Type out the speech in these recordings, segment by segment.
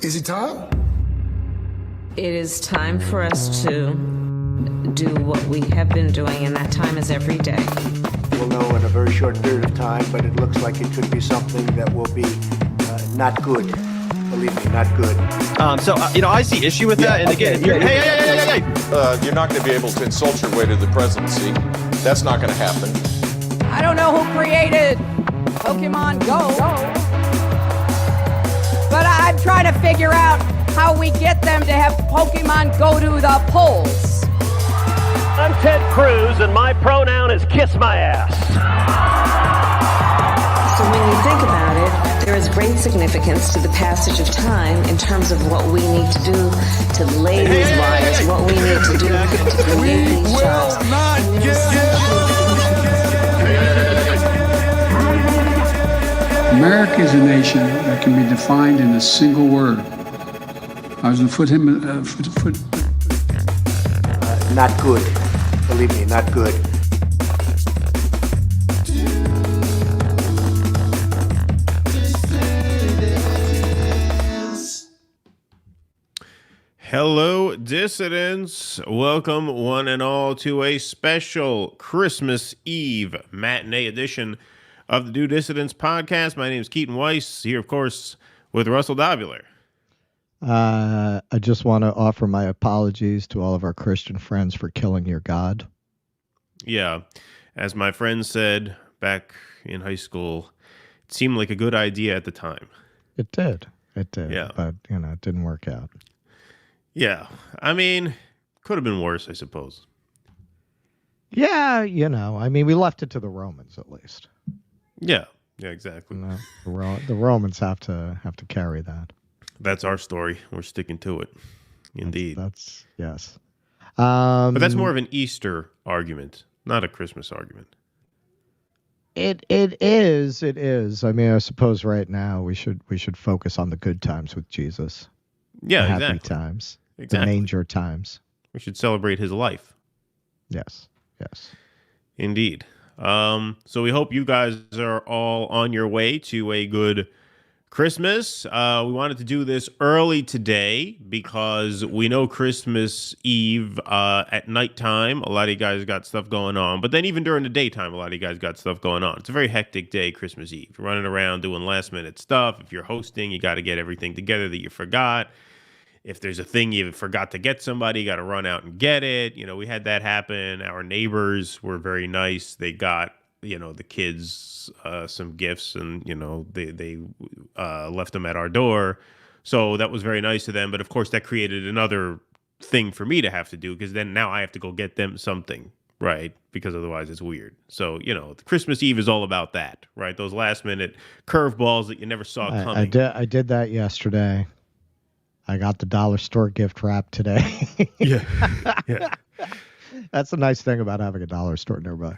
Is he tired? It is time for us to do what we have been doing, and that time is every day. We'll know in a very short period of time, but it looks like it could be something that will be not good. Believe me, not good. I see issue with that. And again, hey. You're not going to be able to insult your way to the presidency. That's not going to happen. I don't know who created Pokemon Go, but I'm trying to figure out how we get them to have Pokemon go to the polls. I'm Ted Cruz, and my pronoun is kiss my ass. So when you think about it, there is great significance to the passage of time in terms of what we need to do to lay these wires, what we need to do to create these jobs. America is a nation that can be defined in a single word. I was going to foot. Not good. Believe me, not good. Hello, dissidents. Welcome, one and all, to a special Christmas Eve matinee edition of the Do Dissidents podcast. My name is Keaton Weiss, here, of course, with Russell Dobular. I just want to offer my apologies to all of our Christian friends for killing your God. Yeah, as my friend said back in high school, it seemed like a good idea at the time. It did. Yeah. But, it didn't work out. Yeah, I mean, could have been worse, I suppose. Yeah, we left it to the Romans at least. Yeah, exactly. The Romans have to carry that. That's our story. We're sticking to it. Indeed. That's yes. But that's more of an Easter argument, not a Christmas argument. It is. I mean, I suppose right now we should focus on the good times with Jesus. Yeah, the exactly. Happy times. Exactly. The manger times. We should celebrate his life. Yes. Indeed. So we hope you guys are all on your way to a good Christmas. We wanted to do this early today because we know Christmas Eve at nighttime, a lot of you guys got stuff going on. But then even during the daytime, a lot of you guys got stuff going on. It's a very hectic day, Christmas Eve. You're running around doing last-minute stuff. If you're hosting, you got to get everything together that you forgot. If there's a thing you forgot to get somebody, you got to run out and get it. We had that happen. Our neighbors were very nice. They got, the kids some gifts, and, they left them at our door. So that was very nice of them. But, of course, that created another thing for me to have to do, because then now I have to go get them something, right? Because otherwise it's weird. So, Christmas Eve is all about that, right? Those last-minute curveballs that you never saw coming. I did that yesterday. I got the dollar store gift wrap today. Yeah. That's the nice thing about having a dollar store nearby.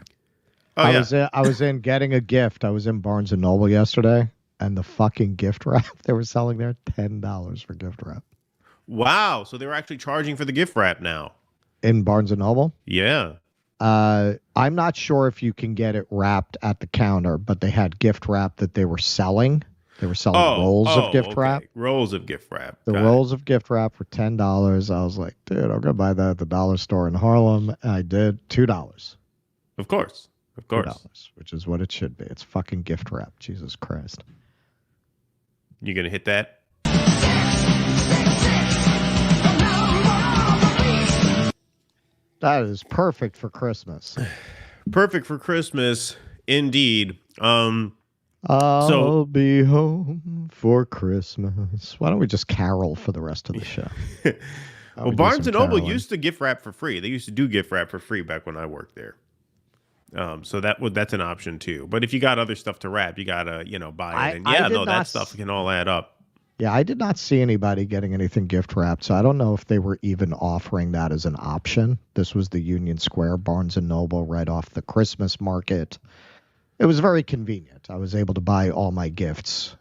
Oh, I was in getting a gift. I was in Barnes & Noble yesterday, and the fucking gift wrap they were selling there, $10 for gift wrap. Wow. So they were actually charging for the gift wrap now. In Barnes & Noble? Yeah. I'm not sure if you can get it wrapped at the counter, but they had gift wrap that they were selling. They were selling rolls of gift wrap. Rolls of gift wrap. The rolls of gift wrap for $10. I was like, dude, I'm going to buy that at the dollar store in Harlem. And I did. $2. Of course. $2, which is what it should be. It's fucking gift wrap. Jesus Christ. You going to hit that? That is perfect for Christmas. Perfect for Christmas, indeed. I'll be home for Christmas. Why don't we just carol for the rest of the show? Well, Barnes & Noble used to gift wrap for free. They used to do gift wrap for free back when I worked there. So that's an option too. But if you got other stuff to wrap, you gotta buy it. And that stuff can all add up. Yeah, I did not see anybody getting anything gift wrapped, so I don't know if they were even offering that as an option. This was the Union Square Barnes & Noble right off the Christmas market. It was very convenient. I was able to buy all my gifts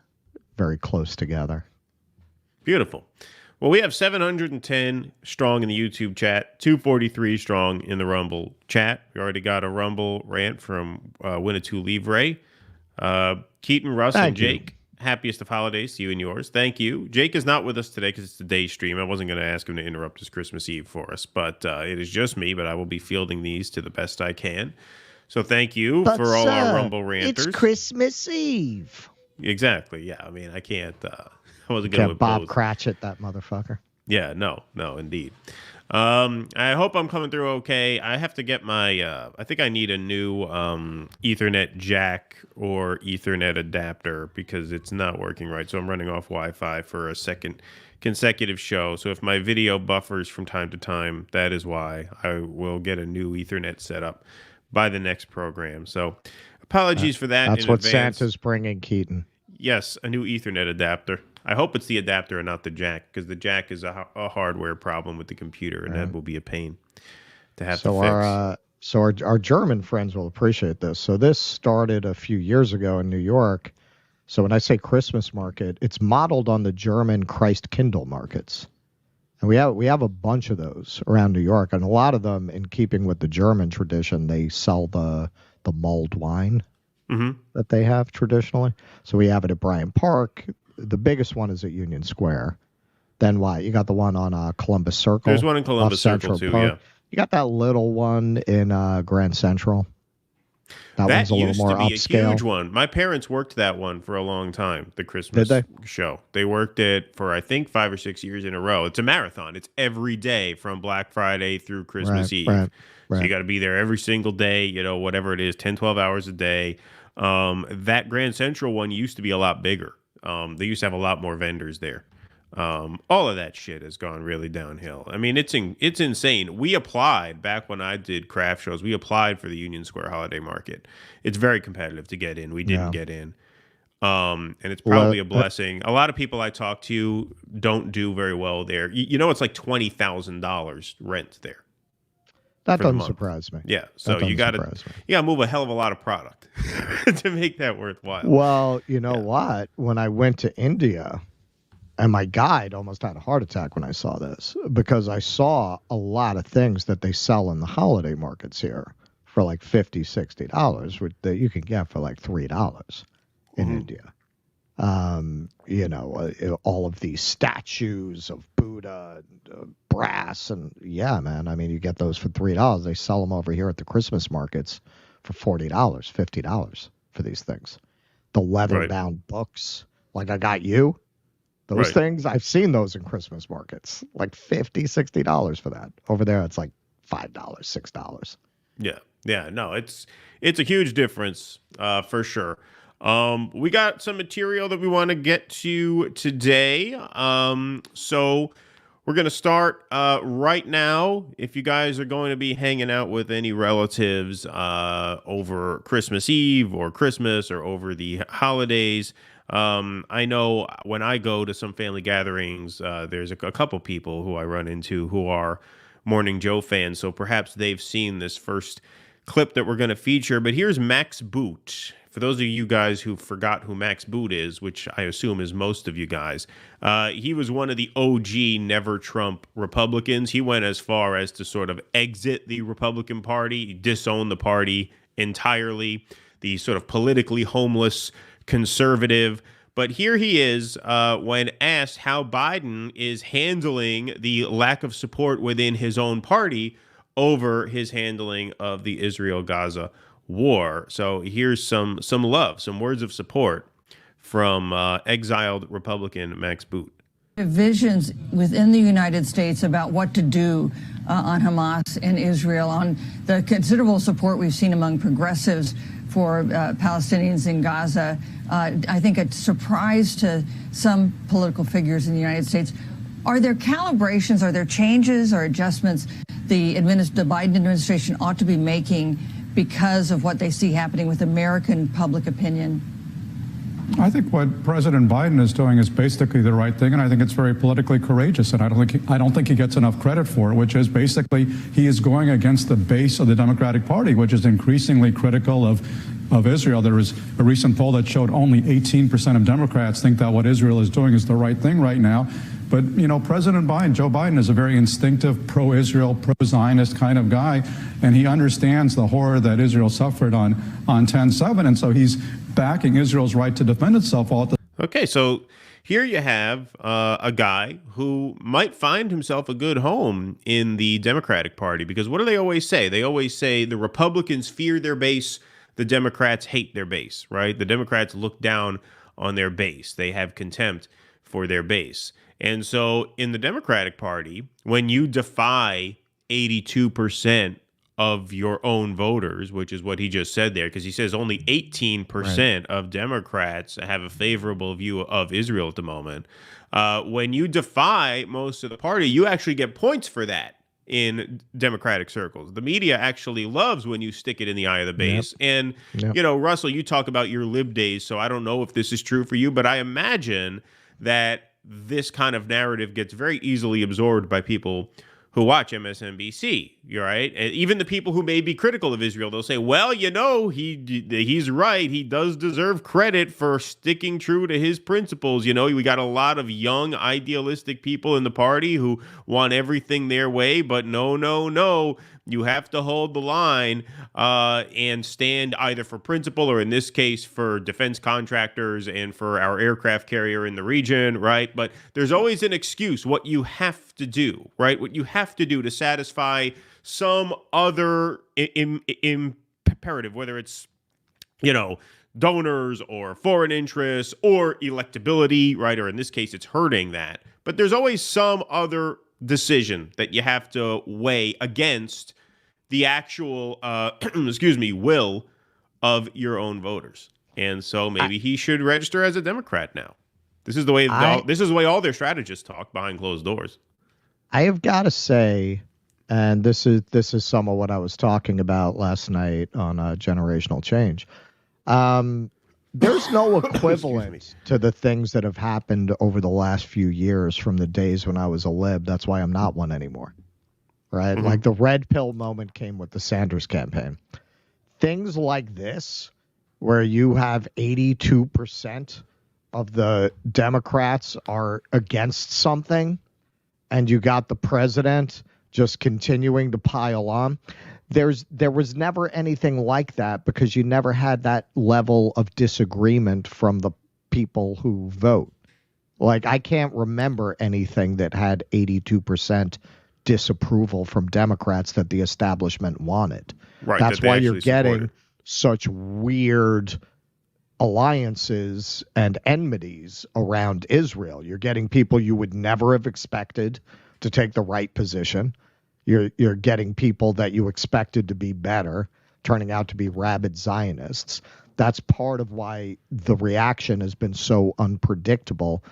very close together. Beautiful. Well, we have 710 strong in the YouTube chat, 243 strong in the Rumble chat. We already got a Rumble rant from Winnetou Livre. Keaton, Russ, and Jake happiest of holidays to you and yours. Thank you. Jake is not with us today because it's the day stream. I wasn't going to ask him to interrupt his Christmas Eve for us, but it is just me, but I will be fielding these to the best I can. So thank you for all our Rumble ranters. It's Christmas Eve. Exactly. Yeah. I mean, I can't. I wasn't going to Bob Cratchit that motherfucker. Yeah. No. Indeed. I hope I'm coming through okay. I have to get my. I think I need a new Ethernet jack or Ethernet adapter because it's not working right. So I'm running off Wi-Fi for a second consecutive show. So if my video buffers from time to time, that is why. I will get a new Ethernet setup by the next program. So apologies for that. That's in what advance. Santa's bringing, Keaton. Yes, a new Ethernet adapter. I hope it's the adapter and not the jack, because the jack is a hardware problem with the computer, and that will be a pain to have to fix. So our German friends will appreciate this. So this started a few years ago in New York. So when I say Christmas market, it's modeled on the German Christkindl markets. And we have a bunch of those around New York, and a lot of them, in keeping with the German tradition, they sell the mulled wine that they have traditionally. So we have it at Bryant Park. The biggest one is at Union Square. Then what? You got the one on Columbus Circle. There's one in Columbus Circle too. Park. Yeah. You got that little one in Grand Central. That one's a little more upscale. Used to be a huge one. My parents worked that one for a long time, the Christmas show. They worked it for, I think, 5 or 6 years in a row. It's a marathon. It's every day from Black Friday through Christmas Eve. Right. So you got to be there every single day, whatever it is, 10, 12 hours a day. That Grand Central one used to be a lot bigger. They used to have a lot more vendors there. All of that shit has gone really downhill. I mean, it's insane. We applied back when I did craft shows. We applied for the Union Square Holiday Market. It's very competitive to get in. We didn't get in. And it's probably a blessing. A lot of people I talk to don't do very well there. It's like $20,000 rent there. That doesn't surprise me. Yeah, so you got to move a hell of a lot of product to make that worthwhile. Well, you know what? When I went to India, and my guide almost had a heart attack when I saw this, because I saw a lot of things that they sell in the holiday markets here for like $50, $60, that you can get for like $3 in India. All of these statues of Buddha, and, brass, and man, I mean, you get those for $3. They sell them over here at the Christmas markets for $40, $50 for these things. The leather-bound books, like I got you. Those things, I've seen those in Christmas markets, like $50, $60 for that. Over there, it's like $5, $6. Yeah. No, it's a huge difference for sure. We got some material that we want to get to today. So we're going to start right now. If you guys are going to be hanging out with any relatives over Christmas Eve or Christmas or over the holidays, I know when I go to some family gatherings, there's a couple people who I run into who are Morning Joe fans. So perhaps they've seen this first clip that we're going to feature. But here's Max Boot. For those of you guys who forgot who Max Boot is, which I assume is most of you guys, he was one of the OG Never Trump Republicans. He went as far as to sort of exit the Republican Party, disown the party entirely, the sort of politically homeless conservative. But here he is when asked how Biden is handling the lack of support within his own party over his handling of the Israel-Gaza war. So here's some love, some words of support from exiled Republican Max Boot. Visions within the United States about what to do on Hamas and Israel, on the considerable support we've seen among progressives for Palestinians in Gaza. I think a surprise to some political figures in the United States. Are there calibrations, are there changes or adjustments the Biden administration ought to be making because of what they see happening with American public opinion? I think what President Biden is doing is basically the right thing, and I think it's very politically courageous, and I don't think he gets enough credit for it, which is basically he is going against the base of the Democratic Party, which is increasingly critical of Israel. There was a recent poll that showed only 18% of Democrats think that what Israel is doing is the right thing right now. But, President Biden, Joe Biden, is a very instinctive pro-Israel, pro-Zionist kind of guy, and he understands the horror that Israel suffered on 10/7, and so he's backing Israel's right to defend itself all at the Okay, so here you have a guy who might find himself a good home in the Democratic Party, because what do they always say? They always say the Republicans fear their base, the Democrats hate their base, right? The Democrats look down on their base. They have contempt for their base. And so in the Democratic Party, when you defy 82% of your own voters, which is what he just said there, because he says only 18% of Democrats have a favorable view of Israel at the moment. When you defy most of the party, you actually get points for that in Democratic circles. The media actually loves when you stick it in the eye of the base. And, you know, Russell, you talk about your lib days, so I don't know if this is true for you, but I imagine that this kind of narrative gets very easily absorbed by people who watch MSNBC, right? And even the people who may be critical of Israel, they'll say, well, you know, he's right. He does deserve credit for sticking true to his principles. You know, we got a lot of young, idealistic people in the party who want everything their way, but no. You have to hold the line and stand either for principle or, in this case, for defense contractors and for our aircraft carrier in the region, right? But there's always an excuse, what you have to do, right? What you have to do to satisfy some other imperative, whether it's, you know, donors or foreign interests or electability, right? Or in this case, it's hurting that. But there's always some other decision that you have to weigh against the actual, will of your own voters. And so maybe he should register as a Democrat now. This is the way all their strategists talk behind closed doors. I have got to say, and this is some of what I was talking about last night on Generational Change. There's no equivalent to the things that have happened over the last few years from the days when I was a lib. That's why I'm not one anymore. Right? Mm-hmm. Like the red pill moment came with the Sanders campaign. Things like this, where you have 82% of the Democrats are against something, and you got the president just continuing to pile on. There was never anything like that, because you never had that level of disagreement from the people who vote. Like, I can't remember anything that had 82% disapproval from Democrats that the establishment wanted. Right. That's why you're getting supported such weird alliances and enmities around Israel. You're getting people you would never have expected to take the right position. You're getting people that you expected to be better turning out to be rabid Zionists. That's part of why the reaction has been so unpredictable.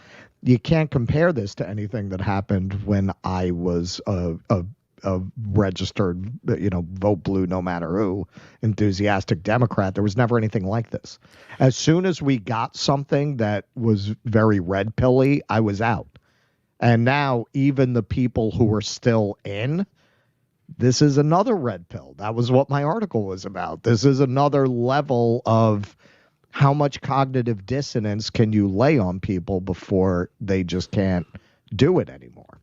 You can't compare this to anything that happened when I was a registered, vote blue no matter who, enthusiastic Democrat. There was never anything like this. As soon as we got something that was very red pilly, I was out. And now even the people who are still in, this is another red pill. That was what my article was about. This is another level of how much cognitive dissonance can you lay on people before they just can't do it anymore.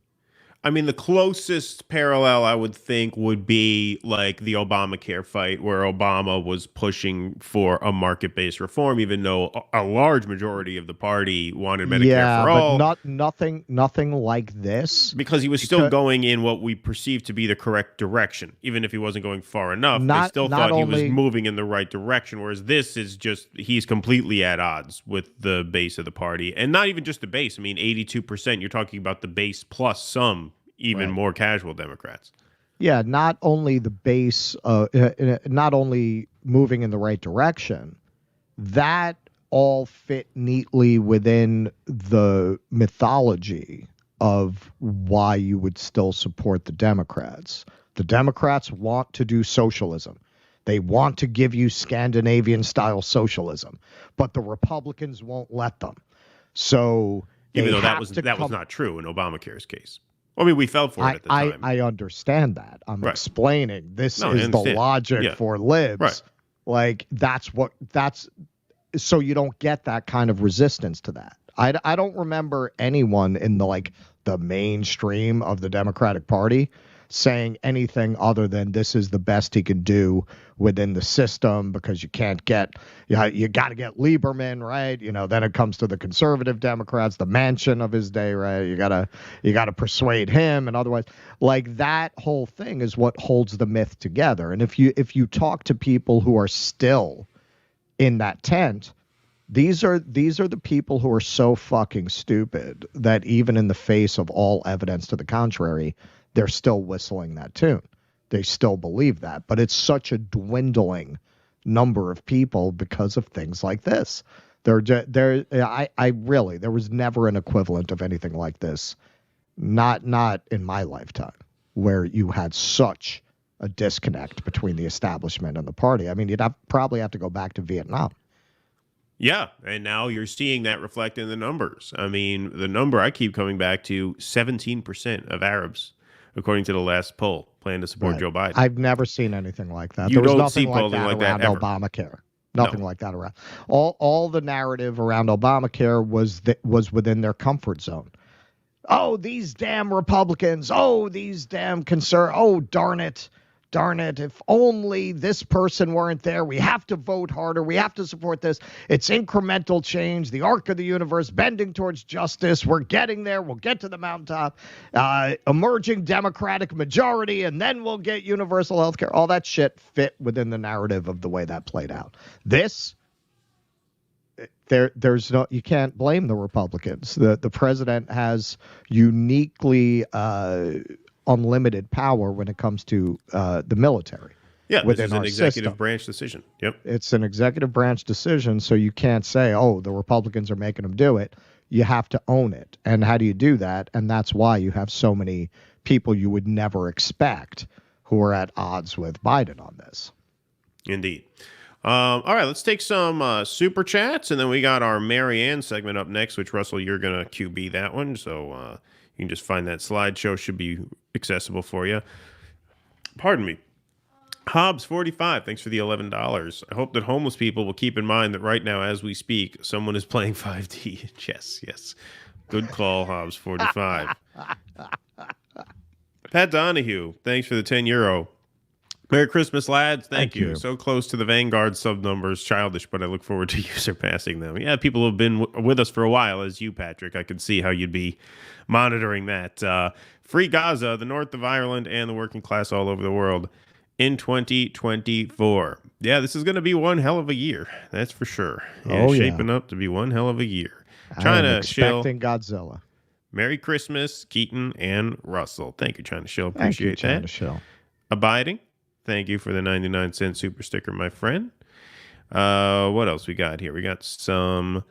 I mean, the closest parallel I would think would be like the Obamacare fight, where Obama was pushing for a market-based reform, even though a large majority of the party wanted Medicare for all. Yeah, but nothing like this. Because he was still going in what we perceived to be the correct direction. Even if he wasn't going far enough, they still thought he was moving in the right direction, whereas this is just, he's completely at odds with the base of the party. And not even just the base. I mean, 82%, you're talking about the base plus some even more casual Democrats. Yeah, not only the base, not only moving in the right direction, that all fit neatly within the mythology of why you would still support the Democrats. The Democrats want to do socialism. They want to give you Scandinavian-style socialism, but the Republicans won't let them. So even though that was not true in Obamacare's case. I mean, we fell for it at the time. I understand that. I'm explaining this is the logic for libs. Right. Like that's so you don't get that kind of resistance to that. I don't remember anyone in the mainstream of the Democratic Party saying anything other than this is the best he can do within the system, because you can't get, you got to get Lieberman, right? Then it comes to the conservative Democrats, the Manchin of his day, right? You gotta persuade him, and otherwise, like, that whole thing is what holds the myth together. And if you talk to people who are still in that tent, these are the people who are so fucking stupid that even in the face of all evidence to the contrary, they're still whistling that tune. They still believe that, but it's such a dwindling number of people because of things like this. There was never an equivalent of anything like this, not in my lifetime, where you had such a disconnect between the establishment and the party. I mean, you'd probably have to go back to Vietnam. Yeah, and now you're seeing that reflect in the numbers. I mean, the number I keep coming back to, 17% of Arabs, according to the last poll, plan to support Joe Biden. I've never seen anything like that. You there was don't nothing see like polling that like around that ever. Obamacare. Nothing like that around. All the narrative around Obamacare was within their comfort zone. Oh, these damn Republicans. Oh, these damn conservatives. Oh, darn it. If only this person weren't there. We have to vote harder. We have to support this. It's incremental change, the arc of the universe, bending towards justice. We're getting there. We'll get to the mountaintop. Emerging Democratic majority, and then we'll get universal health care. All that shit fit within the narrative of the way that played out. This, there's no, you can't blame the Republicans. The president has uniquely unlimited power when it comes to the military. Yeah, this is an executive branch decision. Yep. It's an executive branch decision, so you can't say, oh, the Republicans are making them do it. You have to own it. And how do you do that? And that's why you have so many people you would never expect who are at odds with Biden on this. Indeed. All right, let's take some super chats, and then we got our Marianne segment up next, which, Russell, you're going to QB that one, so you can just find that slideshow. Should be accessible for you. Pardon me. Hobbs45, thanks for the $11. I hope that homeless people will keep in mind that right now, as we speak, someone is playing 5D chess. Yes. Good call, Hobbs45. Pat Donahue, thanks for the €10. Merry Christmas, lads. Thank you. So close to the Vanguard sub numbers. Childish, but I look forward to you surpassing them. Yeah, people who have been with us for a while, as you, Patrick. I could see how you'd be monitoring that. Free Gaza, the north of Ireland, and the working class all over the world in 2024. Yeah, this is going to be one hell of a year. That's for sure. Yeah, shaping up to be one hell of a year. I'm expecting Godzilla. Merry Christmas, Keaton and Russell. Thank you, China Shill. Appreciate that. China Shill. Abiding. Thank you for the 99-cent super sticker, my friend. What else we got here? We got some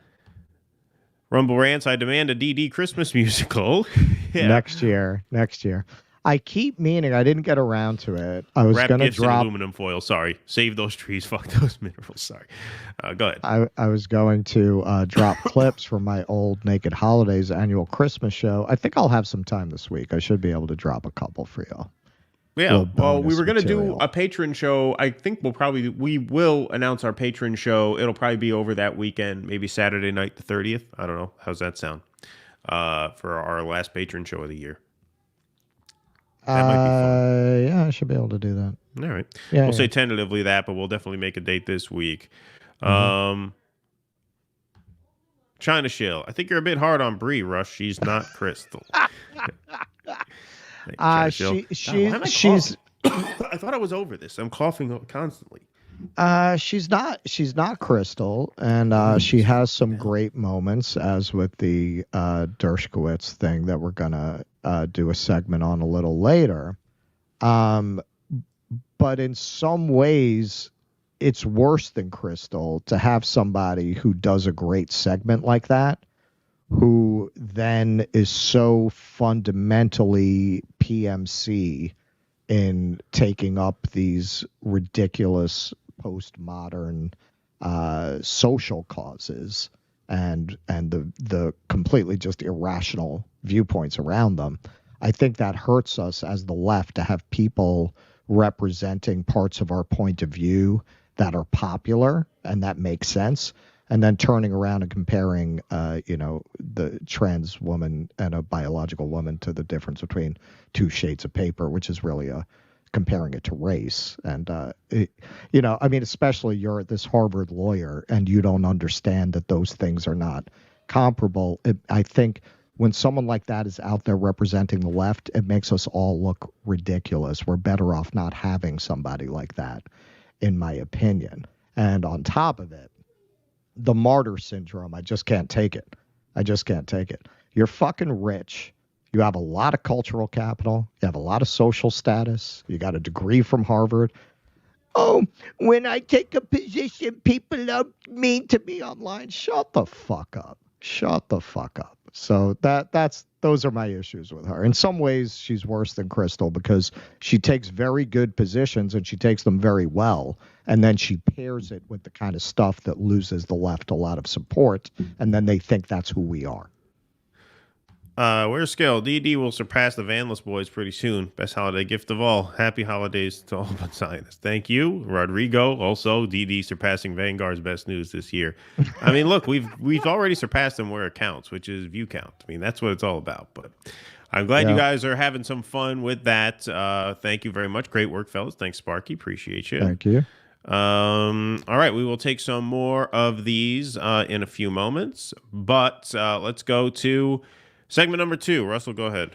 Rumble Rants. I demand a DD Christmas musical. Yeah. Next year. I keep meaning, I didn't get around to it. I was going to drop aluminum foil. Sorry. Save those trees. Fuck those minerals. Sorry. Go ahead. I was going to drop clips from my old Naked Holidays annual Christmas show. I think I'll have some time this week. I should be able to drop a couple for y'all. Yeah, well, we were going to do a patron show. I think we will announce our patron show. It'll probably be over that weekend, maybe Saturday night, the 30th. I don't know. How's that sound? For our last patron show of the year. That might be fun. Yeah, I should be able to do that. All right. Yeah, we'll say tentatively that, but we'll definitely make a date this week. China Shill, I think you're a bit hard on Brie, Rush. She's not Crystal. She's I thought I was over this. I'm coughing constantly. She's not Crystal, and she has some great moments, as with the Dershowitz thing that we're gonna do a segment on a little later. But in some ways, it's worse than Crystal to have somebody who does a great segment like that, who then is so fundamentally PMC in taking up these ridiculous postmodern social causes and the completely just irrational viewpoints around them. I think that hurts us as the left to have people representing parts of our point of view that are popular and that makes sense, and then turning around and comparing, the trans woman and a biological woman to the difference between two shades of paper, which is really comparing it to race. And, especially you're this Harvard lawyer and you don't understand that those things are not comparable. I think when someone like that is out there representing the left, it makes us all look ridiculous. We're better off not having somebody like that, in my opinion. And on top of it, the martyr syndrome, I just can't take it. You're fucking rich. You have a lot of cultural capital. You have a lot of social status. You got a degree from Harvard. Oh, when I take a position, people are mean to me online. Shut the fuck up. So those are my issues with her. In some ways, she's worse than Crystal because she takes very good positions and she takes them very well. And then she pairs it with the kind of stuff that loses the left a lot of support. And then they think that's who we are. Where's Scale? DD will surpass the Vandalist boys pretty soon. Best holiday gift of all. Happy holidays to all but Zionists. Thank you, Rodrigo. Also, DD surpassing Vanguard's best news this year. I mean, look, we've already surpassed them where it counts, which is view count. I mean, that's what it's all about. But I'm glad you guys are having some fun with that. Thank you very much. Great work, fellas. Thanks, Sparky. Appreciate you. Thank you. All right, we will take some more of these in a few moments, but let's go to segment number 2. Russell, go ahead.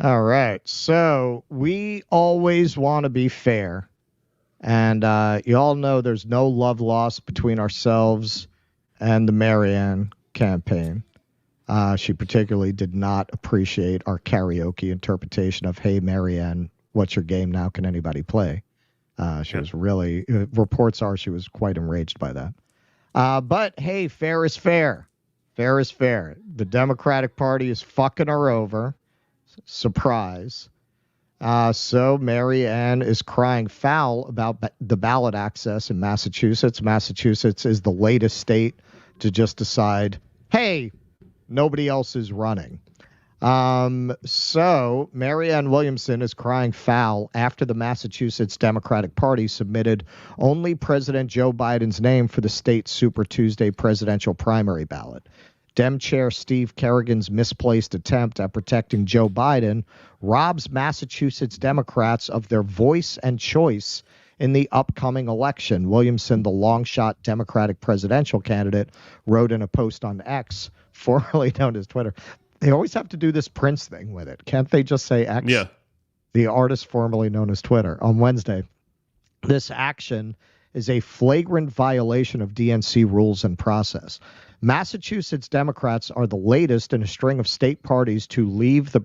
All right. So we always want to be fair. And you all know there's no love lost between ourselves and the Marianne campaign. She particularly did not appreciate our karaoke interpretation of, "Hey, Marianne, what's your game now? Can anybody play?" She was really, reports are she was quite enraged by that. But hey, fair is fair. Fair is fair. The Democratic Party is fucking her over. Surprise. So Marianne is crying foul about the ballot access in Massachusetts. Massachusetts is the latest state to just decide, hey, nobody else is running. So Marianne Williamson is crying foul after the Massachusetts Democratic Party submitted only President Joe Biden's name for the state Super Tuesday presidential primary ballot. Dem Chair Steve Kerrigan's misplaced attempt at protecting Joe Biden robs Massachusetts Democrats of their voice and choice in the upcoming election. Williamson, the long-shot Democratic presidential candidate, wrote in a post on X, formerly known as Twitter. They always have to do this Prince thing with it. Can't they just say X? Yeah. The artist formerly known as Twitter. On Wednesday, this action is a flagrant violation of DNC rules and process. Massachusetts Democrats are the latest in a string of state parties to leave the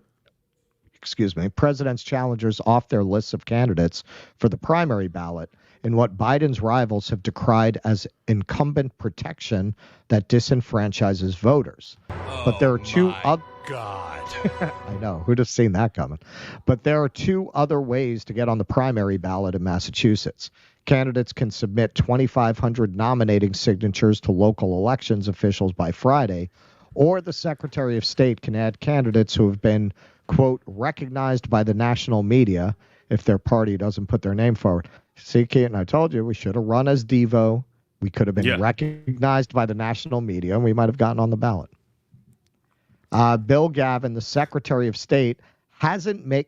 president's challengers off their lists of candidates for the primary ballot in what Biden's rivals have decried as incumbent protection that disenfranchises voters. But there are two other... God. I know. Who'd have seen that coming? But there are two other ways to get on the primary ballot in Massachusetts. Candidates can submit 2,500 nominating signatures to local elections officials by Friday, or the Secretary of State can add candidates who have been, quote, recognized by the national media if their party doesn't put their name forward. See, Keaton, I told you we should have run as Devo. We could have been recognized by the national media, and we might have gotten on the ballot. Bill Gavin, the Secretary of State, hasn't made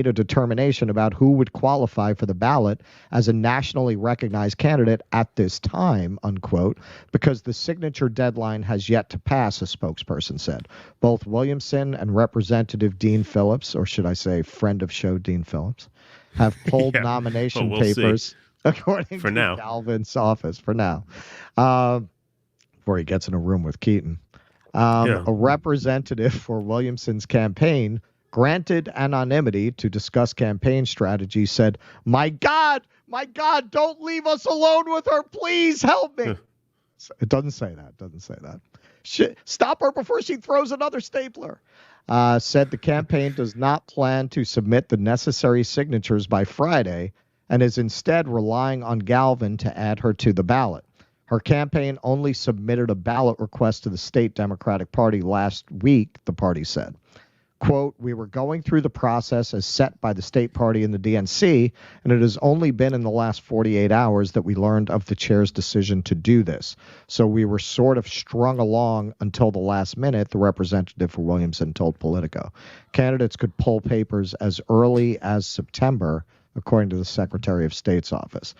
a determination about who would qualify for the ballot as a nationally recognized candidate at this time, unquote, because the signature deadline has yet to pass, a spokesperson said. Both Williamson and Representative Dean Phillips, or should I say friend of show Dean Phillips, have pulled nomination papers according to Galvin's office for now, before he gets in a room with Keaton. A representative for Williamson's campaign, granted anonymity to discuss campaign strategy, said, my God, don't leave us alone with her. Please help me. It doesn't say that. Stop her before she throws another stapler. Said the campaign does not plan to submit the necessary signatures by Friday and is instead relying on Galvin to add her to the ballot. Her campaign only submitted a ballot request to the state Democratic Party last week, the party said. Quote, we were going through the process as set by the state party and the DNC, and it has only been in the last 48 hours that we learned of the chair's decision to do this. So we were sort of strung along until the last minute, the representative for Williamson told Politico. Candidates could pull papers as early as September, according to the Secretary of State's office.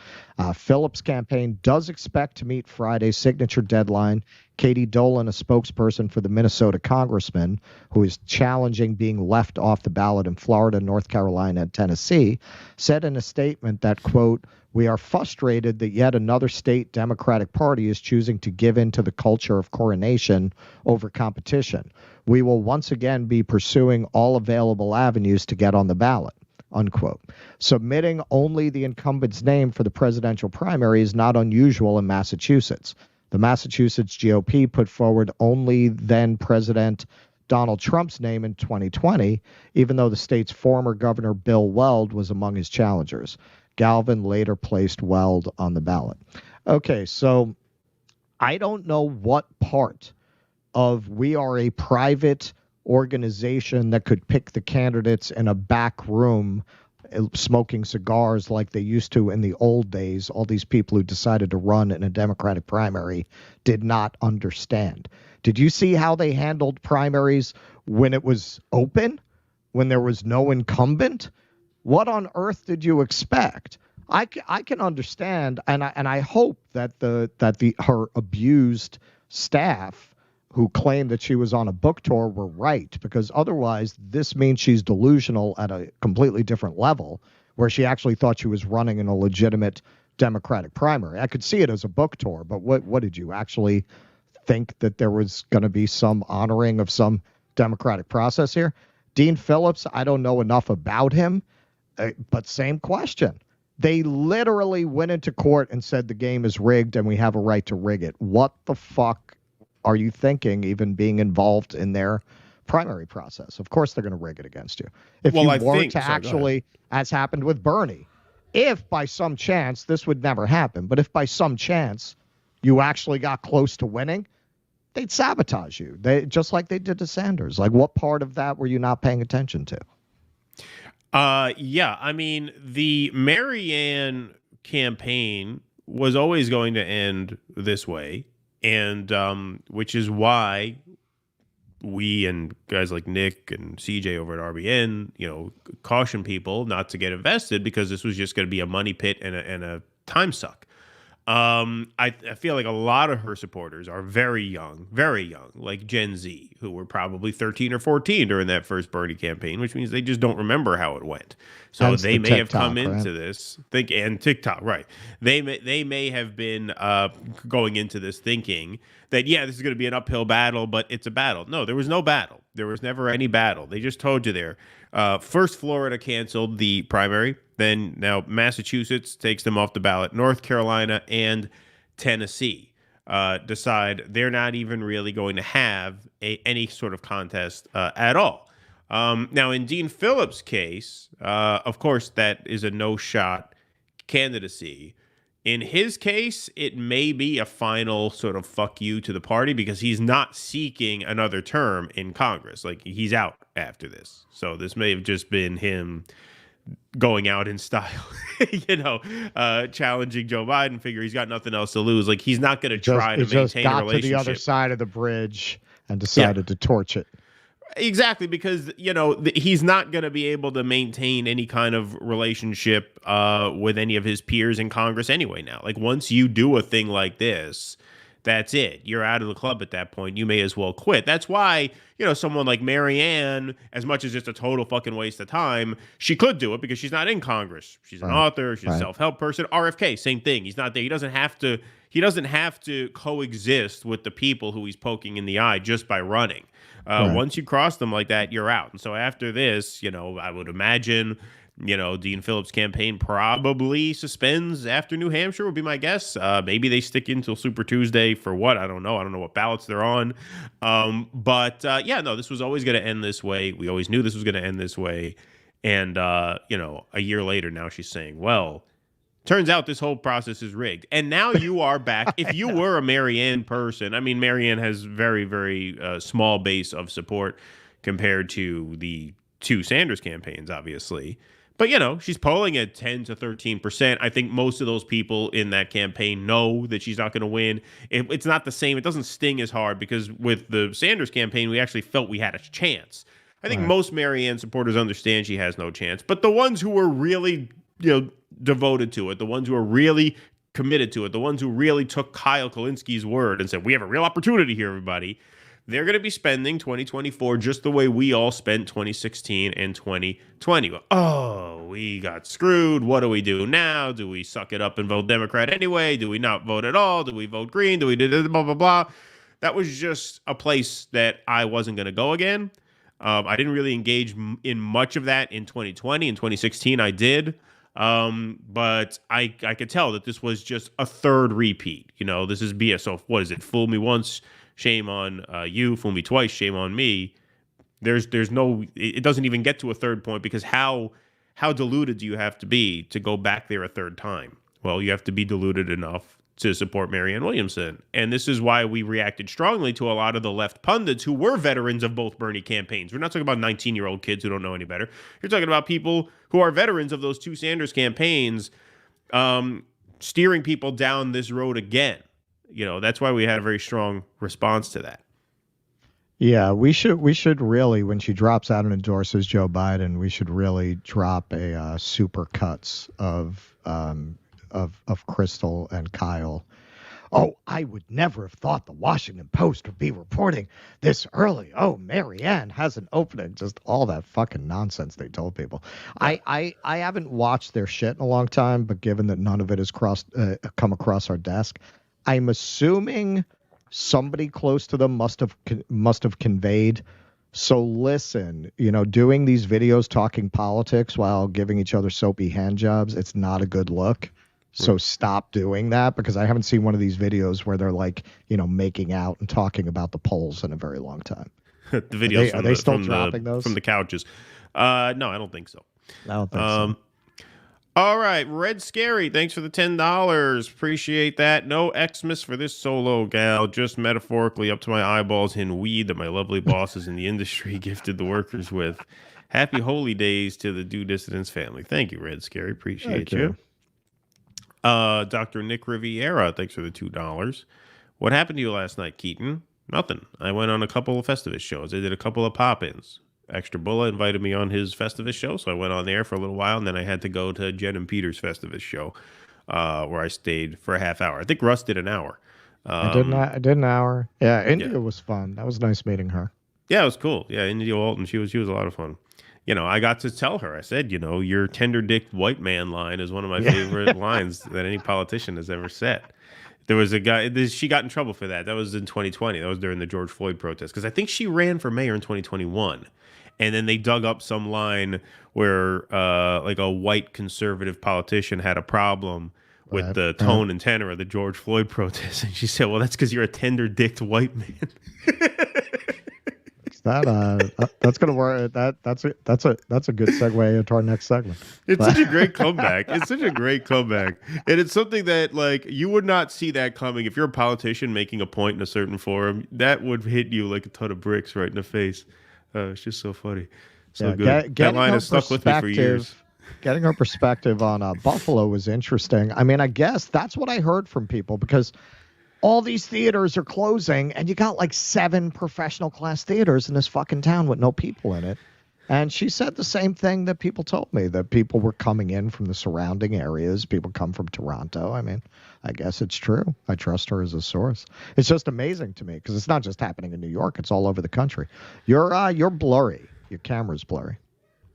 Phillips' campaign does expect to meet Friday's signature deadline. Katie Dolan, a spokesperson for the Minnesota congressman who is challenging being left off the ballot in Florida, North Carolina, and Tennessee, said in a statement that, quote, we are frustrated that yet another state Democratic Party is choosing to give in to the culture of coronation over competition. We will once again be pursuing all available avenues to get on the ballot. Unquote. Submitting only the incumbent's name for the presidential primary is not unusual in Massachusetts. The Massachusetts GOP put forward only then President Donald Trump's name in 2020, even though the state's former governor Bill Weld was among his challengers. Galvin later placed Weld on the ballot. Okay, so I don't know what part of we are a private organization that could pick the candidates in a back room smoking cigars like they used to in the old days. All these people who decided to run in a Democratic primary did not understand. Did you see how they handled primaries when it was open, when there was no incumbent? What on earth did you expect? I can understand, and I hope that her abused staff who claimed that she was on a book tour were right, because otherwise this means she's delusional at a completely different level, where she actually thought she was running in a legitimate Democratic primary. I could see it as a book tour, but what did you actually think that there was going to be some honoring of some democratic process here? Dean Phillips, I don't know enough about him, but same question. They literally went into court and said the game is rigged and we have a right to rig it. What the fuck are you thinking, even being involved in their primary process? Of course they're going to rig it against you. If you weren't to actually, as happened with Bernie, if by some chance, this would never happen, but if by some chance you actually got close to winning, they'd sabotage you. Just like they did to Sanders. Like, what part of that were you not paying attention to? Yeah, I mean, the Marianne campaign was always going to end this way. And which is why we and guys like Nick and CJ over at RBN, caution people not to get invested, because this was just going to be a money pit and a time suck. I feel like a lot of her supporters are very young, like Gen Z, who were probably 13 or 14 during that first Bernie campaign, which means they just don't remember how it went. So they may have come into this and TikTok, right? They may have been going into this thinking that, yeah, this is going to be an uphill battle, but it's a battle. No, there was no battle. There was never any battle. They just told you there. First, Florida canceled the primary. Then now Massachusetts takes them off the ballot. North Carolina and Tennessee decide they're not even really going to have any sort of contest at all. Now, in Dean Phillips' case, of course, that is a no-shot candidacy. In his case, it may be a final sort of fuck you to the party, because he's not seeking another term in Congress. Like, he's out after this. So this may have just been him going out in style, challenging Joe Biden, figure he's got nothing else to lose. Like, he's not going to try to maintain a relationship. Got to the other side of the bridge and decided to torch it. Exactly, because, he's not going to be able to maintain any kind of relationship with any of his peers in Congress anyway now. Like, once you do a thing like this, that's it. You're out of the club at that point. You may as well quit. That's why, someone like Marianne, as much as it's a total fucking waste of time, she could do it because she's not in Congress. She's an author. She's a self-help person. RFK, same thing. He's not there. He doesn't have to coexist with the people who he's poking in the eye just by running. Once you cross them like that, you're out. And so after this, I would imagine, Dean Phillips' campaign probably suspends after New Hampshire would be my guess. Maybe they stick until Super Tuesday for what? I don't know. I don't know what ballots they're on. This was always going to end this way. We always knew this was going to end this way. And, a year later, now she's saying, well, turns out this whole process is rigged. And now you are back. If you were a Marianne person, I mean, Marianne has very, very small base of support. compared to the two Sanders campaigns, obviously. But, you know, she's polling at 10 to 13%. I think most of those people in that campaign know that she's not going to win. It's not the same. It doesn't sting as hard because with the Sanders campaign, we actually felt we had a chance. I think most Marianne supporters understand she has no chance. But the ones who were really, devoted to it, the ones who are really committed to it, the ones who really took Kyle Kulinski's word and said, we have a real opportunity here, everybody, they're going to be spending 2024 just the way we all spent 2016 and 2020. Oh, we got screwed. What do we do now? Do we suck it up and vote Democrat anyway? Do we not vote at all? Do we vote Green? Do we do blah, blah, blah? That was just a place that I wasn't going to go again. I didn't really engage in much of that in 2020. In 2016, I did. But I could tell that this was just a third repeat. This is BS. So what is it? Fool me once, shame on you. Fool me twice, shame on me. There's no. It doesn't even get to a third point because how deluded do you have to be to go back there a third time? Well, you have to be deluded enough to support Marianne Williamson. And this is why we reacted strongly to a lot of the left pundits who were veterans of both Bernie campaigns. We're not talking about 19-year-old kids who don't know any better. You're talking about people who are veterans of those two Sanders campaigns, steering people down this road again. That's why we had a very strong response to that. Yeah, we should really, when she drops out and endorses Joe Biden, we should really drop a super cuts of Crystal and Kyle. Oh, I would never have thought the Washington Post would be reporting this early. Oh, Marianne has an opening. Just all that fucking nonsense they told people. I haven't watched their shit in a long time, but given that none of it has come across our desk, I'm assuming somebody close to them must have conveyed. So listen, doing these videos talking politics while giving each other soapy hand jobs, it's not a good look. So stop doing that, because I haven't seen one of these videos where they're like, making out and talking about the polls in a very long time. The videos are they still dropping those from the couches? No, I don't think so. I don't think so. All right, Red Scary, thanks for the $10. Appreciate that. No Xmas for this solo gal, just metaphorically up to my eyeballs in weed that my lovely bosses in the industry gifted the workers with. Happy holy days to the Due Dissidents family. Thank you, Red Scary. Appreciate you. Dr. Nick Riviera, thanks for the $2. What happened to you last night, Keaton? Nothing. I went on a couple of Festivus shows. I did a couple of pop-ins. Extra Bulla invited me on his Festivus show, so I went on there for a little while, and then I had to go to Jen and Peter's Festivus show, where I stayed for a half hour. I think Russ did an hour. I did an hour. Yeah, India was fun. That was nice meeting her. Yeah, it was cool. Yeah, India Walton, she was a lot of fun. I got to tell her, I said, your tender-dicked white man line is one of my favorite lines that any politician has ever said. There was a guy, she got in trouble for that. That was in 2020. That was during the George Floyd protest. Because I think she ran for mayor in 2021. And then they dug up some line where like a white conservative politician had a problem with the tone and tenor of the George Floyd protest. And she said, well, that's because you're a tender-dicked white man. That's gonna work. That's a good segue into our next segment. It's such a great comeback. It's such a great comeback, and it's something that like you would not see that coming if you're a politician making a point in a certain forum. That would hit you like a ton of bricks right in the face. It's just so funny, so good. That line has stuck with me for years. Getting her perspective on Buffalo was interesting. I mean, I guess that's what I heard from people, because all these theaters are closing, and you got like 7 professional class theaters in this fucking town with no people in it. And she said the same thing that people told me, that people were coming in from the surrounding areas. People come from Toronto. I mean, I guess it's true. I trust her as a source. It's just amazing to me, because it's not just happening in New York. It's all over the country. You're blurry. Your camera's blurry.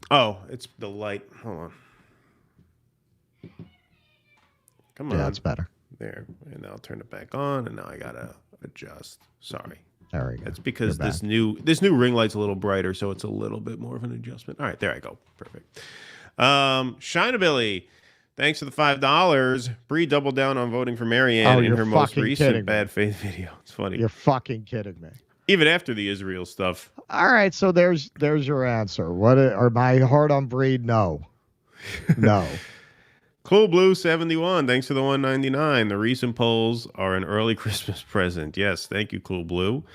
Oh, it's the light. Hold on. Come on. Yeah, that's better. There, and now I'll turn it back on, and now I gotta adjust. Sorry. There we go. That's because this new ring light's a little brighter, so it's a little bit more of an adjustment. All right, there I go. Perfect. Shinabilly, thanks for the $5. Brie doubled down on voting for Marianne in her most recent bad faith video. It's funny. You're fucking kidding me. Even after the Israel stuff. All right, so there's your answer. What are my heart on Brie? No. Cool Blue 71, thanks for the $1.99. The recent polls are an early Christmas present. Yes, thank you, Cool Blue.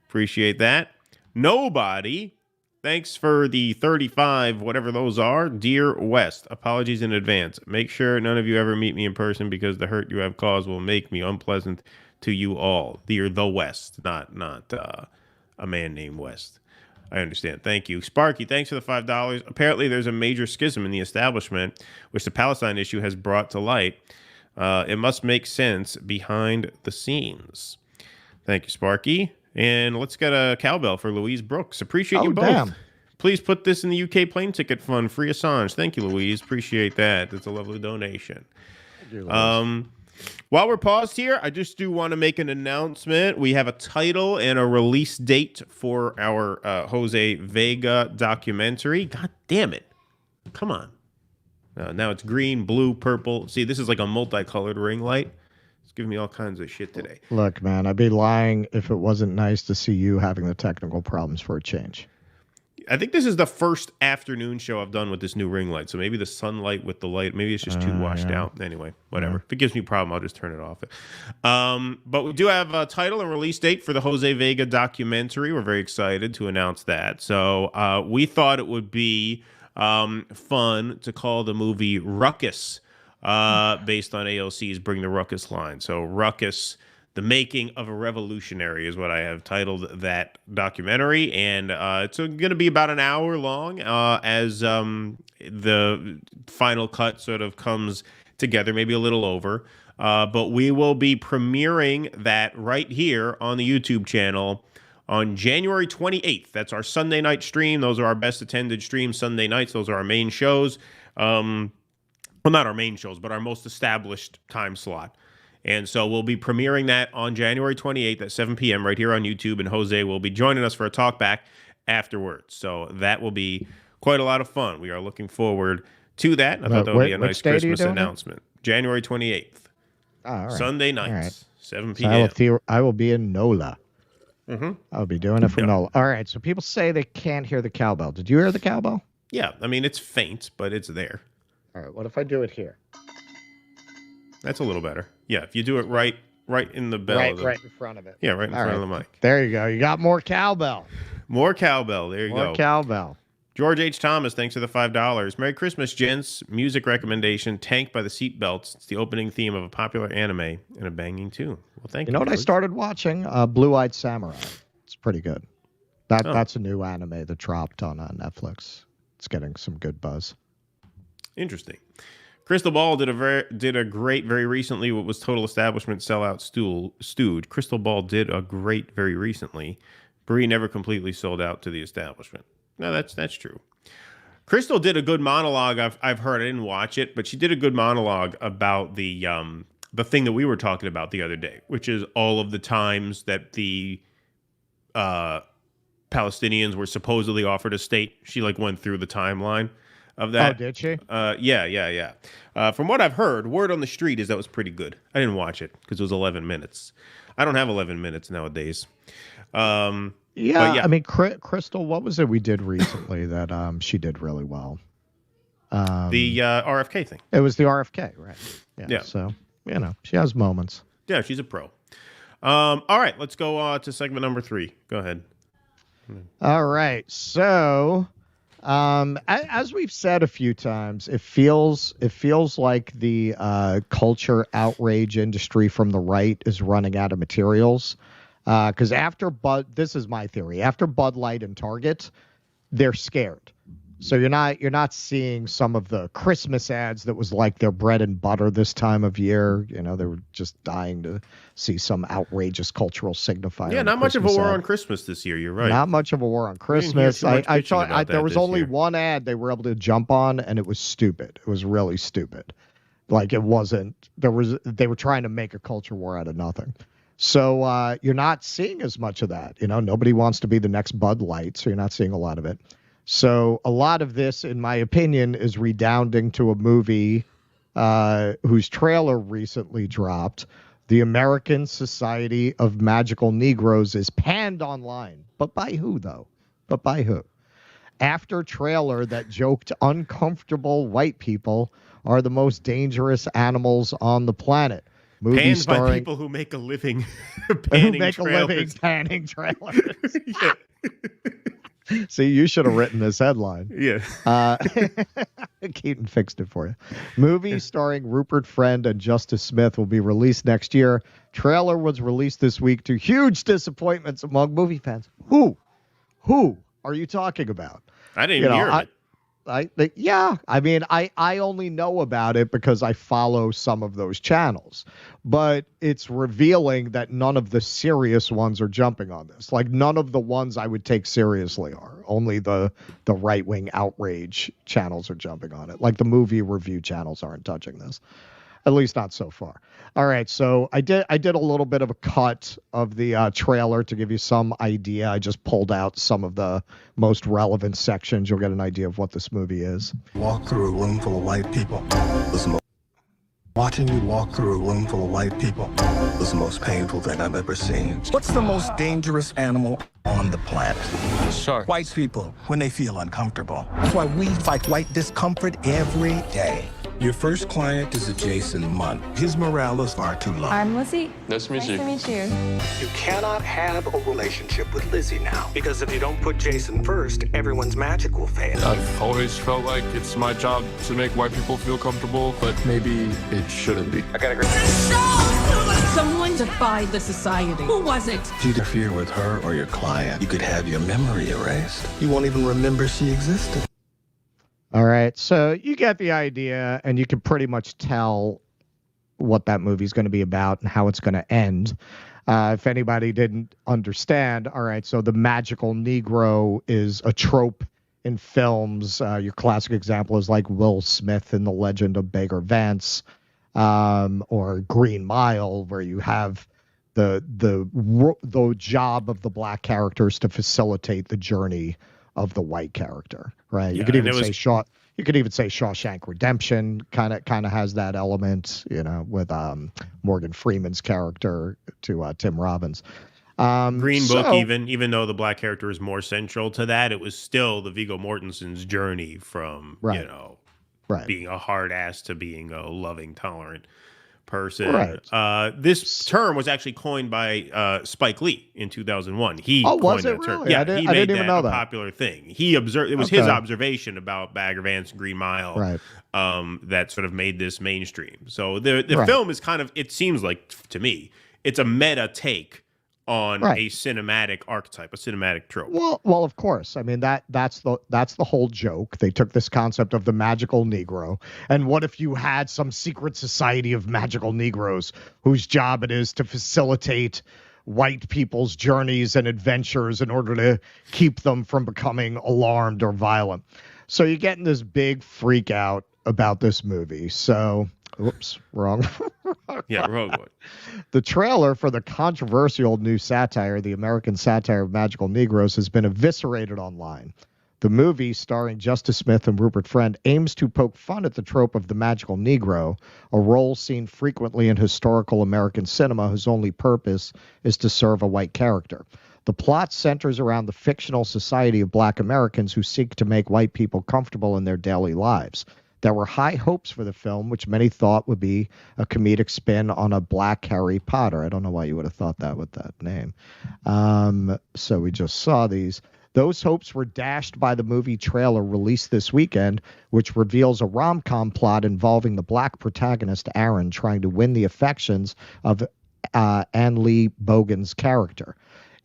Appreciate that. Nobody Thanks for the 35, whatever those are. Dear West, apologies in advance. Make sure none of you ever meet me in person because the hurt you have caused will make me unpleasant to you all. Dear the West, not a man named West. I understand. Thank you. Sparky, thanks for the $5. Apparently, there's a major schism in the establishment, which the Palestine issue has brought to light. It must make sense behind the scenes. Thank you, Sparky. And let's get a cowbell for Louise Brooks. Appreciate you both. Damn. Please put this in the UK plane ticket fund. Free Assange. Thank you, Louise. Appreciate that. That's a lovely donation. While we're paused here, I just do want to make an announcement. We have a title and a release date for our Jose Vega documentary. God damn it. Come on. Now it's green, blue, purple. See, this is like a multicolored ring light. It's giving me all kinds of shit today. Look, man, I'd be lying if it wasn't nice to see you having the technical problems for a change. I think this is the first afternoon show I've done with this new ring light. So maybe the sunlight with the light, maybe it's just too washed out. Anyway, whatever. If it gives me a problem, I'll just turn it off. But we do have a title and release date for the Jose Vega documentary. We're very excited to announce that. So we thought it would be fun to call the movie Ruckus, based on AOC's Bring the Ruckus line. So Ruckus, the making of a revolutionary is what I have titled that documentary. And it's going to be about an hour long as the final cut sort of comes together, maybe a little over. But we will be premiering that right here on the YouTube channel on January 28th. That's our Sunday night stream. Those are our best attended streams Sunday nights. Those are our main shows. Well, not our main shows, but our most established time slot. And so we'll be premiering that on January 28th at 7 p.m. right here on YouTube, and Jose will be joining us for a talk back afterwards. So that will be quite a lot of fun. We are looking forward to that. I thought that would be a nice Christmas announcement. January 28th. Oh, all right. Sunday nights, all right. 7 p.m. So I will be in NOLA. Mm-hmm. I'll be doing it from NOLA. All right, so people say they can't hear the cowbell. Did you hear the cowbell? Yeah, I mean, it's faint, but it's there. All right, what if I do it here? That's a little better. Yeah, if you do it right in the bell. Right in front of it. Yeah, right in front of the mic. There you go. You got more cowbell. More cowbell. There you go. More cowbell. George H. Thomas, thanks for the $5. Merry Christmas, gents. Music recommendation, Tank by the Seatbelts. It's the opening theme of a popular anime and a banging tune. Well, thank you. You know what I started watching? Blue-Eyed Samurai. It's pretty good. That's a new anime that dropped on Netflix. It's getting some good buzz. Interesting. Crystal Ball did a great very recently what was Total Establishment sellout stooge. Crystal Ball did a great very recently. Brie never completely sold out to the establishment. No, that's true. Crystal did a good monologue. I've heard. I didn't watch it, but she did a good monologue about the thing that we were talking about the other day, which is all of the times that the Palestinians were supposedly offered a state. She went through the timeline of that. Oh, did she? Yeah. From what I've heard, word on the street is that was pretty good. I didn't watch it because it was 11 minutes. I don't have 11 minutes nowadays. Yeah, I mean, Crystal, what was it we did recently that she did really well? The RFK thing. It was the RFK, right? Yeah. So, she has moments. Yeah, she's a pro. All right, let's go to segment number 3. Go ahead. All right. So, as we've said a few times, it feels like the culture outrage industry from the right is running out of materials. Because this is my theory. After Bud Light and Target, they're scared. So you're not seeing some of the Christmas ads that was like their bread and butter this time of year. They were just dying to see some outrageous cultural signifier. Yeah, not much of a war on Christmas this year. You're right. Not much of a war on Christmas. I thought there was only one ad they were able to jump on, and it was stupid. It was really stupid. It wasn't. They were trying to make a culture war out of nothing. So you're not seeing as much of that. Nobody wants to be the next Bud Light, so you're not seeing a lot of it. So a lot of this, in my opinion, is redounding to a movie whose trailer recently dropped. The American Society of Magical Negroes is panned online. But by who, though? After trailer that joked uncomfortable white people are the most dangerous animals on the planet. Movie Panned by people who make a living panning trailers. panning trailers. See, you should have written this headline. Yeah. Keaton fixed it for you. Movie starring Rupert Friend and Justice Smith will be released next year. Trailer was released this week to huge disappointments among movie fans. Who are you talking about? I didn't even hear of it. I only know about it because I follow some of those channels, but it's revealing that none of the serious ones are jumping on this. Like, none of the ones I would take seriously are. Only the right-wing outrage channels are jumping on it. Like, the movie review channels aren't touching this. At least not so far. All right, so I did a little bit of a cut of the trailer to give you some idea. I just pulled out some of the most relevant sections. You'll get an idea of what this movie is. Walk through a room full of white people. Watching you walk through a room full of white people was the most painful thing I've ever seen. What's the most dangerous animal on the planet? Shark. White people, when they feel uncomfortable. That's why we fight white discomfort every day. Your first client is a Jason Munn. His morale is far too low. I'm Lizzie. Nice to meet you. Nice to meet you. You cannot have a relationship with Lizzie now. Because if you don't put Jason first, everyone's magic will fail. I've always felt like it's my job to make white people feel comfortable, but maybe it shouldn't be. I gotta agree. Someone defied the society. Who was it? If you interfere with her or your client, you could have your memory erased. You won't even remember she existed. All right, so you get the idea, and you can pretty much tell what that movie's going to be about and how it's going to end. If anybody didn't understand, all right, so the magical Negro is a trope in films. Your classic example is like Will Smith in The Legend of Bagger Vance, or Green Mile, where you have the job of the black characters to facilitate the journey of the white character, right? You could even say Shawshank Redemption kind of has that element, with Morgan Freeman's character to Tim Robbins. Green Book, even though the black character is more central to that, it was still the Viggo Mortensen's journey from being a hard ass to being a loving, tolerant person. Right. This term was actually coined by Spike Lee in 2001. He was coined it that term. really? Yeah, I he didn't made even know that a that. popular thing. He observed. It was his observation about Bagger Vance and Green Mile, right, that sort of made this mainstream. So the film is kind of, it seems like to me, it's a meta take on a cinematic archetype, a cinematic trope. Well, of course. I mean, that's the whole joke. They took this concept of the magical Negro, and what if you had some secret society of magical Negroes whose job it is to facilitate white people's journeys and adventures in order to keep them from becoming alarmed or violent. So you're getting this big freak out about this movie. So, whoops, wrong. Yeah, wrong one. The trailer for the controversial new satire, The American Satire of Magical Negroes, has been eviscerated online. The movie, starring Justice Smith and Rupert Friend, aims to poke fun at the trope of the magical Negro, a role seen frequently in historical American cinema whose only purpose is to serve a white character. The plot centers around the fictional society of black Americans who seek to make white people comfortable in their daily lives. There were high hopes for the film, which many thought would be a comedic spin on a black Harry Potter. I don't know why you would have thought that with that name. So we just saw these. Those hopes were dashed by the movie trailer released this weekend, which reveals a rom-com plot involving the black protagonist, Aaron, trying to win the affections of Anne Lee Bogan's character.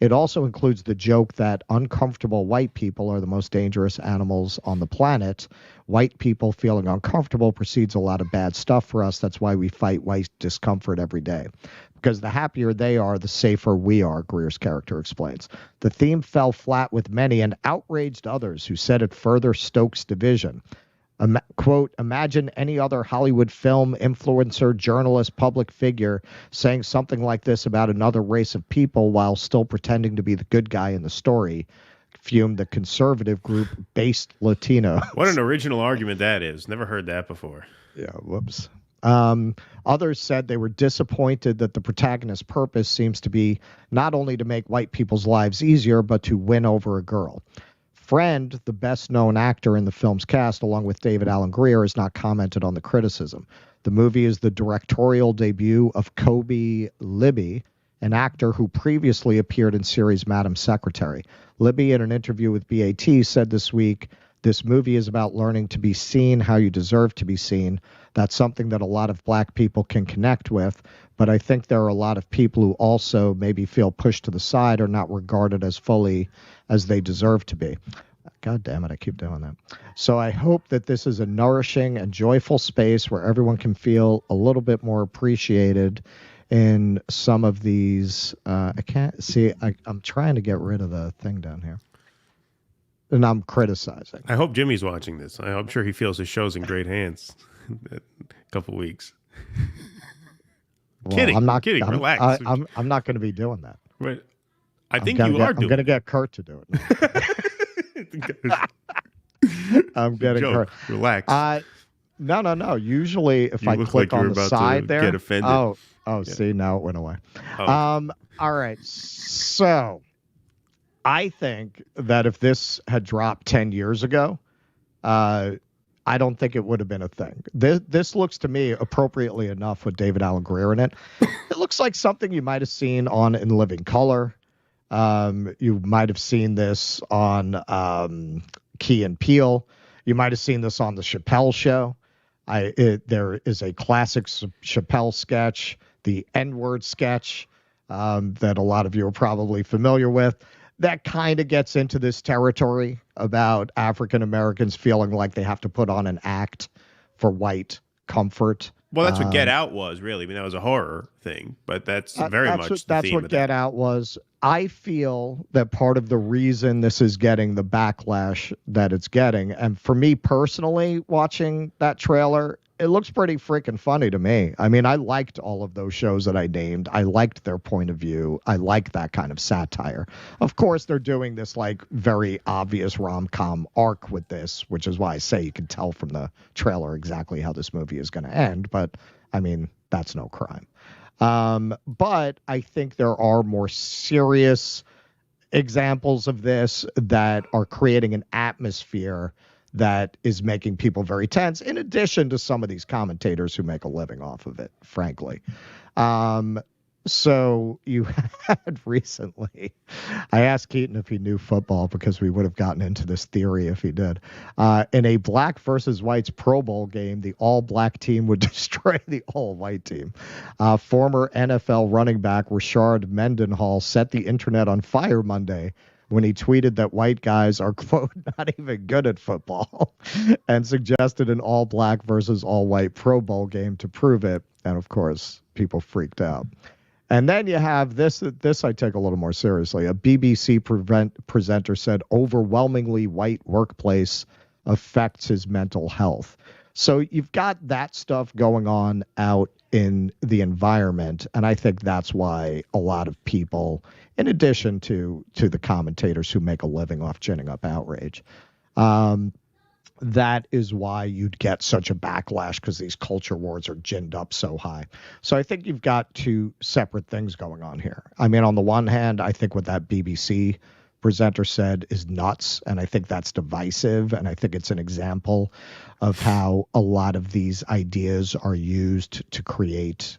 It also includes the joke that uncomfortable white people are the most dangerous animals on the planet. White people feeling uncomfortable precedes a lot of bad stuff for us. That's why we fight white discomfort every day. Because the happier they are, the safer we are, Greer's character explains. The theme fell flat with many and outraged others who said it further stokes division. Quote, imagine any other Hollywood film, influencer, journalist, public figure saying something like this about another race of people while still pretending to be the good guy in the story, fumed the conservative group Based Latino. What an original argument that is. Never heard that before. Yeah, whoops. Others said they were disappointed that the protagonist's purpose seems to be not only to make white people's lives easier, but to win over a girl. Friend, the best-known actor in the film's cast, along with David Alan Grier, has not commented on the criticism. The movie is the directorial debut of Kobe Libby, an actor who previously appeared in series Madam Secretary. Libby, in an interview with BAT, said this week, this movie is about learning to be seen how you deserve to be seen. That's something that a lot of black people can connect with, but I think there are a lot of people who also maybe feel pushed to the side or not regarded as fully as they deserve to be. God damn it, I keep doing that. So I hope that this is a nourishing and joyful space where everyone can feel a little bit more appreciated in some of these. I can't see, I'm trying to get rid of the thing down here. And I'm criticizing. I hope Jimmy's watching this. I'm sure he feels his show's in great hands in a couple weeks. Well, kidding. I'm not kidding. Relax. I'm not going to be doing that. Right. I think you are doing it. I'm going to get Kurt to do it. I'm getting Kurt. Relax. No. Usually if I click on the side there. Get offended. Oh, yeah. See, now it went away. Oh. All right. So I think that if this had dropped 10 years ago, I don't think it would have been a thing. This looks to me, appropriately enough, with David Alan Grier in it. It looks like something you might have seen on In Living Color. You might have seen this on Key and Peele. You might have seen this on the Chappelle Show. There is a classic Chappelle sketch, the N-word sketch, that a lot of you are probably familiar with. That kind of gets into this territory about African Americans feeling like they have to put on an act for white comfort. Well, that's what Get Out was, really. I mean, that was a horror thing, but that's very much the theme what of Get Out was. I feel that part of the reason this is getting the backlash that it's getting, and for me personally, watching that trailer, it looks pretty freaking funny to me. I mean, I liked all of those shows that I named. I liked their point of view. I like that kind of satire. Of course, they're doing this like very obvious rom-com arc with this, which is why I say you can tell from the trailer exactly how this movie is going to end. But I mean, that's no crime. But I think there are more serious examples of this that are creating an atmosphere that is making people very tense, in addition to some of these commentators who make a living off of it, frankly. So you had recently, I asked Keaton if he knew football because we would have gotten into this theory if he did. In a black versus whites Pro Bowl game, the all-black team would destroy the all-white team. Former NFL running back Rashard Mendenhall set the internet on fire Monday when he tweeted that white guys are, quote, not even good at football, and suggested an all-black versus all-white Pro Bowl game to prove it. And, of course, people freaked out. And then you have this I take a little more seriously. A BBC presenter said overwhelmingly white workplace affects his mental health. So you've got that stuff going on out in the environment, and I think that's why a lot of people, in addition to the commentators who make a living off ginning up outrage, that is why you'd get such a backlash, because these culture wars are ginned up so high. So I think you've got two separate things going on here. I mean, on the one hand, I think what that BBC presenter said is nuts, and I think that's divisive, and I think it's an example of how a lot of these ideas are used to create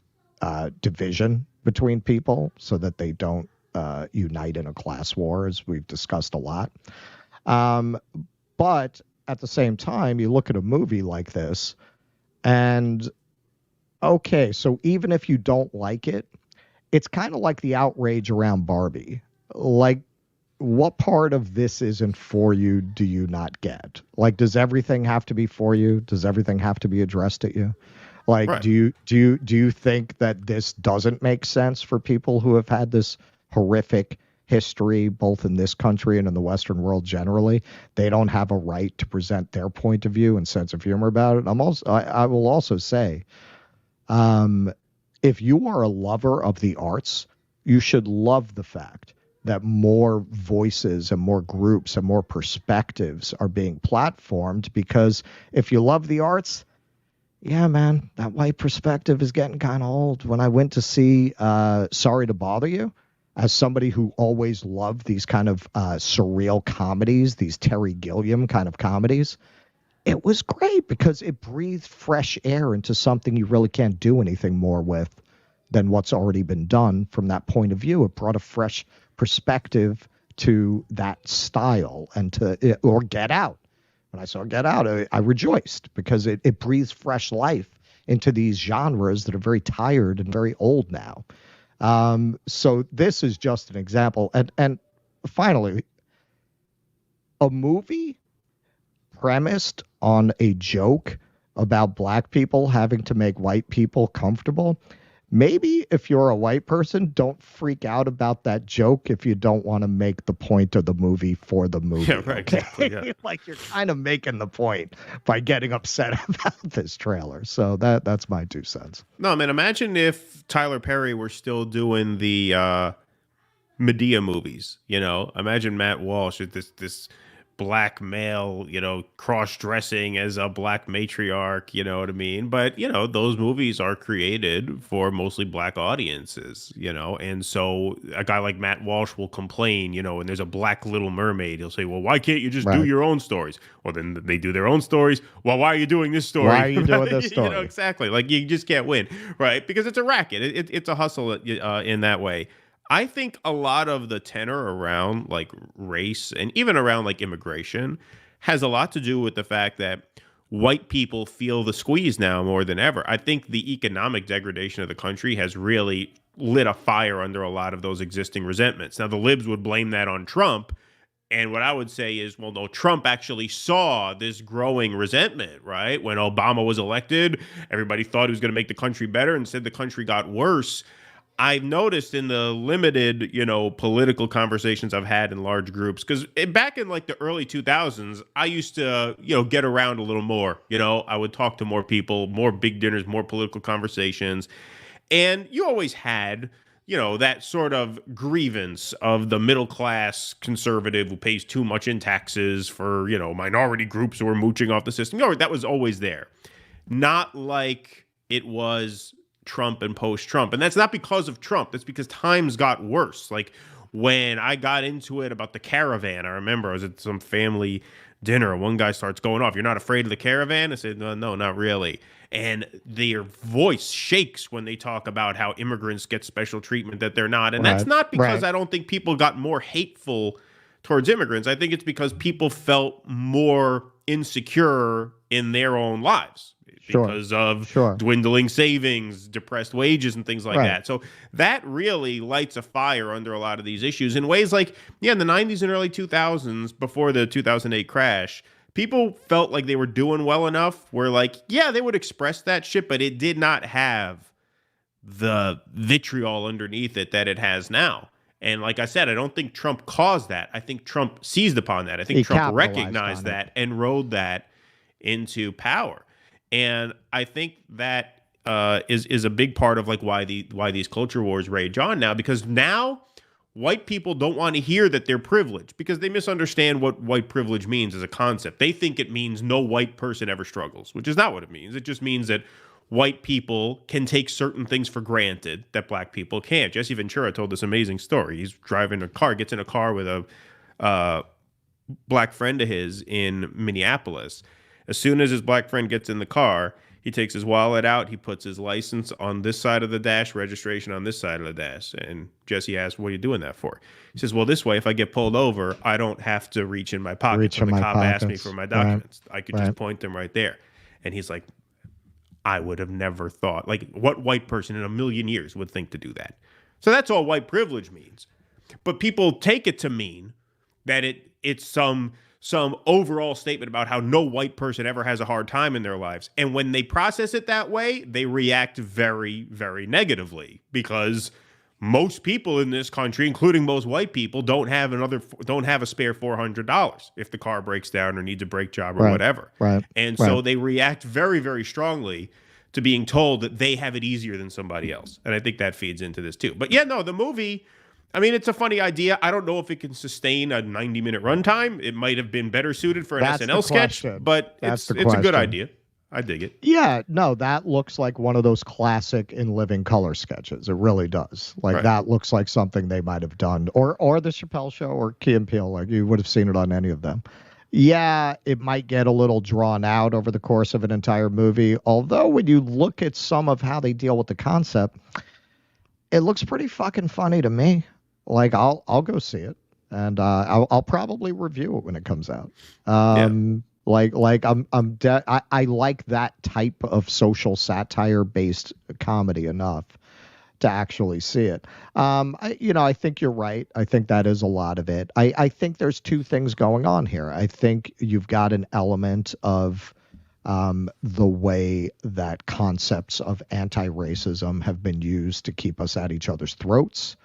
division between people so that they don't unite in a class war, as we've discussed a lot. But at the same time, you look at a movie like this, and okay, so even if you don't like it, it's kind of like the outrage around Barbie. Like, what part of this isn't for you do you not get? Like, does everything have to be for you? Does everything have to be addressed at you? Like, right. Do you think that this doesn't make sense for people who have had this horrific history, both in this country and in the Western world generally? They don't have a right to present their point of view and sense of humor about it. I will also say, if you are a lover of the arts, you should love the fact that more voices and more groups and more perspectives are being platformed, because if you love the arts, yeah, man, that white perspective is getting kind of old. When I went to see Sorry to Bother You, as somebody who always loved these kind of surreal comedies, these Terry Gilliam kind of comedies, it was great because it breathed fresh air into something you really can't do anything more with than what's already been done from that point of view. It brought a fresh perspective to that style and or Get Out. When I saw Get Out, I rejoiced because it breathes fresh life into these genres that are very tired and very old now. So this is just an example. And finally, a movie premised on a joke about black people having to make white people comfortable. Maybe if you're a white person, don't freak out about that joke if you don't want to make the point of the movie for the movie. Yeah, right. Okay? Exactly, yeah. Like you're kind of making the point by getting upset about this trailer. So that's my 2 cents. No, man, imagine if Tyler Perry were still doing the Medea movies, you know? Imagine Matt Walsh with this black male, you know, cross-dressing as a black matriarch, you know what I mean? But, you know, those movies are created for mostly black audiences, you know? And so a guy like Matt Walsh will complain, you know, and there's a black Little Mermaid. He'll say, well, why can't you just do your own stories? Well, then they do their own stories. Well, why are you doing this story? Why are you doing this story? You know, exactly. Like, you just can't win, right? Because it's a racket. It's a hustle in that way. I think a lot of the tenor around like race and even around like immigration has a lot to do with the fact that white people feel the squeeze now more than ever. I think the economic degradation of the country has really lit a fire under a lot of those existing resentments. Now, the libs would blame that on Trump. And what I would say is, well, no, Trump actually saw this growing resentment, right? When Obama was elected, everybody thought he was going to make the country better. Instead, the country got worse. I've noticed in the limited, you know, political conversations I've had in large groups, because back in like the early 2000s, I used to, you know, get around a little more. You know, I would talk to more people, more big dinners, more political conversations. And you always had, you know, that sort of grievance of the middle class conservative who pays too much in taxes for, you know, minority groups who are mooching off the system. You know, that was always there. Not like it was Trump and post-Trump. And that's not because of Trump. That's because times got worse. Like when I got into it about the caravan, I remember I was at some family dinner. One guy starts going off, "You're not afraid of the caravan?" I said, no, not really. And their voice shakes when they talk about how immigrants get special treatment that they're not. And that's not because I don't think people got more hateful towards immigrants. I think it's because people felt more insecure in their own lives. Because of dwindling savings, depressed wages, and things like that. So that really lights a fire under a lot of these issues in ways like, in the 90s and early 2000s, before the 2008 crash, people felt like they were doing well enough where, like, they would express that shit, but it did not have the vitriol underneath it that it has now. And like I said, I don't think Trump caused that. I think Trump seized upon that. I think Trump recognized that and rode that into power. And I think that is a big part of like why these culture wars rage on now, because now white people don't want to hear that they're privileged because they misunderstand what white privilege means as a concept. They think it means no white person ever struggles, which is not what it means. It just means that white people can take certain things for granted that black people can't. Jesse Ventura told this amazing story. He's driving a car, gets in a car with a black friend of his in Minneapolis. As soon as his black friend gets in the car, he takes his wallet out. He puts his license on this side of the dash, registration on this side of the dash. And Jesse asks, "What are you doing that for?" He says, "Well, this way, if I get pulled over, I don't have to reach in my pockets when the cop asks me for my documents. I could just point them right there." And he's like, I would have never thought. Like, what white person in a million years would think to do that? So that's all white privilege means. But people take it to mean that it's some overall statement about how no white person ever has a hard time in their lives. And when they process it that way, they react very, very negatively, because most people in this country, including most white people, don't have a spare $400 if the car breaks down or needs a brake job or whatever. And so they react very, very strongly to being told that they have it easier than somebody else. And I think that feeds into this too. But the movie, I mean, it's a funny idea. I don't know if it can sustain a 90-minute runtime. It might have been better suited for an SNL sketch, but it's a good idea. I dig it. Yeah, no, that looks like one of those classic In Living Color sketches. It really does. Like that looks like something they might have done, or the Chappelle Show or Key and Peele. Like you would have seen it on any of them. Yeah, it might get a little drawn out over the course of an entire movie. Although when you look at some of how they deal with the concept, it looks pretty fucking funny to me. Like I'll go see it. and I'll probably review it when it comes out. Yeah. I like that type of social satire based comedy enough to actually see it. I think you're right. I think that is a lot of it. I think there's two things going on here. I think you've got an element of the way that concepts of anti-racism have been used to keep us at each other's throats.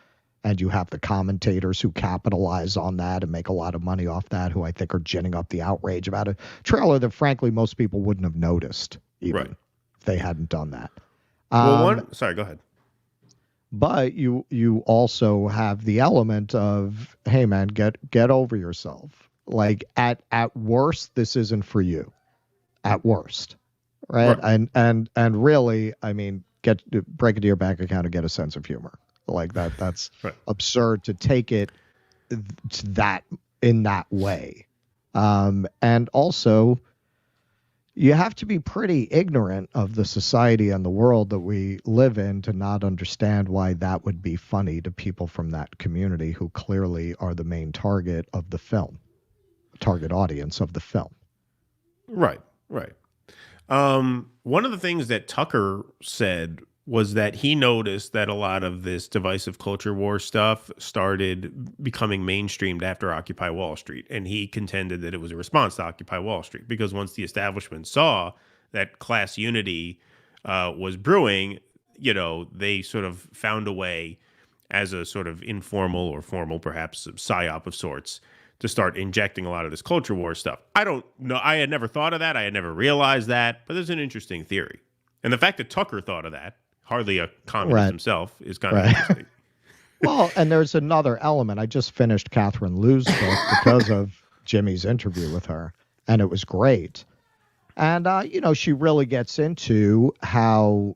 And you have the commentators who capitalize on that and make a lot of money off that, who I think are ginning up the outrage about a trailer that, frankly, most people wouldn't have noticed even if they hadn't done that. Sorry, go ahead. But you also have the element of, hey, man, get over yourself. Like, at worst, this isn't for you. At worst, right? And really, I mean, break into your bank account and get a sense of humor. Like that's absurd to take it that in that way. And also, you have to be pretty ignorant of the society and the world that we live in to not understand why that would be funny to people from that community who clearly are the main target of the film, target audience of the film. Right. One of the things that Tucker said was that he noticed that a lot of this divisive culture war stuff started becoming mainstreamed after Occupy Wall Street. And he contended that it was a response to Occupy Wall Street, because once the establishment saw that class unity was brewing, they sort of found a way, as a sort of informal or formal, perhaps, psyop of sorts, to start injecting a lot of this culture war stuff. I don't know. I had never thought of that. I had never realized that. But there's an interesting theory. And the fact that Tucker thought of that, hardly a communist himself, is kind of interesting. Well, and there's another element. I just finished Catherine Liu's book because of Jimmy's interview with her, and it was great. And, she really gets into how,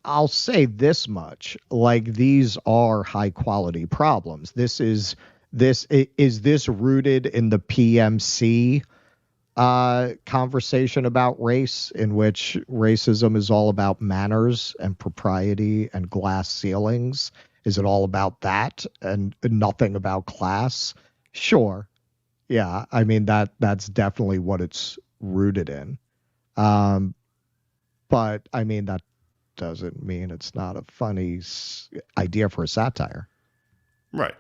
I'll say this much, like, these are high-quality problems. Is this rooted in the PMC conversation about race, in which racism is all about manners and propriety and glass ceilings? Is it all about that and nothing about class? Sure. Yeah. I mean, that's definitely what it's rooted in. But I mean, that doesn't mean it's not a funny idea for a satire. Right.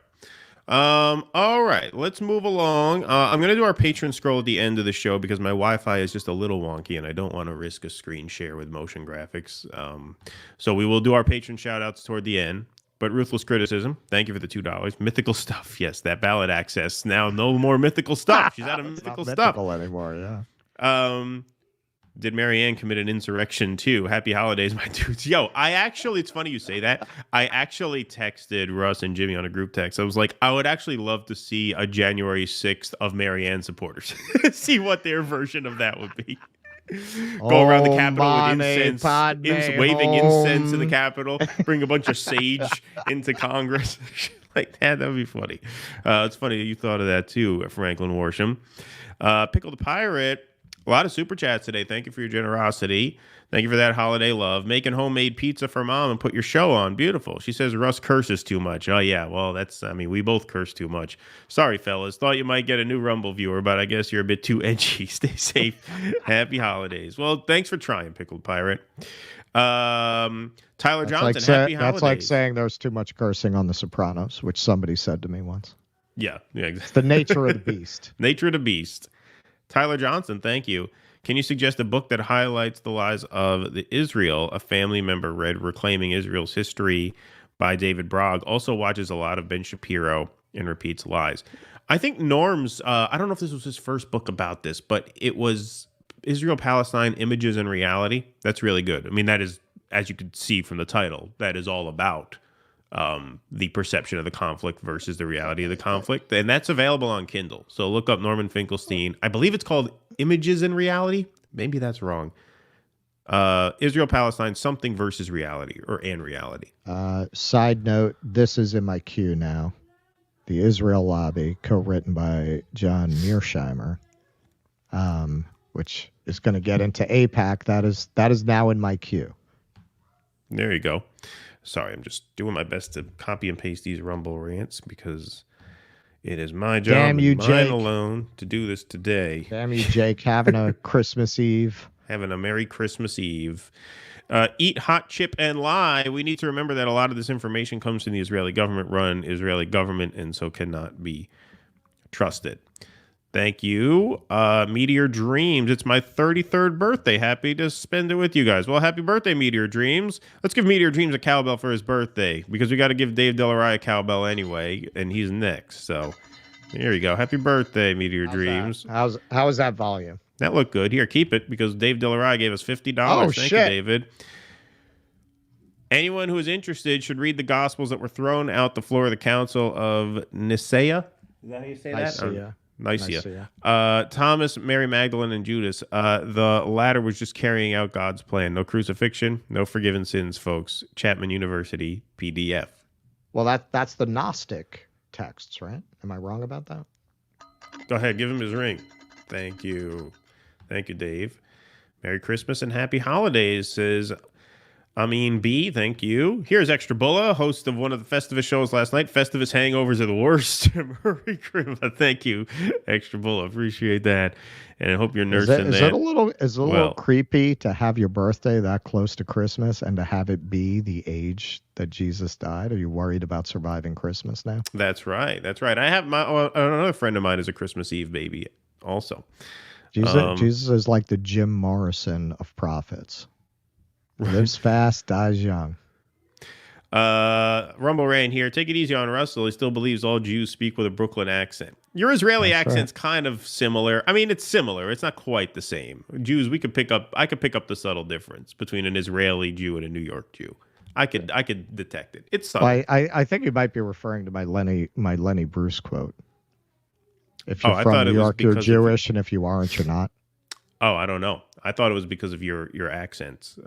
All right, let's move along. I'm going to do our patron scroll at the end of the show because my Wi-Fi is just a little wonky and I don't want to risk a screen share with motion graphics. So we will do our patron shout outs toward the end. But Ruthless Criticism, thank you for the $2. Mythical Stuff, yes, that ballot access. Now no more mythical stuff. She's out of mythical stuff. Not mythical anymore, yeah. Did Marianne commit an insurrection too? Happy holidays, my dudes. Yo, it's funny you say that. I actually texted Russ and Jimmy on a group text. I was like, I would actually love to see a January 6th of Marianne supporters. See what their version of that would be. Go around the Capitol with incense, waving incense in the Capitol, bring a bunch of sage into Congress. Like that would be funny. It's funny that you thought of that too, Franklin Worsham. Pickle the Pirate. A lot of super chats today. Thank you for your generosity. Thank you for that holiday love. Making homemade pizza for mom and put your show on. Beautiful. She says Russ curses too much. Oh, yeah. Well, we both curse too much. Sorry, fellas. Thought you might get a new Rumble viewer, but I guess you're a bit too edgy. Stay safe. Happy holidays. Well, thanks for trying, Pickled Pirate. Tyler Johnson, happy holidays. That's like saying there's too much cursing on The Sopranos, which somebody said to me once. Yeah, exactly. It's the nature of the beast. Nature of the beast. Tyler Johnson, thank you. Can you suggest a book that highlights the lives of the Israel? A family member read Reclaiming Israel's History by David Bragg. Also watches a lot of Ben Shapiro and repeats lies. I think Norm's, I don't know if this was his first book about this, but it was Israel-Palestine Images and Reality. That's really good. I mean, that is, as you could see from the title, that is all about the perception of the conflict versus the reality of the conflict. And that's available on Kindle. So look up Norman Finkelstein. I believe it's called Images and Reality. Maybe that's wrong. Israel-Palestine, something versus reality and reality. Side note, this is in my queue now. The Israel Lobby, co-written by John Mearsheimer, which is going to get into AIPAC. That is now in my queue. There you go. Sorry, I'm just doing my best to copy and paste these Rumble rants because It is my job Damn you, and mine Jake. alone to do this today. Damn you, Jake. Having a Christmas Eve. Having a Merry Christmas Eve. Eat hot chip and lie. We need to remember that a lot of this information comes from the Israeli government-run Israeli government and so cannot be trusted. Thank you. Meteor Dreams. It's my 33rd birthday. Happy to spend it with you guys. Well, happy birthday, Meteor Dreams. Let's give Meteor Dreams a cowbell for his birthday because we got to give Dave Delarai a cowbell anyway, and he's next. So here you go. Happy birthday, Meteor Dreams. How is that volume? That looked good. Here, keep it because Dave Delarai gave us $50. Oh, Thank shit. you, David. Anyone who is interested should read the Gospels that were thrown out the floor of the Council of Nicaea. Is that how you say that? Nicaea. Thomas, Mary Magdalene, and Judas. The latter was just carrying out God's plan. No crucifixion, no forgiven sins, folks. Chapman University PDF. Well, that's the Gnostic texts, right? Am I wrong about that? Go ahead, give him his ring. Thank you. Thank you, Dave. Merry Christmas and Happy Holidays, says Amin B. Thank you. Here's Extra Bulla, host of one of the Festivus shows last night. Festivus hangovers are the worst. Merry Christmas. Thank you, Extra Bulla. Appreciate that. And I hope you're nursing that. Is it a little creepy to have your birthday that close to Christmas and to have it be the age that Jesus died? Are you worried about surviving Christmas now? That's right. That's right. I have another friend of mine is a Christmas Eve baby also. Jesus is like the Jim Morrison of prophets. Lives fast, dies young. Rumble Rain here. Take it easy on Russell. He still believes all Jews speak with a Brooklyn accent. Your Israeli accent's kind of similar. I mean, it's similar. It's not quite the same. Jews, I could pick up the subtle difference between an Israeli Jew and a New York Jew. I could detect it. It's subtle. Well, I think you might be referring to my Lenny Bruce quote. If you're from New York, you're Jewish, and if you aren't, you're not. Oh, I don't know. I thought it was because of your accents.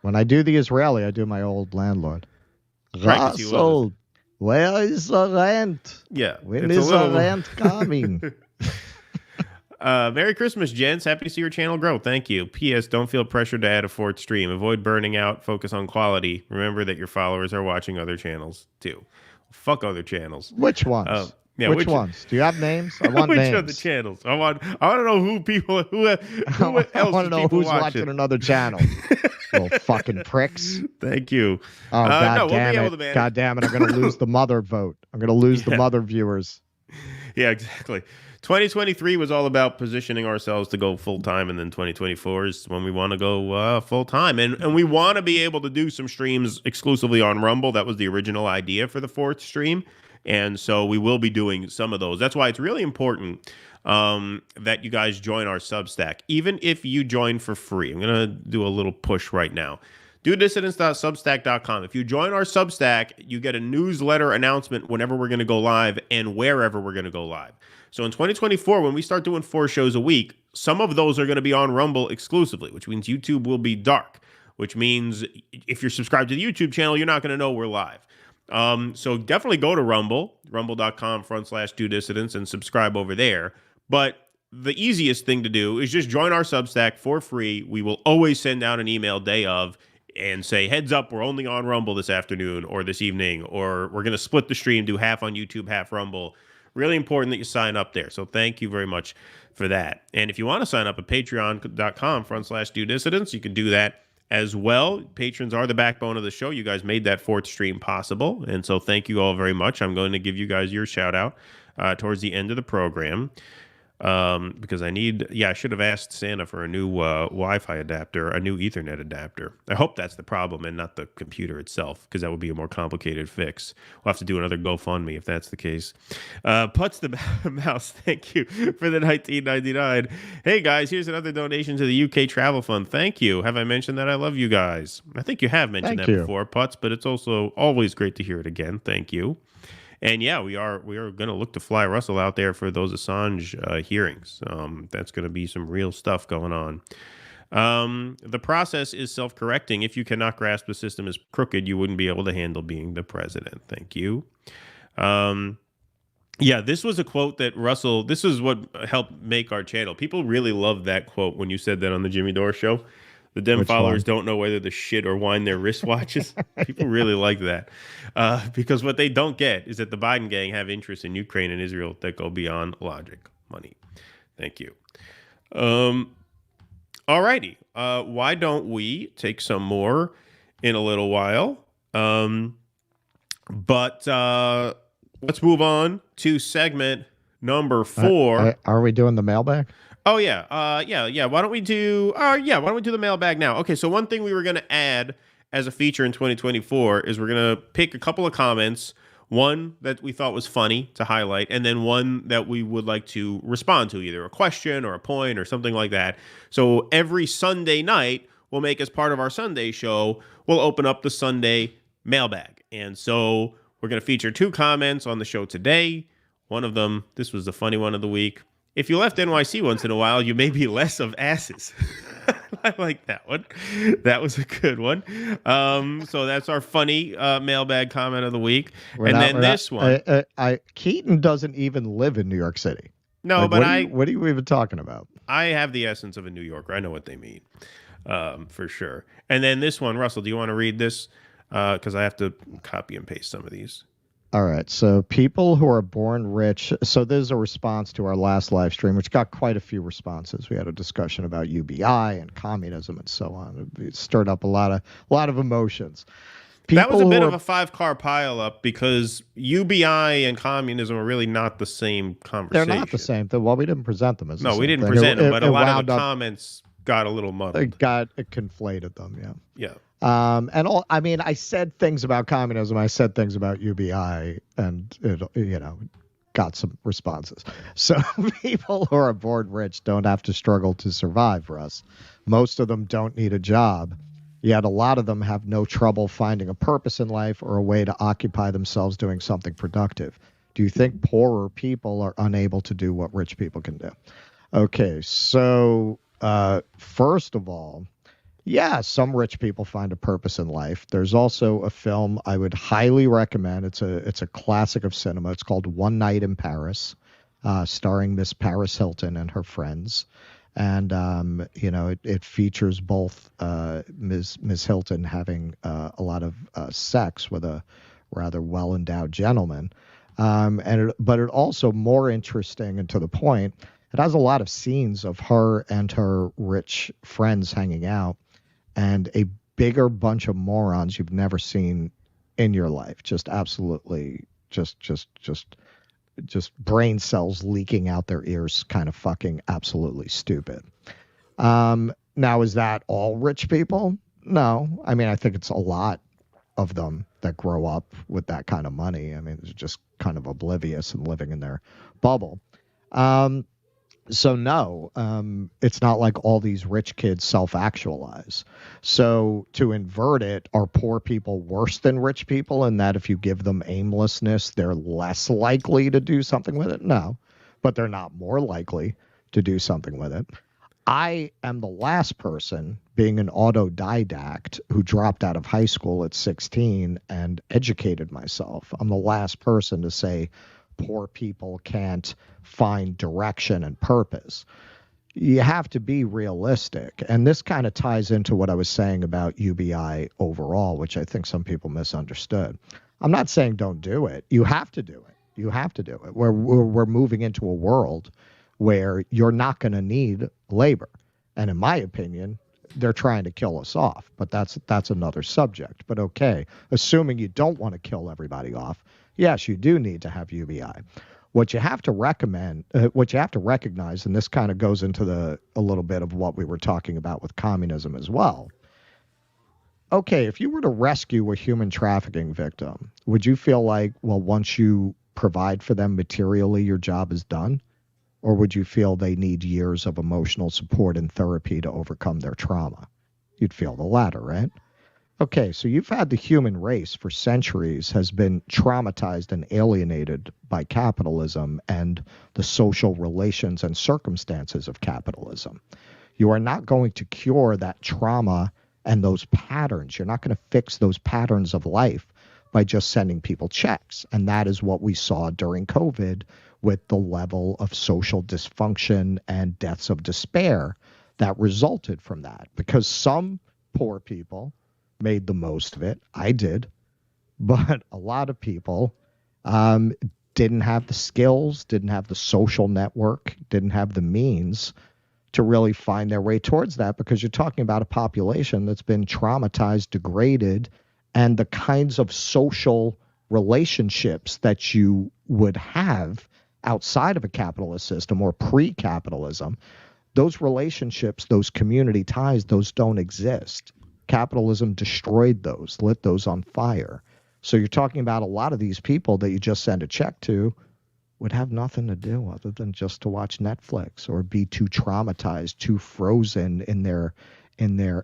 When I do the Israeli, I do my old landlord. Russell, where is the rent? Yeah. When is the rent coming? Merry Christmas, gents. Happy to see your channel grow. Thank you. P.S. Don't feel pressured to add a fourth stream. Avoid burning out. Focus on quality. Remember that your followers are watching other channels, too. Fuck other channels. Which ones? Yeah, which ones? Do you have names? I want which names. Which other channels? I want to know who else I want to know who's watching. watching another channel. Little fucking pricks. Thank you. Oh, God damn it. God damn it. I'm going to lose the mother vote. I'm going to lose the mother viewers. Yeah, exactly. 2023 was all about positioning ourselves to go full-time, and then 2024 is when we want to go full-time. And we want to be able to do some streams exclusively on Rumble. That was the original idea for the fourth stream. And so we will be doing some of those. That's why it's really important that you guys join our Substack, even if you join for free. I'm going to do a little push right now. DoDissidents.substack.com. If you join our Substack, you get a newsletter announcement whenever we're going to go live and wherever we're going to go live. So in 2024, when we start doing 4 shows a week, some of those are going to be on Rumble exclusively, which means YouTube will be dark, which means if you're subscribed to the YouTube channel, you're not going to know we're live. So definitely go to rumble.com/DoDissidents and subscribe over there. But the easiest thing to do is just join our Substack for free. We will always send out an email day of and say, heads up, we're only on Rumble this afternoon or this evening, or we're going to split the stream, do half on YouTube, half Rumble. Really important that you sign up there. So thank you very much for that. And if you want to sign up at patreon.com/DoDissidents, you can do that as well. Patrons are the backbone of the show. You guys made that fourth stream possible. And so thank you all very much. I'm going to give you guys your shout out towards the end of the program. Because I should have asked Santa for a new Wi-Fi adapter, a new Ethernet adapter. I hope that's the problem and not the computer itself, because that would be a more complicated fix. We'll have to do another GoFundMe if that's the case. Putz the Mouse, thank you for the $19.99. Hey guys, here's another donation to the UK Travel Fund. Thank you. Have I mentioned that I love you guys? I think you have mentioned that before, Putz, but it's also always great to hear it again. Thank you. And yeah, we are going to look to fly Russell out there for those Assange hearings. That's going to be some real stuff going on. The process is self-correcting. If you cannot grasp the system is crooked, you wouldn't be able to handle being the president. Thank you. Yeah, this was a quote that Russell, this is what helped make our channel. People really loved that quote when you said that on the Jimmy Dore show. The Dem Which followers one? don't know whether to shit or wind their wristwatches. People really like that. Because what they don't get is that the Biden gang have interests in Ukraine and Israel that go beyond logic. Money. Thank you. All righty. Why don't we take some more in a little while? But let's move on to segment number 4. Are we doing the mailbag? Oh yeah. Yeah. Why don't we do the mailbag now? Okay, so one thing we were going to add as a feature in 2024 is we're going to pick a couple of comments, one that we thought was funny to highlight, and then one that we would like to respond to, either a question or a point or something like that. So every Sunday night, we'll make as part of our Sunday show, we'll open up the Sunday mailbag. And so we're going to feature 2 comments on the show today. One of them, this was the funny one of the week. If you left NYC once in a while, you may be less of asses. I like that one. That was a good one. So that's our funny mailbag comment of the week. This one. Keaton doesn't even live in New York City. No, like, but what are you even talking about? I have the essence of a New Yorker. I know what they mean, for sure. And then this one, Russell, do you want to read this? Because I have to copy and paste some of these. All right. So people who are born rich. So there's a response to our last live stream, which got quite a few responses. We had a discussion about UBI and communism and so on. It stirred up a lot of emotions. That was a bit of a 5-car pileup because UBI and communism are really not the same conversation. They're not the same. Well, we didn't present them as the same we didn't thing. present them, but a lot of the up, comments got a little muddled. It conflated them, yeah. Yeah. I said things about communism. I said things about UBI, and it, got some responses. So people who are born rich don't have to struggle to survive, Russ. Most of them don't need a job, yet a lot of them have no trouble finding a purpose in life or a way to occupy themselves doing something productive. Do you think poorer people are unable to do what rich people can do? Okay, so first of all, yeah, some rich people find a purpose in life. There's also a film I would highly recommend. It's a classic of cinema. It's called One Night in Paris, starring Miss Paris Hilton and her friends. And it features both Ms. Hilton having a lot of sex with a rather well-endowed gentleman. But it also, more interesting and to the point, it has a lot of scenes of her and her rich friends hanging out, and a bigger bunch of morons you've never seen in your life. Just absolutely, just brain cells leaking out their ears, kind of fucking absolutely stupid. Now, is that all rich people? No. I mean, I think it's a lot of them that grow up with that kind of money. I mean, it's just kind of oblivious and living in their bubble. So no, it's not like all these rich kids self-actualize. So to invert it, are poor people worse than rich people in that if you give them aimlessness, they're less likely to do something with it? No, but they're not more likely to do something with it. I am the last person, being an autodidact who dropped out of high school at 16 and educated myself. I'm the last person to say poor people can't find direction and purpose. You have to be realistic. And this kind of ties into what I was saying about UBI overall, which I think some people misunderstood. I'm not saying don't do it. You have to do it. You have to do it. We're moving into a world where you're not going to need labor. And in my opinion, they're trying to kill us off. But that's another subject. But okay, assuming you don't want to kill everybody off, yes, you do need to have UBI. What you have to recognize, and this kind of goes into a little bit of what we were talking about with communism as well. Okay, if you were to rescue a human trafficking victim, would you feel like, well, once you provide for them materially, your job is done? Or would you feel they need years of emotional support and therapy to overcome their trauma? You'd feel the latter, right? Okay, so you've had the human race for centuries has been traumatized and alienated by capitalism and the social relations and circumstances of capitalism. You are not going to cure that trauma and those patterns. You're not going to fix those patterns of life by just sending people checks. And that is what we saw during COVID with the level of social dysfunction and deaths of despair that resulted from that, because some poor people made the most of it. I did. But a lot of people didn't have the skills, didn't have the social network, didn't have the means to really find their way towards that, because you're talking about a population that's been traumatized, degraded, and the kinds of social relationships that you would have outside of a capitalist system or pre-capitalism, those relationships, those community ties, those don't exist. Capitalism destroyed those, lit those on fire. So you're talking about a lot of these people that you just send a check to would have nothing to do other than just to watch Netflix or be too traumatized, too frozen in their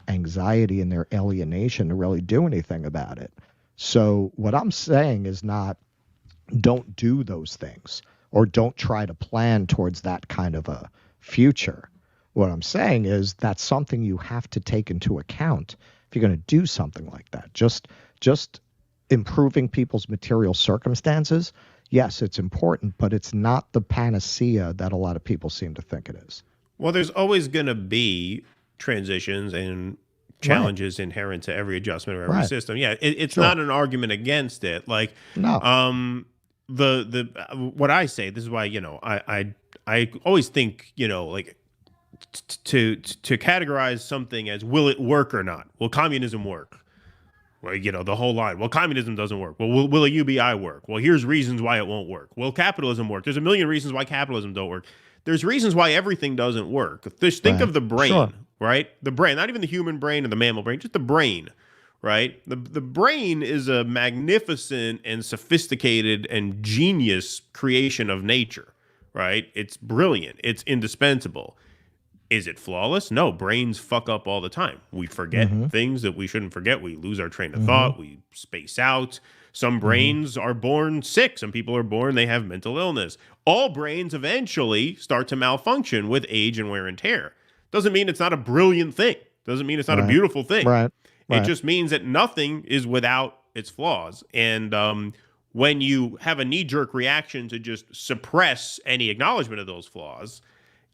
anxiety and their alienation to really do anything about it. So what I'm saying is not don't do those things or don't try to plan towards that kind of a future. What I'm saying is that's something you have to take into account if you're going to do something like that. Just improving people's material circumstances, yes, it's important, but it's not the panacea that a lot of people seem to think it is. Well, there's always going to be transitions and challenges inherent to every adjustment of every system. Yeah, it's not an argument against it. Like, no. What I say, this is why, I always think, like, to categorize something as will it work or not? Will communism work? Well, the whole line. Well, communism doesn't work. Well, will a UBI work? Well, here's reasons why it won't work. Will capitalism work? There's a million reasons why capitalism don't work. There's reasons why everything doesn't work. Just think of the brain, right? The brain, not even the human brain or the mammal brain, just the brain, right? The brain is a magnificent and sophisticated and genius creation of nature, right? It's brilliant. It's indispensable. Is it flawless? No, brains fuck up all the time. We forget things that we shouldn't forget. We lose our train of thought. We space out. Some brains are born sick. Some people are born, they have mental illness. All brains eventually start to malfunction with age and wear and tear. Doesn't mean it's not a brilliant thing. Doesn't mean it's not a beautiful thing. It just means that nothing is without its flaws. And when you have a knee-jerk reaction to just suppress any acknowledgement of those flaws,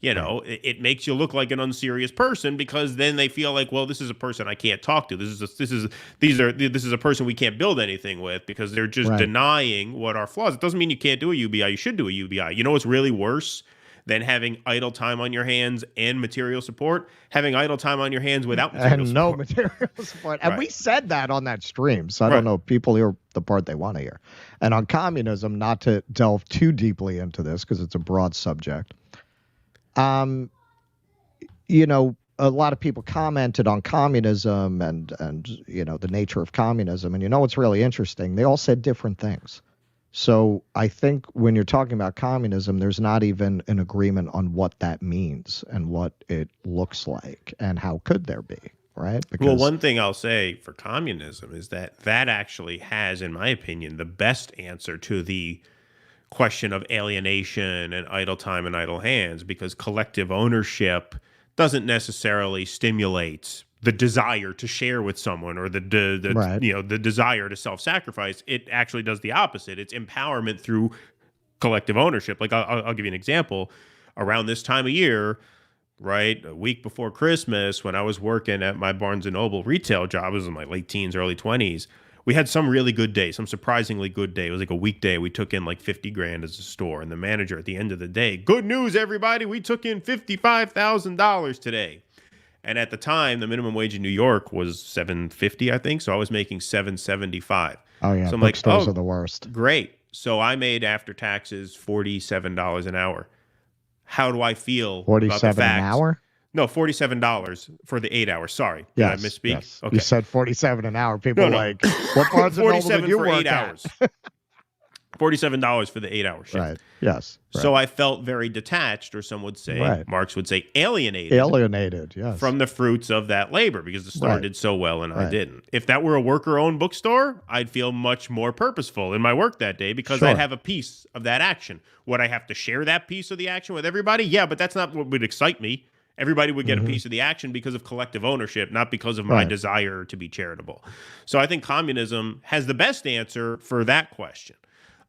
it makes you look like an unserious person, because then they feel like, well, this is a person I can't talk to. This is a person we can't build anything with, because they're just denying what our flaws. It doesn't mean you can't do a UBI. You should do a UBI. You know what's really worse than having idle time on your hands and material support? Having idle time on your hands without material support. No material support. And we said that on that stream, so I don't know if people hear the part they want to hear. And on communism, not to delve too deeply into this because it's a broad subject, a lot of people commented on communism and the nature of communism. And what's really interesting? They all said different things. So I think when you're talking about communism, there's not even an agreement on what that means and what it looks like and how could there be, right? Well, one thing I'll say for communism is that actually has, in my opinion, the best answer to the question of alienation and idle time and idle hands, because collective ownership doesn't necessarily stimulate the desire to share with someone or the desire to self-sacrifice. It actually does the opposite. It's empowerment through collective ownership. Like I'll give you an example. Around this time of year, right, a week before Christmas, when I was working at my Barnes & Noble retail job, I was in my late teens, early 20s, we had some really good day, some surprisingly good day. It was like a weekday. We took in like 50 grand as a store. And the manager at the end of the day, good news, everybody, we took in $55,000 today. And at the time, the minimum wage in New York was $7.50, I think. So I was making $7.75. Oh, yeah. So I'm bookstores are the worst. Great. So I made after taxes $47 an hour. How do I feel about the facts? $47 an hour? No, $47 for the 8 hours. Sorry. Yes, did I misspeak? Yes. Okay. You said $47 an hour. People like, what Barnes & Noble did you work at? $47 for the 8 hour shift. Right. Yes. Right. So I felt very detached, or some would say, Marx would say alienated. Alienated, yes. From the fruits of that labor, because the store did so well and I didn't. If that were a worker-owned bookstore, I'd feel much more purposeful in my work that day, because I'd have a piece of that action. Would I have to share that piece of the action with everybody? Yeah, but that's not what would excite me. Everybody would get a piece of the action because of collective ownership, not because of my desire to be charitable. So I think communism has the best answer for that question.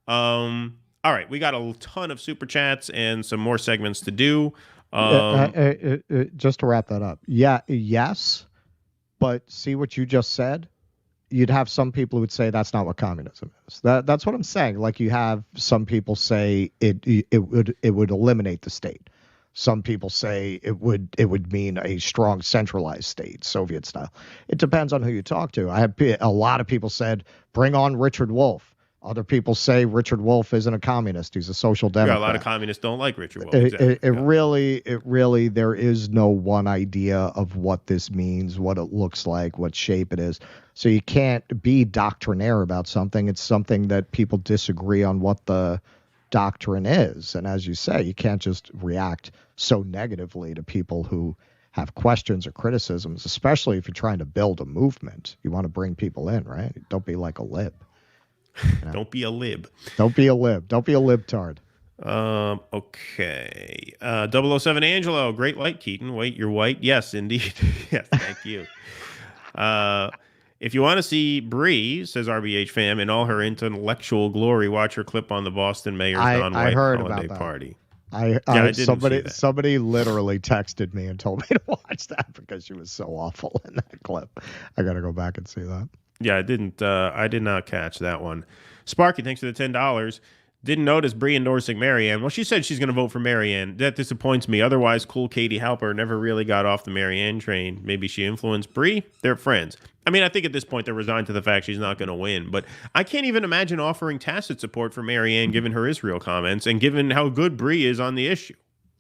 All right, we got a ton of super chats and some more segments to do. Just to wrap that up. Yeah, yes, but see what you just said? You'd have some people who would say that's not what communism is. That's what I'm saying. Like you have some people say it would eliminate the state. Some people say it would mean a strong centralized state, Soviet style. It depends on who you talk to. I have a lot of people said bring on Richard Wolff. Other people say Richard Wolff isn't a communist; he's a social democrat. Yeah, a lot of communists don't like Richard Wolff. It really, there is no one idea of what this means, what it looks like, what shape it is. So you can't be doctrinaire about something. It's something that people disagree on what the doctrine is, and as you say, you can't just react so negatively to people who have questions or criticisms, especially if you're trying to build a movement. You want to bring people in, right? Don't be like a lib. Don't be a lib. Don't be a lib. Don't be a libtard. Okay. 007 Angelo, great light, Keaton. Wait, you're white? Yes, indeed. Yes, thank you. If you want to see Brie, says RBH fam, in all her intellectual glory, watch her clip on the Boston mayor's non-white holiday party. I didn't somebody literally texted me and told me to watch that because she was so awful in that clip. I got to go back and see that. Yeah, I did not catch that one. Sparky, thanks for the $10. Didn't notice Brie endorsing Marianne. Well, she said she's going to vote for Marianne. That disappoints me. Otherwise, cool Katie Halper never really got off the Marianne train. Maybe she influenced Brie. They're friends. I mean, I think at this point they're resigned to the fact she's not going to win. But I can't even imagine offering tacit support for Marianne given her Israel comments and given how good Brie is on the issue.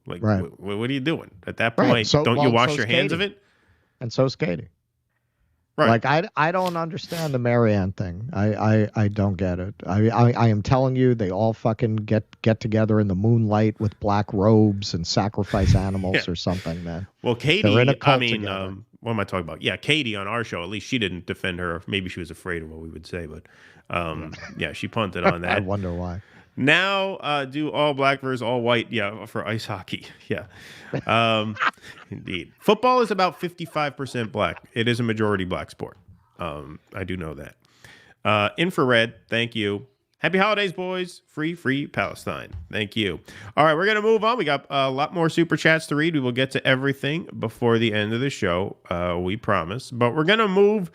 Like, right. What are you doing? At that point, right. don't you wash your hands of it? And so's Katie. Right. Like I don't understand the Marianne thing. I don't get it. I am telling you, they all fucking get together in the moonlight with black robes and sacrifice animals or something, man. Well, Katie, in a cult what am I talking about? Yeah, Katie on our show, at least she didn't defend her. Maybe she was afraid of what we would say, but yeah, she punted on that. I wonder why. Now, do all black versus all white, for ice hockey. Yeah. Indeed. Football is about 55% black. It is a majority black sport. I do know that. Infrared, thank you. Happy holidays, boys. Free Palestine. Thank you. All right, we're going to move on. We got a lot more super chats to read. We will get to everything before the end of the show, we promise. But we're going to move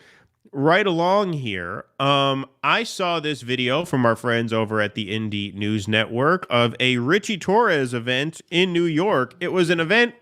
right along here. I saw this video from our friends over at the Indie News Network of a Ritchie Torres event in New York. It was an event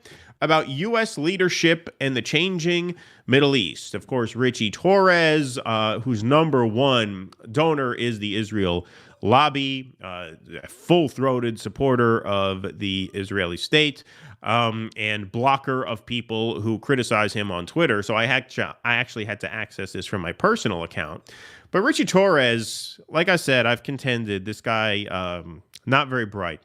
about U.S. leadership and the changing Middle East. Of course, Ritchie Torres, whose number one donor is the Israel lobby, a full-throated supporter of the Israeli state, and blocker of people who criticize him on Twitter. So I actually had to access this from my personal account. But Ritchie Torres, like I said, I've contended this guy, not very bright,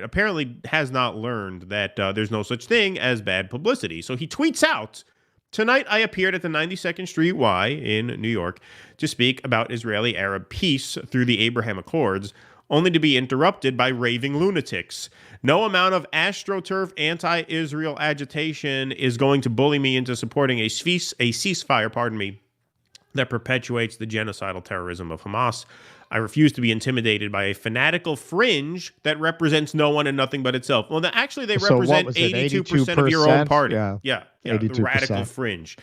apparently has not learned that there's no such thing as bad publicity. So he tweets out, "Tonight I appeared at the 92nd Street Y in New York to speak about Israeli-Arab peace through the Abraham Accords, only to be interrupted by raving lunatics. No amount of AstroTurf anti-Israel agitation is going to bully me into supporting a ceasefire, that perpetuates the genocidal terrorism of Hamas. I refuse to be intimidated by a fanatical fringe that represents no one and nothing but itself." Well, actually, they represent 82% of your own party. Yeah, the radical fringe.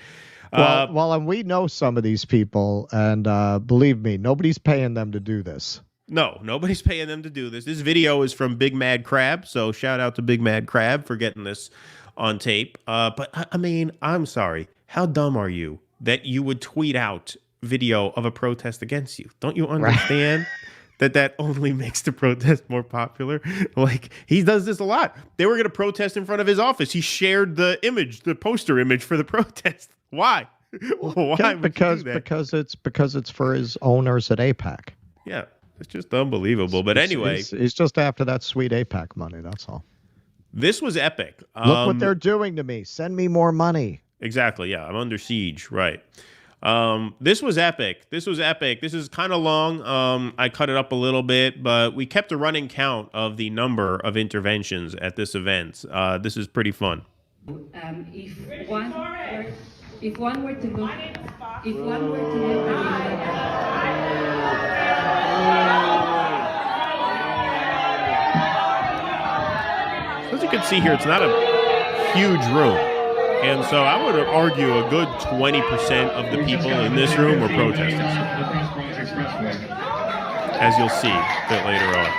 Well, and we know some of these people, and believe me, nobody's paying them to do this. No, nobody's paying them to do this. This video is from Big Mad Crab, so shout out to Big Mad Crab for getting this on tape. But, I mean, I'm sorry. How dumb are you that you would tweet out video of a protest against you? Don't you understand that only makes the protest more popular? Like, he does this a lot. They were going to protest in front of his office. He shared the poster image for the protest. Why? Why? Because it's for his owners at AIPAC. Yeah, it's just unbelievable. But anyway, he's just after that sweet AIPAC money. That's all. This was epic. Look what they're doing to me. Send me more money. Exactly. Yeah, I'm under siege. Right. This was epic. This is kind of long. I cut it up a little bit, but we kept a running count of the number of interventions at this event. This is pretty fun. If one were to look As you can see here, it's not a huge room. And so I would argue a good 20% of the people in this room were protesters. As you'll see a bit later on.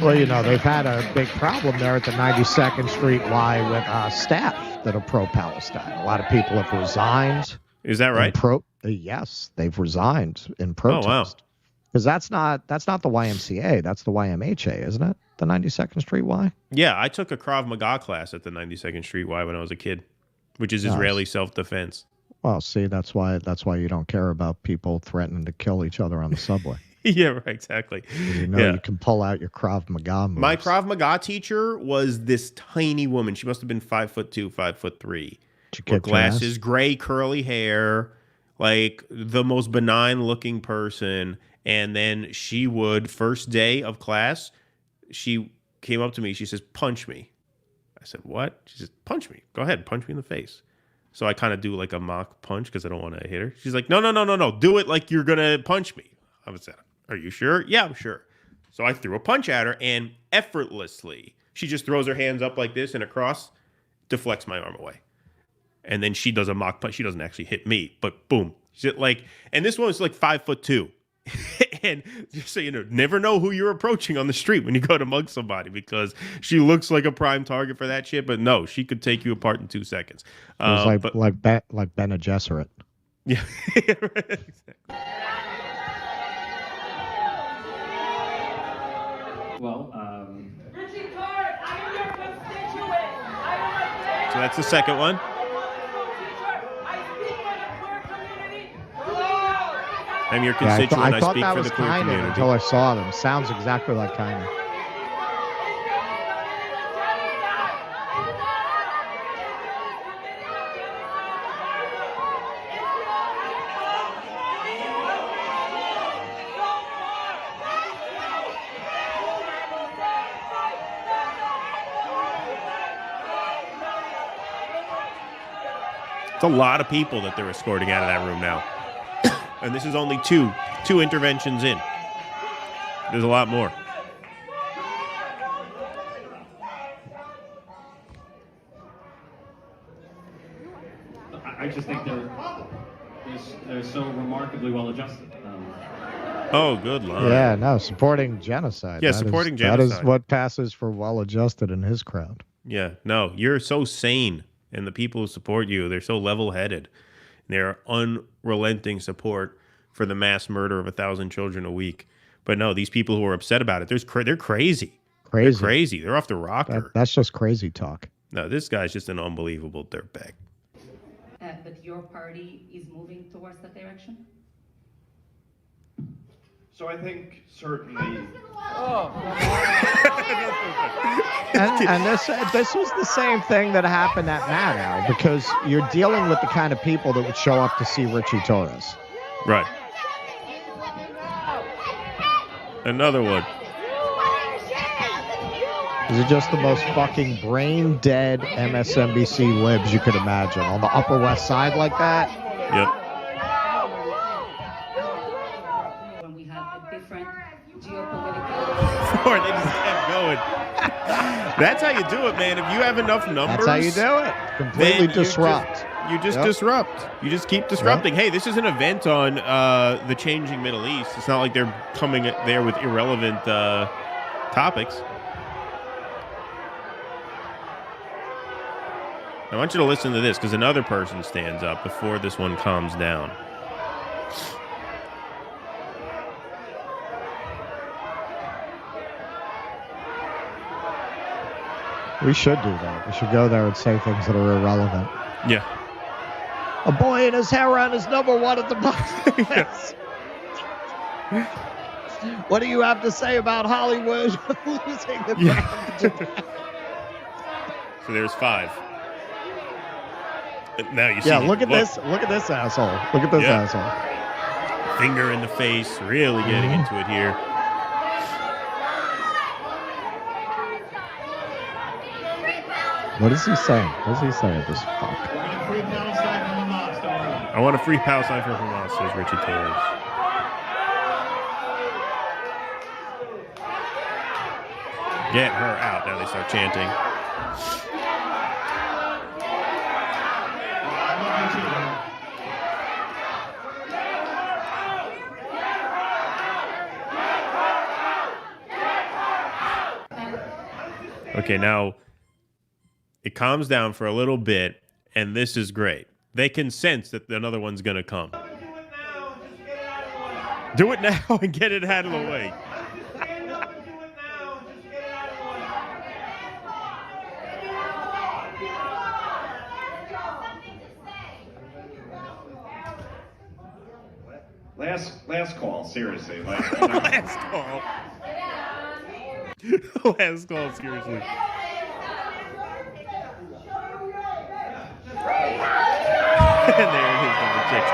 Well, you know, they've had a big problem there at the 92nd Street Y with staff that are pro-Palestine. A lot of people have resigned. Is that right? Yes, they've resigned in protest. Oh, wow. Because that's not the YMCA. That's the YMHA, isn't it? The 92nd Street Y? Yeah, I took a Krav Maga class at the 92nd Street Y when I was a kid, which is Israeli self-defense. Well, see, that's why you don't care about people threatening to kill each other on the subway. Yeah, right, exactly. You know, you can pull out your Krav Maga moves. My Krav Maga teacher was this tiny woman. She must have been 5'2", 5'3". With glasses, gray curly hair, like the most benign looking person. And then she would, first day of class, she came up to me. She says, "Punch me." I said, "What?" She says, "Punch me. Go ahead, punch me in the face." So I kind of do like a mock punch because I don't want to hit her. She's like, no. Do it like you're going to punch me. I was like, "Are you sure?" "Yeah, I'm sure." So I threw a punch at her, and effortlessly, she just throws her hands up like this and across, deflects my arm away. And then she does a mock punch. She doesn't actually hit me, but boom. She's like, and this one was like 5'2". And just so you know, never know who you're approaching on the street when you go to mug somebody, because she looks like a prime target for that shit. But no, she could take you apart in 2 seconds. It was like Bene Gesserit. Yeah. Exactly. Well, Ritchie Torres, I am your constituent. I am a So that's the second one. I'm your constituent. I thought speak that for was the queer Kynan community. until I saw them. Sounds exactly like Kynan. It's a lot of people that they're escorting out of that room now. And this is only two interventions in. There's a lot more. I just think they're so remarkably well adjusted. Oh, good line. Yeah, no, supporting genocide. Yeah, That supporting is, genocide. That is what passes for well adjusted in his crowd. Yeah, no, you're so sane. And the people who support you, they're so level-headed. They're unrelenting support for the mass murder of 1,000 children a week. But no, these people who are upset about it, they're crazy. They're crazy. They're off the rocker. That's just crazy talk. No, this guy's just an unbelievable dirtbag. But your party is moving towards that direction? So I think certainly. And this was the same thing that happened at Maddow, because you're dealing with the kind of people that would show up to see Ritchie Torres. Right. Another one. These are just the most fucking brain-dead MSNBC libs you could imagine. On the Upper West Side like that. Yep. When we have a different geopolitical... They just kept going. That's how you do it, man. If you have enough numbers... That's how you do it. Completely disrupt. You just disrupt. You just keep disrupting. Hey, this is an event on the changing Middle East. It's not like they're coming there with irrelevant topics. I want you to listen to this, because another person stands up before this one calms down. We should do that. We should go there and say things that are irrelevant. Yeah. A boy in his hair on is number one at the box office. What do you have to say about Hollywood losing the brand? So there's 5. Now you see. Yeah, look at this. Look at this asshole. Look at this asshole. Finger in the face, really getting into it here. What is he saying? What is he saying? This fuck. I want a free Palestine from Hamas, says Ritchie Torres. Get her out. Now they start chanting. Okay, now it calms down for a little bit, and this is great. They can sense that another one's going to come. Do it now and get it out of the way. Last call, seriously. Last call. Last call, seriously. And there it is, the chicks.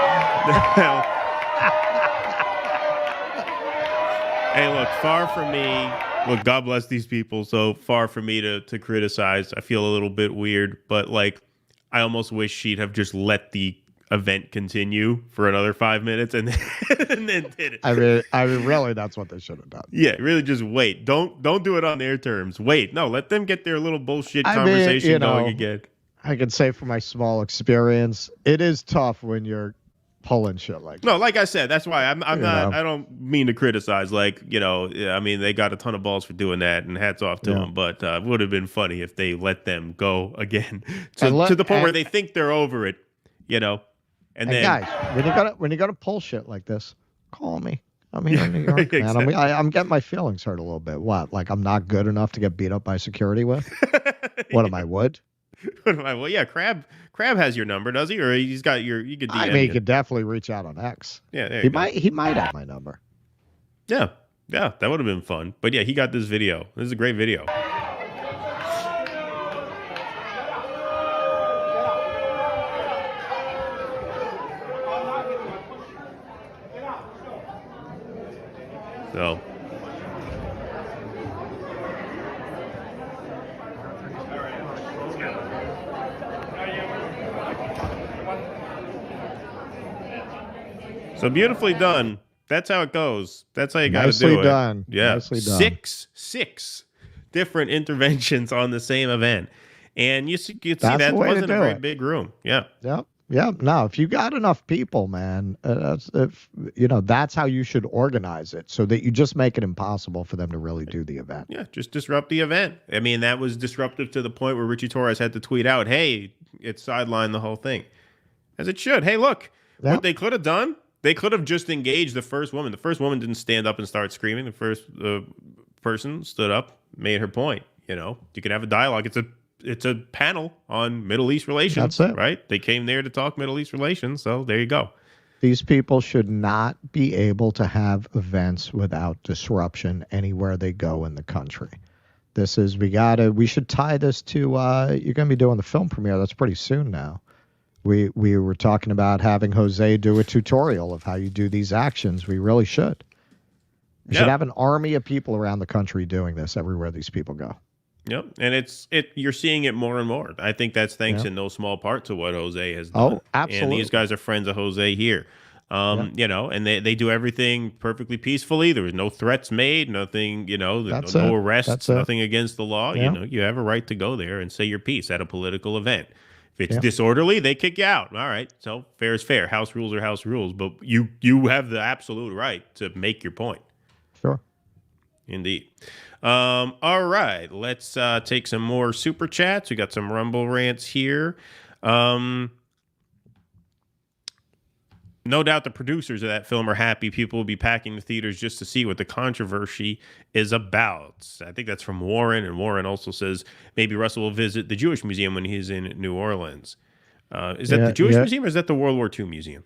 Hey, look, far from me. Look, God bless these people. So far from me to criticize. I feel a little bit weird, but like, I almost wish she'd have just let the event continue for another 5 minutes and then did it. I mean, really, that's what they should have done. Yeah, really, just wait. Don't do it on their terms. Wait, no, let them get their little bullshit conversation going again. I can say from my small experience, it is tough when you're pulling shit like that. No, like I said, that's why I'm not. I don't mean to criticize. Like, I mean, they got a ton of balls for doing that, and hats off to them. But it would have been funny if they let them go again to the point where they think they're over it. And then, guys, when you gotta pull shit like this, call me. I'm here in New York, man. Exactly. I'm getting my feelings hurt a little bit. What? Like I'm not good enough to get beat up by security with? What am I, wood? Well, yeah, Crab has your number, does he? Or he's got your? You could DM I mean, he could definitely reach out on X. Yeah, there he you go. He might have my number. Yeah, that would have been fun. But yeah, he got this video. This is a great video. So. So beautifully done. That's how it goes. That's how you got to do it. Nicely done. Yeah. Nicely done. Six different interventions on the same event. And you see that the way to wasn't a do very it. big room. Yeah. Yep. No, if you got enough people, man, that's how you should organize it so that you just make it impossible for them to really do the event. Yeah, just disrupt the event. I mean, that was disruptive to the point where Ritchie Torres had to tweet out, hey, it sidelined the whole thing. As it should. Hey, look, what they could have done, they could have just engaged the first woman. The first woman didn't stand up and start screaming. The first person stood up, made her point. You can have a dialogue. It's a panel on Middle East relations. That's it. Right? They came there to talk Middle East relations, so there you go. These people should not be able to have events without disruption anywhere they go in the country. We should tie this to, you're going to be doing the film premiere. That's pretty soon now. We were talking about having Jose do a tutorial of how you do these actions. We really should. We should have an army of people around the country doing this everywhere these people go. Yep, and you're seeing it more and more. I think that's thanks in no small part to what Jose has done. Oh, absolutely. And these guys are friends of Jose here. And they do everything perfectly peacefully. There was no threats made, nothing, no arrests, nothing against the law. Yeah. You have a right to go there and say your piece at a political event. If it's disorderly, they kick you out. All right, so fair is fair. House rules are house rules, but you have the absolute right to make your point. Sure. Indeed. All right, let's take some more super chats. We got some Rumble rants here. No doubt the producers of that film are happy. People will be packing the theaters just to see what the controversy is about. I think that's from Warren, and Warren also says maybe Russell will visit the Jewish Museum when he's in New Orleans. Is that the Jewish Museum or is that the World War II Museum?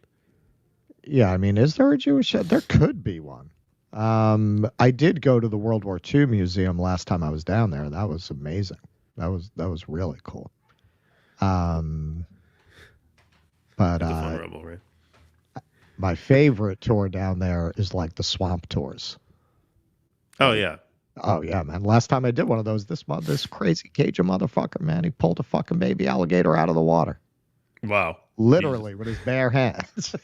Yeah, I mean, is there a Jewish? There could be one. I did go to the World War II Museum last time I was down there. That was amazing. That was really cool. But It's a fun rebel, right? My favorite tour down there is like the swamp tours. Oh yeah. Oh yeah, man. Last time I did one of those, this crazy Cajun motherfucker, man, he pulled a fucking baby alligator out of the water. Wow. Literally with his bare hands.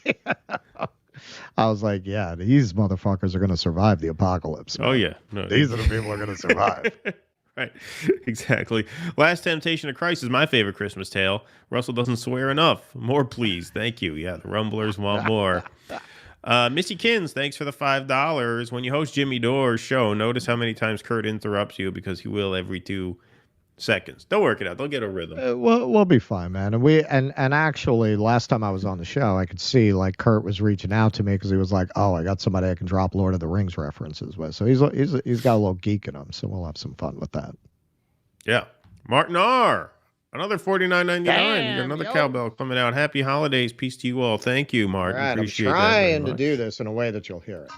I was like, yeah, these motherfuckers are going to survive the apocalypse. Man. Oh, yeah. No, these are the people who are going to survive. Right. Exactly. Last Temptation of Christ is my favorite Christmas tale. Russell doesn't swear enough. More, please. Thank you. Yeah, the Rumblers want more. Missy Kins, thanks for the $5. When you host Jimmy Dore's show, notice how many times Kurt interrupts you because he will every 2 seconds. They'll work it out. They'll get a rhythm. We'll be fine, man. And actually, last time I was on the show, I could see like Kurt was reaching out to me because he was like, "Oh, I got somebody I can drop Lord of the Rings references with." So he's got a little geek in him. So we'll have some fun with that. Yeah, Martin R. Another $49.99. You got another cowbell coming out. Happy holidays. Peace to you all. Thank you, Martin. All right, Appreciate I'm trying that to do this in a way that you'll hear it.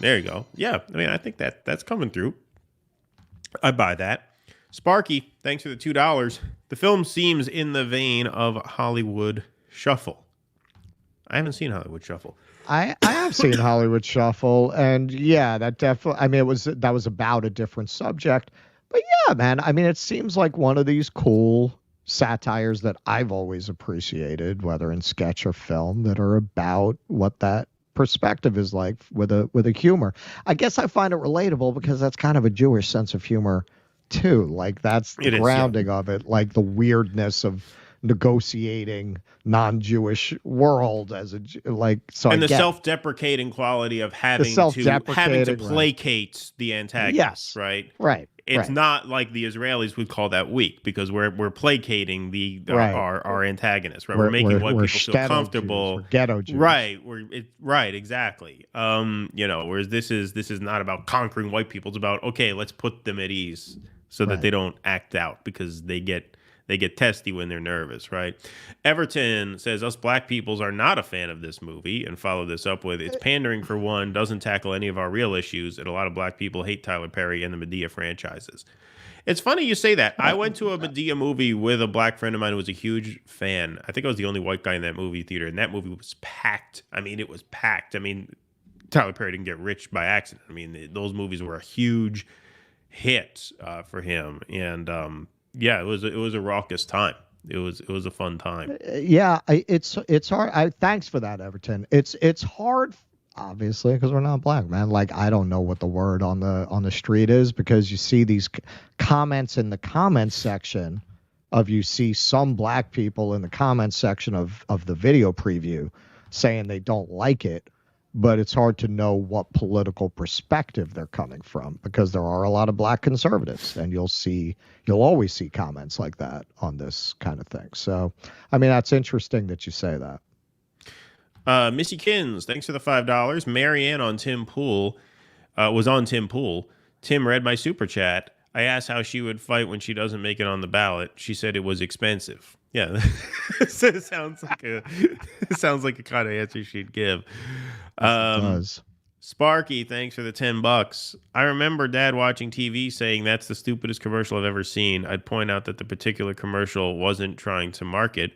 There you go. Yeah, I mean, I think that's coming through. I buy that. Sparky, thanks for the $2. The film seems in the vein of Hollywood Shuffle. I haven't seen Hollywood Shuffle. I have seen Hollywood Shuffle, and yeah, that definitely. I mean, that was about a different subject, but yeah, man. I mean, it seems like one of these cool satires that I've always appreciated, whether in sketch or film, that are about what that perspective is like with a humor. I guess I find it relatable because that's kind of a Jewish sense of humor too. Like that's the grounding of it, like the weirdness of negotiating non-Jewish world as a like. So and the self-deprecating quality of having to placate the antagonist. Yes, right. It's not like the Israelis would call that weak because we're placating our antagonists. Right, we're making white people feel comfortable. We're ghetto Jews. Right, exactly. Whereas this is not about conquering white people. It's about let's put them at ease so that they don't act out because they get testy when they're nervous, right? Everton says, us black peoples are not a fan of this movie, and follow this up with, it's pandering for one, doesn't tackle any of our real issues, and a lot of black people hate Tyler Perry and the Medea franchises. It's funny you say that. I went to a Medea movie with a black friend of mine who was a huge fan. I think I was the only white guy in that movie theater, and that movie was packed. I mean, it was packed. I mean, Tyler Perry didn't get rich by accident. I mean, those movies were a huge hit for him, and yeah, it was a raucous time. It was a fun time. Yeah, it's hard. Thanks for that, Everton. It's hard, obviously, because we're not black, man. Like I don't know what the word on the street is because you see these comments in the comments section you see some black people in the comments section of the video preview saying they don't like it. But it's hard to know what political perspective they're coming from because there are a lot of black conservatives, and you'll always see comments like that on this kind of thing. So, I mean, that's interesting that you say that. Missy Kins, thanks for the $5. Marianne on Tim Pool was on Tim Pool. Tim read my super chat. I asked how she would fight when she doesn't make it on the ballot. She said it was expensive. Yeah, it sounds like a kind of answer she'd give. It does. Sparky, thanks for the $10. I remember Dad watching TV saying that's the stupidest commercial I've ever seen. I'd point out that the particular commercial wasn't trying to market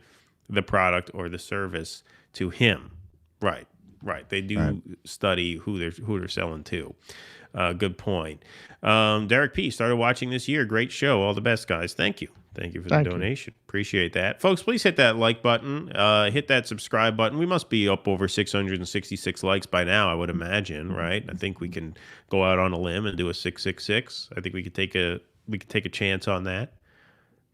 the product or the service to him. Right. They do study who they're selling to. Good point. Derek P. started watching this year. Great show. All the best, guys. Thank you. Thank you for the donation. Appreciate that. Folks, please hit that like button. Hit that subscribe button. We must be up over 666 likes by now, I would imagine, right? I think we can go out on a limb and do a 666. I think we could take a chance on that.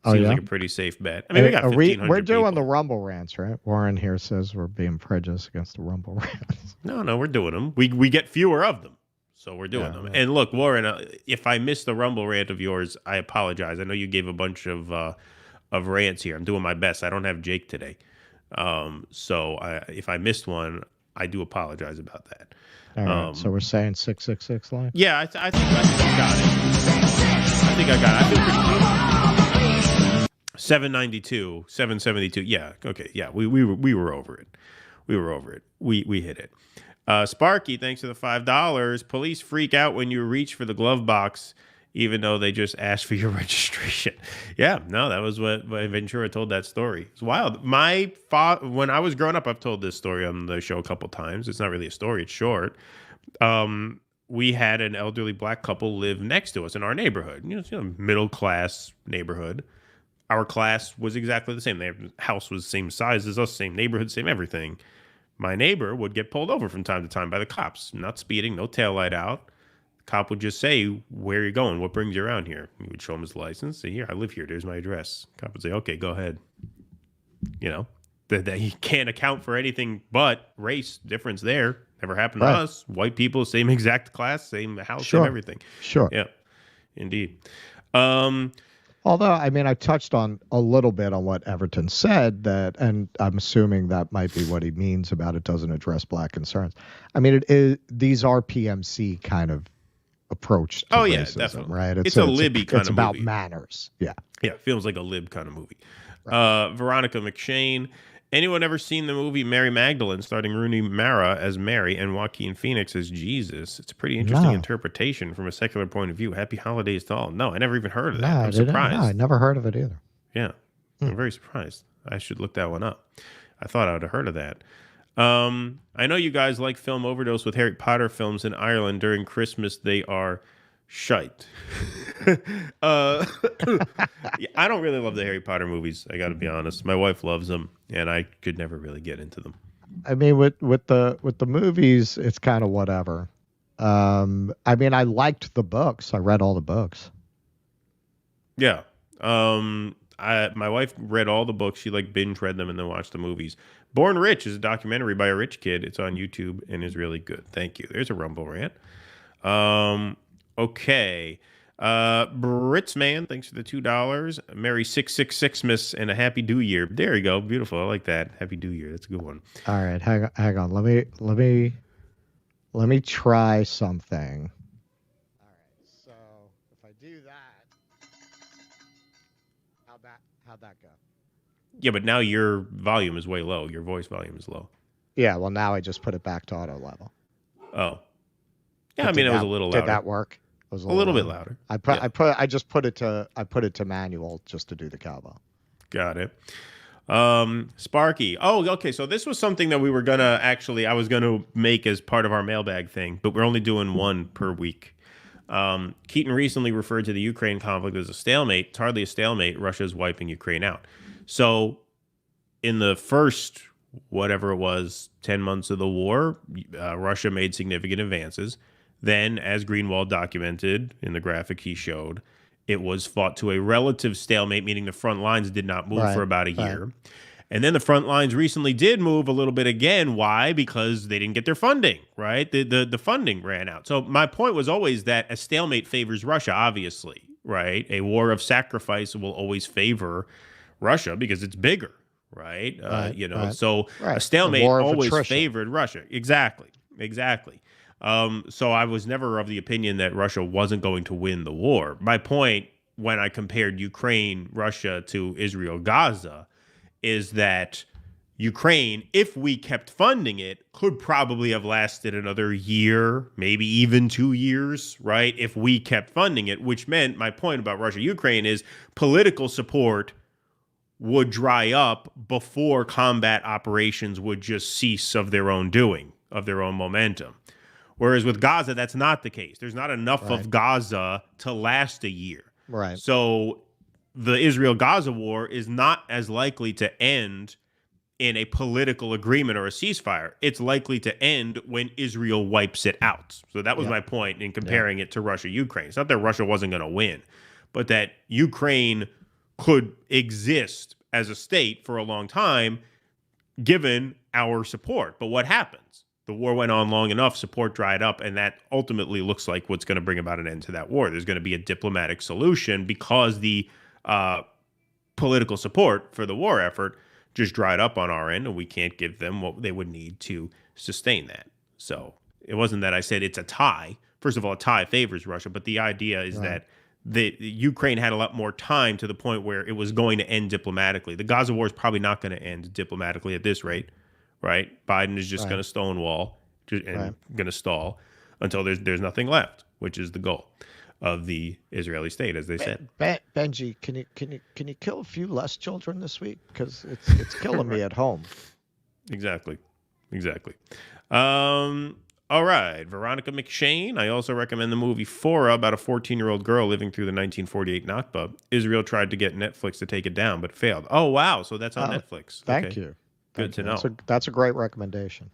Seems like a pretty safe bet. I mean, we got 1,500 we're doing people. the Rumble rants, right? Warren here says we're being prejudiced against the Rumble rants. No, we're doing them. We get fewer of them. So we're doing them. And look, Warren, if I missed the Rumble rant of yours, I apologize. I know you gave a bunch of rants here. I'm doing my best. I don't have Jake today. So if I missed one, I do apologize about that. All right. So we're saying 666 live? Yeah, I think I got it. I feel pretty good. 792, 772. Yeah, okay. Yeah, we were over it. We hit it. Sparky, thanks for the $5. Police freak out when you reach for the glove box, even though they just asked for your registration. Yeah, no, that was what Ventura told that story. It's wild. When I was growing up, I've told this story on the show a couple times. It's not really a story. It's short. We had an elderly black couple live next to us in our neighborhood. Middle-class neighborhood. Our class was exactly the same. Their house was the same size as us, same neighborhood, same everything. My neighbor would get pulled over from time to time by the cops. Not speeding, no taillight out. The cop would just say, where are you going? What brings you around here? He would show him his license. Say, here, I live here. There's my address. The cop would say, okay, go ahead. That he can't account for anything but race difference there. Never happened to us. White people, same exact class, same house, same everything. Sure. Yeah. Indeed. Although, I mean, I touched on a little bit on what Everton said, and I'm assuming that might be what he means about it doesn't address black concerns. I mean, these are PMC kind of approach to racism, definitely. right? It's a libby kind of movie. It's about manners. Yeah. Yeah, it feels like a lib kind of movie. Right. Veronica McShane. Anyone ever seen the movie Mary Magdalene starring Rooney Mara as Mary and Joaquin Phoenix as Jesus? It's a pretty interesting interpretation from a secular point of view. Happy holidays to all. No, I never even heard of that. I'm surprised. No, I never heard of it either. Yeah, I'm very surprised. I should look that one up. I thought I would have heard of that. I know you guys like film overdose with Harry Potter films in Ireland during Christmas. They are shite. I don't really love the Harry Potter movies. I got to be honest. My wife loves them, and I could never really get into them. I mean, with the movies, it's kind of whatever. I mean, I liked the books. I read all the books. Yeah. My wife read all the books. She binge read them and then watched the movies. Born Rich is a documentary by a rich kid. It's on YouTube and is really good. Thank you. There's a Rumble rant. Okay. Britsman, thanks for the $2. Merry 666 Miss and a Happy New Year. There you go. Beautiful. I like that. Happy New Year. That's a good one. All right, hang on. Let me try something. All right. So if I do that, how'd that go? Yeah, but now your volume is way low. Your voice volume is low. Yeah, well now I just put it back to auto level. Oh. Yeah, I mean it was a little louder. Did that work? It was a little bit louder. I put it to manual just to do the cowbell. Got it. Sparky. Oh, okay. So this was something that we were I was gonna make as part of our mailbag thing, but we're only doing one per week. Keaton recently referred to the Ukraine conflict as a stalemate. It's hardly a stalemate. Russia's wiping Ukraine out. So in the first, whatever it was, 10 months of the war, Russia made significant advances. Then, as Greenwald documented in the graphic he showed, it was fought to a relative stalemate, meaning the front lines did not move for about a year. And then the front lines recently did move a little bit again. Why? Because they didn't get their funding, right? The funding ran out. So my point was always that a stalemate favors Russia, obviously, right? A war of sacrifice will always favor Russia because it's bigger, right? So a stalemate always favored Russia. Exactly. So I was never of the opinion that Russia wasn't going to win the war. My point when I compared Ukraine, Russia to Israel, Gaza, is that Ukraine, if we kept funding it, could probably have lasted another year, maybe even 2 years, right? If we kept funding it, which meant my point about Russia, Ukraine is political support would dry up before combat operations would just cease of their own doing, of their own momentum. Whereas with Gaza, that's not the case. There's not enough of Gaza to last a year. Right. So the Israel-Gaza war is not as likely to end in a political agreement or a ceasefire. It's likely to end when Israel wipes it out. So that was my point in comparing it to Russia-Ukraine. It's not that Russia wasn't going to win, but that Ukraine could exist as a state for a long time given our support. But what happens? The war went on long enough, support dried up, and that ultimately looks like what's going to bring about an end to that war. There's going to be a diplomatic solution because the political support for the war effort just dried up on our end, and we can't give them what they would need to sustain that. So it wasn't that I said it's a tie. First of all, a tie favors Russia, but the idea is that the Ukraine had a lot more time to the point where it was going to end diplomatically. The Gaza war is probably not going to end diplomatically at this rate, right? Biden is just going to stonewall and going to stall until there's nothing left, which is the goal of the Israeli state, as they said. Benji, can you kill a few less children this week? Because it's killing me at home. Exactly. All right, Veronica McShane. I also recommend the movie Fora about a 14-year-old girl living through the 1948 Nakba. Israel tried to get Netflix to take it down, but failed. Oh, wow. So that's on Netflix. Thank you. Good to know. That's a great recommendation.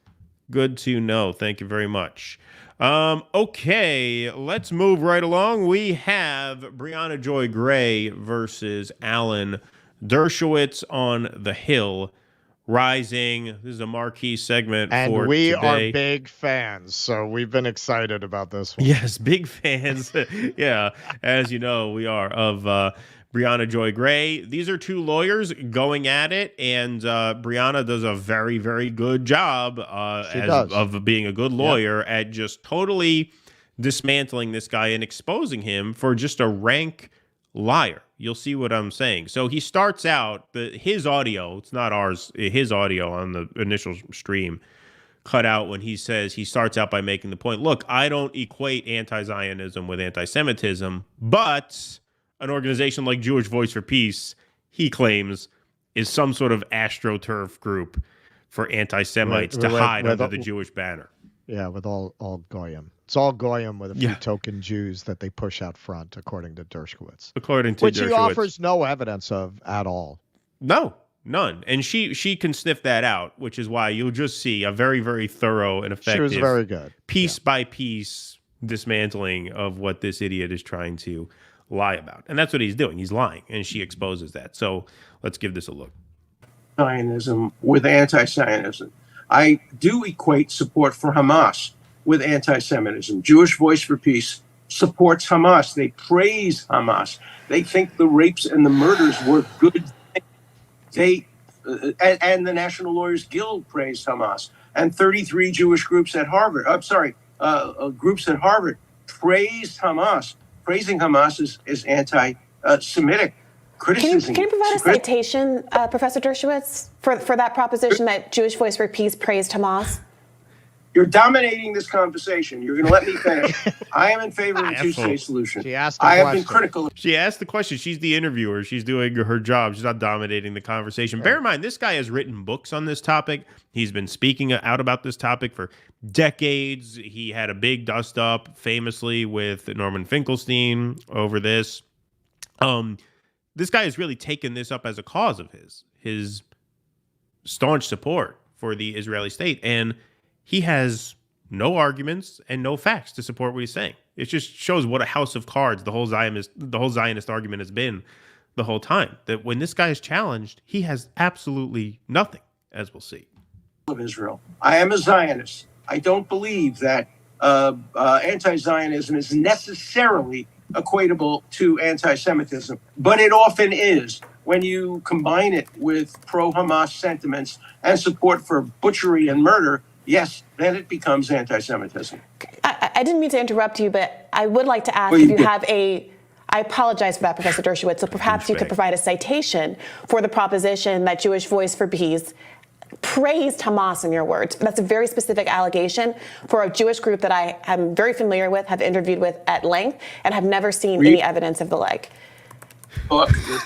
Good to know. Thank you very much. Okay, let's move right along. We have Briahna Joy Gray versus Alan Dershowitz on the Hill rising. This is a marquee segment and for we today. are big fans, so we've been excited about this one. Yes, big fans. Yeah, as you know, we are of Briahna Joy Gray. These are two lawyers going at it, and Briahna does a very, very good job of being a good lawyer at just totally dismantling this guy and exposing him for just a rank liar. You'll see what I'm saying. So he starts out, his audio, it's not ours, his audio on the initial stream cut out when he starts out by making the point, look, I don't equate anti-Zionism with anti-Semitism, but an organization like Jewish Voice for Peace, he claims, is some sort of astroturf group for anti-Semites to hide under the Jewish banner. Yeah, with all goyim. It's all goyim with a few token Jews that they push out front, according to Dershowitz. Which he offers no evidence of at all. No, none. And she can sniff that out, which is why you'll just see a very, very thorough and effective, she was very good, piece by piece dismantling of what this idiot is trying to lie about. And that's what he's doing. He's lying, and she exposes that. So let's give this a look. Zionism with anti-Zionism. I do equate support for Hamas with anti-Semitism. Jewish Voice for Peace supports Hamas. They praise Hamas. They think the rapes and the murders were good things. And the National Lawyers Guild praised Hamas. And 33 Jewish groups at Harvard, groups at Harvard praised Hamas. Praising Hamas is anti-Semitic. Criticism. Can you provide a citation, Professor Dershowitz, for that proposition that Jewish Voice for Peace praised Hamas? You're dominating this conversation. You're going to let me finish. I am in favor of a two-state solution. I have been critical. She asked the question. She's the interviewer. She's doing her job. She's not dominating the conversation. Bear in mind, this guy has written books on this topic. He's been speaking out about this topic for decades. He had a big dust-up, famously, with Norman Finkelstein over this. This guy has really taken this up as a cause of his staunch support for the Israeli state, and he has no arguments and no facts to support what he's saying. It just shows what a house of cards the whole Zionist argument has been the whole time. That when this guy is challenged, he has absolutely nothing, as we'll see. Of Israel, I am a Zionist. I don't believe that anti-Zionism is necessarily equatable to anti-Semitism, but it often is when you combine it with pro-Hamas sentiments and support for butchery and murder. Yes, then it becomes anti-Semitism. I didn't mean to interrupt you, but I would like to ask if you have I apologize for that, Professor Dershowitz, so perhaps you could provide a citation for the proposition that Jewish Voice for Peace praised Hamas, in your words. That's a very specific allegation for a Jewish group that I am very familiar with, have interviewed with at length, and have never seen any evidence of the like.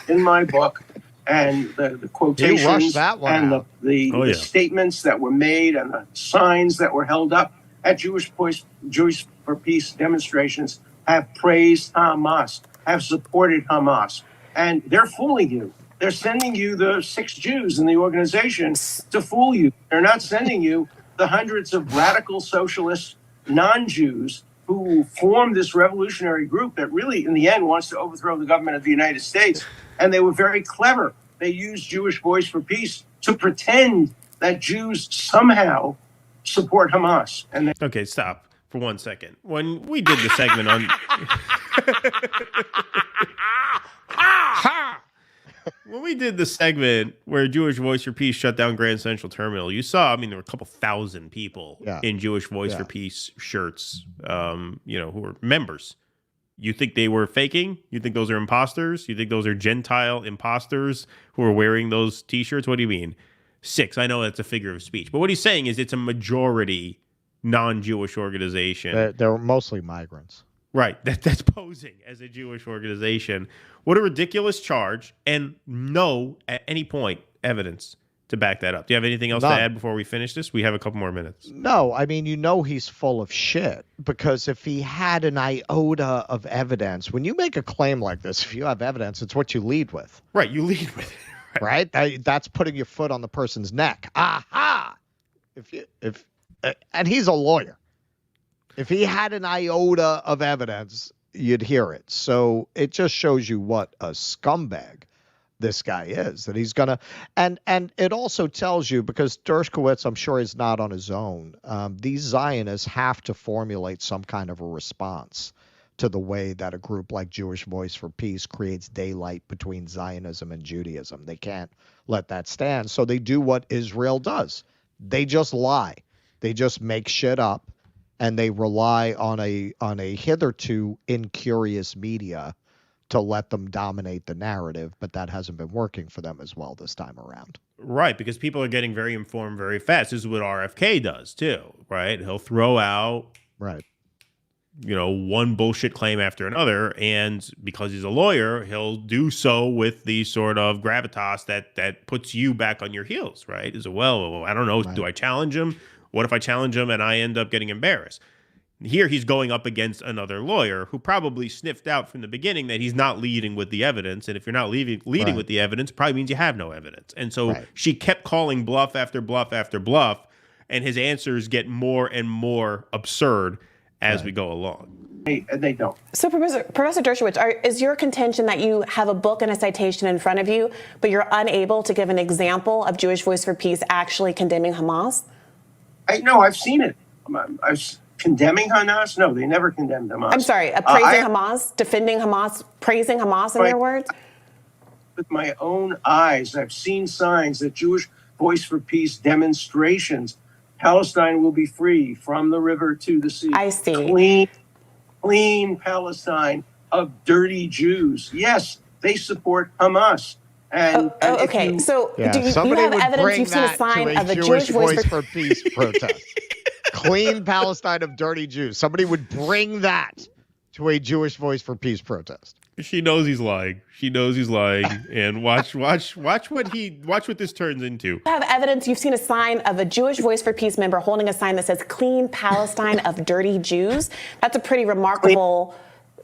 In my book, and the quotations and the statements that were made and the signs that were held up at Jewish for Peace demonstrations have praised Hamas, have supported Hamas. And they're fooling you. They're sending you the 6 Jews in the organization to fool you. They're not sending you the hundreds of radical socialist non-Jews who formed this revolutionary group that really, in the end, wants to overthrow the government of the United States. And they were very clever. They used Jewish Voice for Peace to pretend that Jews somehow support Hamas. And okay, stop for 1 second. When we did the segment on... When we did the segment where Jewish Voice for Peace shut down Grand Central Terminal, you saw, there were a couple thousand people in Jewish Voice for Peace shirts, who were members. You think they were faking? You think those are imposters? You think those are Gentile imposters who are wearing those T-shirts? What do you mean? 6, I know that's a figure of speech. But what he's saying is it's a majority non-Jewish organization. They're mostly migrants. Right, that's posing as a Jewish organization. What a ridiculous charge, and no, at any point, evidence to back that up. Do you have anything else to add before we finish this? We have a couple more minutes. No, he's full of shit, because if he had an iota of evidence, when you make a claim like this, if you have evidence, it's what you lead with. Right, you lead with it. Right? That's putting your foot on the person's neck. Aha! And he's a lawyer. If he had an iota of evidence, you'd hear it. So it just shows you what a scumbag this guy is, that he's going to, and it also tells you, because Dershowitz, I'm sure, is not on his own. These Zionists have to formulate some kind of a response to the way that a group like Jewish Voice for Peace creates daylight between Zionism and Judaism. They can't let that stand. So they do what Israel does. They just lie. They just make shit up, and they rely on a hitherto incurious media to let them dominate the narrative, but that hasn't been working for them as well this time around. Right, because people are getting very informed very fast. This is what RFK does too, right? He'll throw out one bullshit claim after another, and because he's a lawyer, he'll do so with the sort of gravitas that puts you back on your heels, right? Is well, I don't know, do I challenge him? What if I challenge him and I end up getting embarrassed? Here he's going up against another lawyer who probably sniffed out from the beginning that he's not leading with the evidence. And if you're not leading with the evidence, it probably means you have no evidence. And so she kept calling bluff after bluff after bluff, and his answers get more and more absurd as we go along. And they don't. So, Professor Dershowitz, is your contention that you have a book and a citation in front of you, but you're unable to give an example of Jewish Voice for Peace actually condemning Hamas? No, I've seen it. Condemning Hamas? No, they never condemned Hamas. I'm sorry, praising Hamas, defending Hamas, praising Hamas in your words? With my own eyes, I've seen signs that Jewish Voice for Peace demonstrations, Palestine will be free from the river to the sea. I see. Clean Palestine of dirty Jews. Yes, they support Hamas. And okay, so do you have evidence you've seen a sign of a Jewish Voice for Peace protest? Clean Palestine of dirty Jews. Somebody would bring that to a Jewish Voice for Peace protest. She knows he's lying. She knows he's lying. And watch what this turns into. You have evidence you've seen a sign of a Jewish Voice for Peace member holding a sign that says "Clean Palestine of dirty Jews." That's a pretty remarkable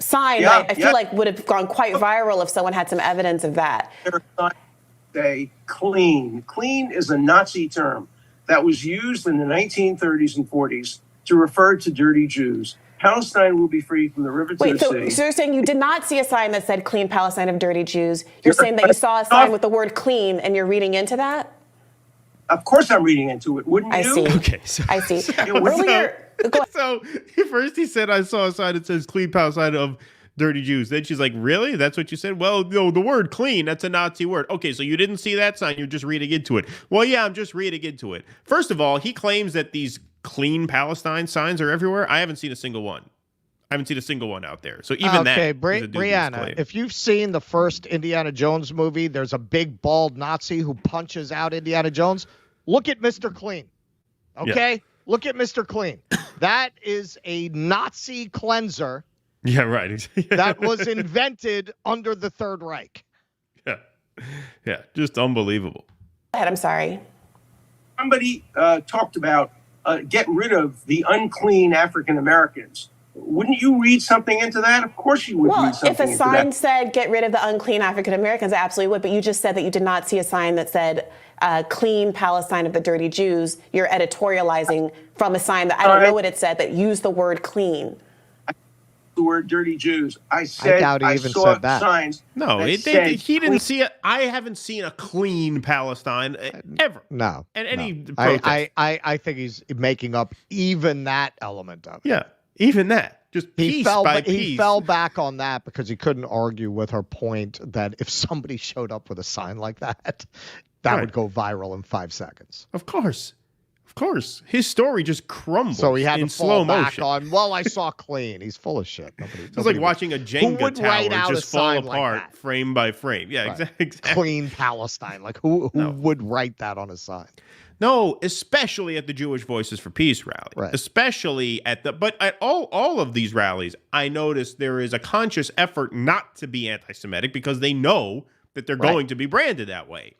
sign. Yeah, I feel like would have gone quite viral if someone had some evidence of that. Say clean. Clean is a Nazi term that was used in the 1930s and 40s to refer to dirty Jews. Palestine will be free from the river to the sea. So you're saying you did not see a sign that said "Clean Palestine of dirty Jews." You're saying that you saw a sign with the word "clean" and you're reading into that? Of course I'm reading into it. Wouldn't you? I see. Okay. I see. So first he said, I saw a sign that says "Clean Palestine of dirty Jews." Then she's like, really? That's what you said? Well, no, the word clean, that's a Nazi word. Okay, so you didn't see that sign. You're just reading into it. Well, yeah, I'm just reading into it. First of all, he claims that these clean Palestine signs are everywhere. I haven't seen a single one. I haven't seen a single one out there. So even that. Okay, Briahna, if you've seen the first Indiana Jones movie, there's a big bald Nazi who punches out Indiana Jones. Look at Mr. Clean. Okay? Yeah. Look at Mr. Clean. That is a Nazi cleanser. Yeah, right. That was invented under the Third Reich. Yeah, just unbelievable. Go ahead, I'm sorry. Somebody talked about get rid of the unclean African Americans. Wouldn't you read something into that? Of course you would read something into that. Well, if a sign said get rid of the unclean African Americans, I absolutely would. But you just said that you did not see a sign that said clean Palestine of the dirty Jews. You're editorializing from a sign that I don't know what it said that used the word clean. The word dirty Jews. I said I saw signs. No, he didn't see it. I haven't seen a clean Palestine ever. No. And any protest. I think he's making up even that element of it. Yeah, even that. Just piece by piece. He fell back on that because he couldn't argue with her point that if somebody showed up with a sign like that, that would go viral in 5 seconds. Of course. Of course. His story just crumbles so he had in to fall slow back motion. on, well, I saw clean. He's full of shit. It's like watching a Jenga tower just fall apart frame by frame. Yeah, exactly. Clean Palestine. Like who would write that on a sign? No, especially at the Jewish Voices for Peace rally. Right. Especially but at all of these rallies, I noticed there is a conscious effort not to be anti-Semitic because they know that they're going to be branded that way.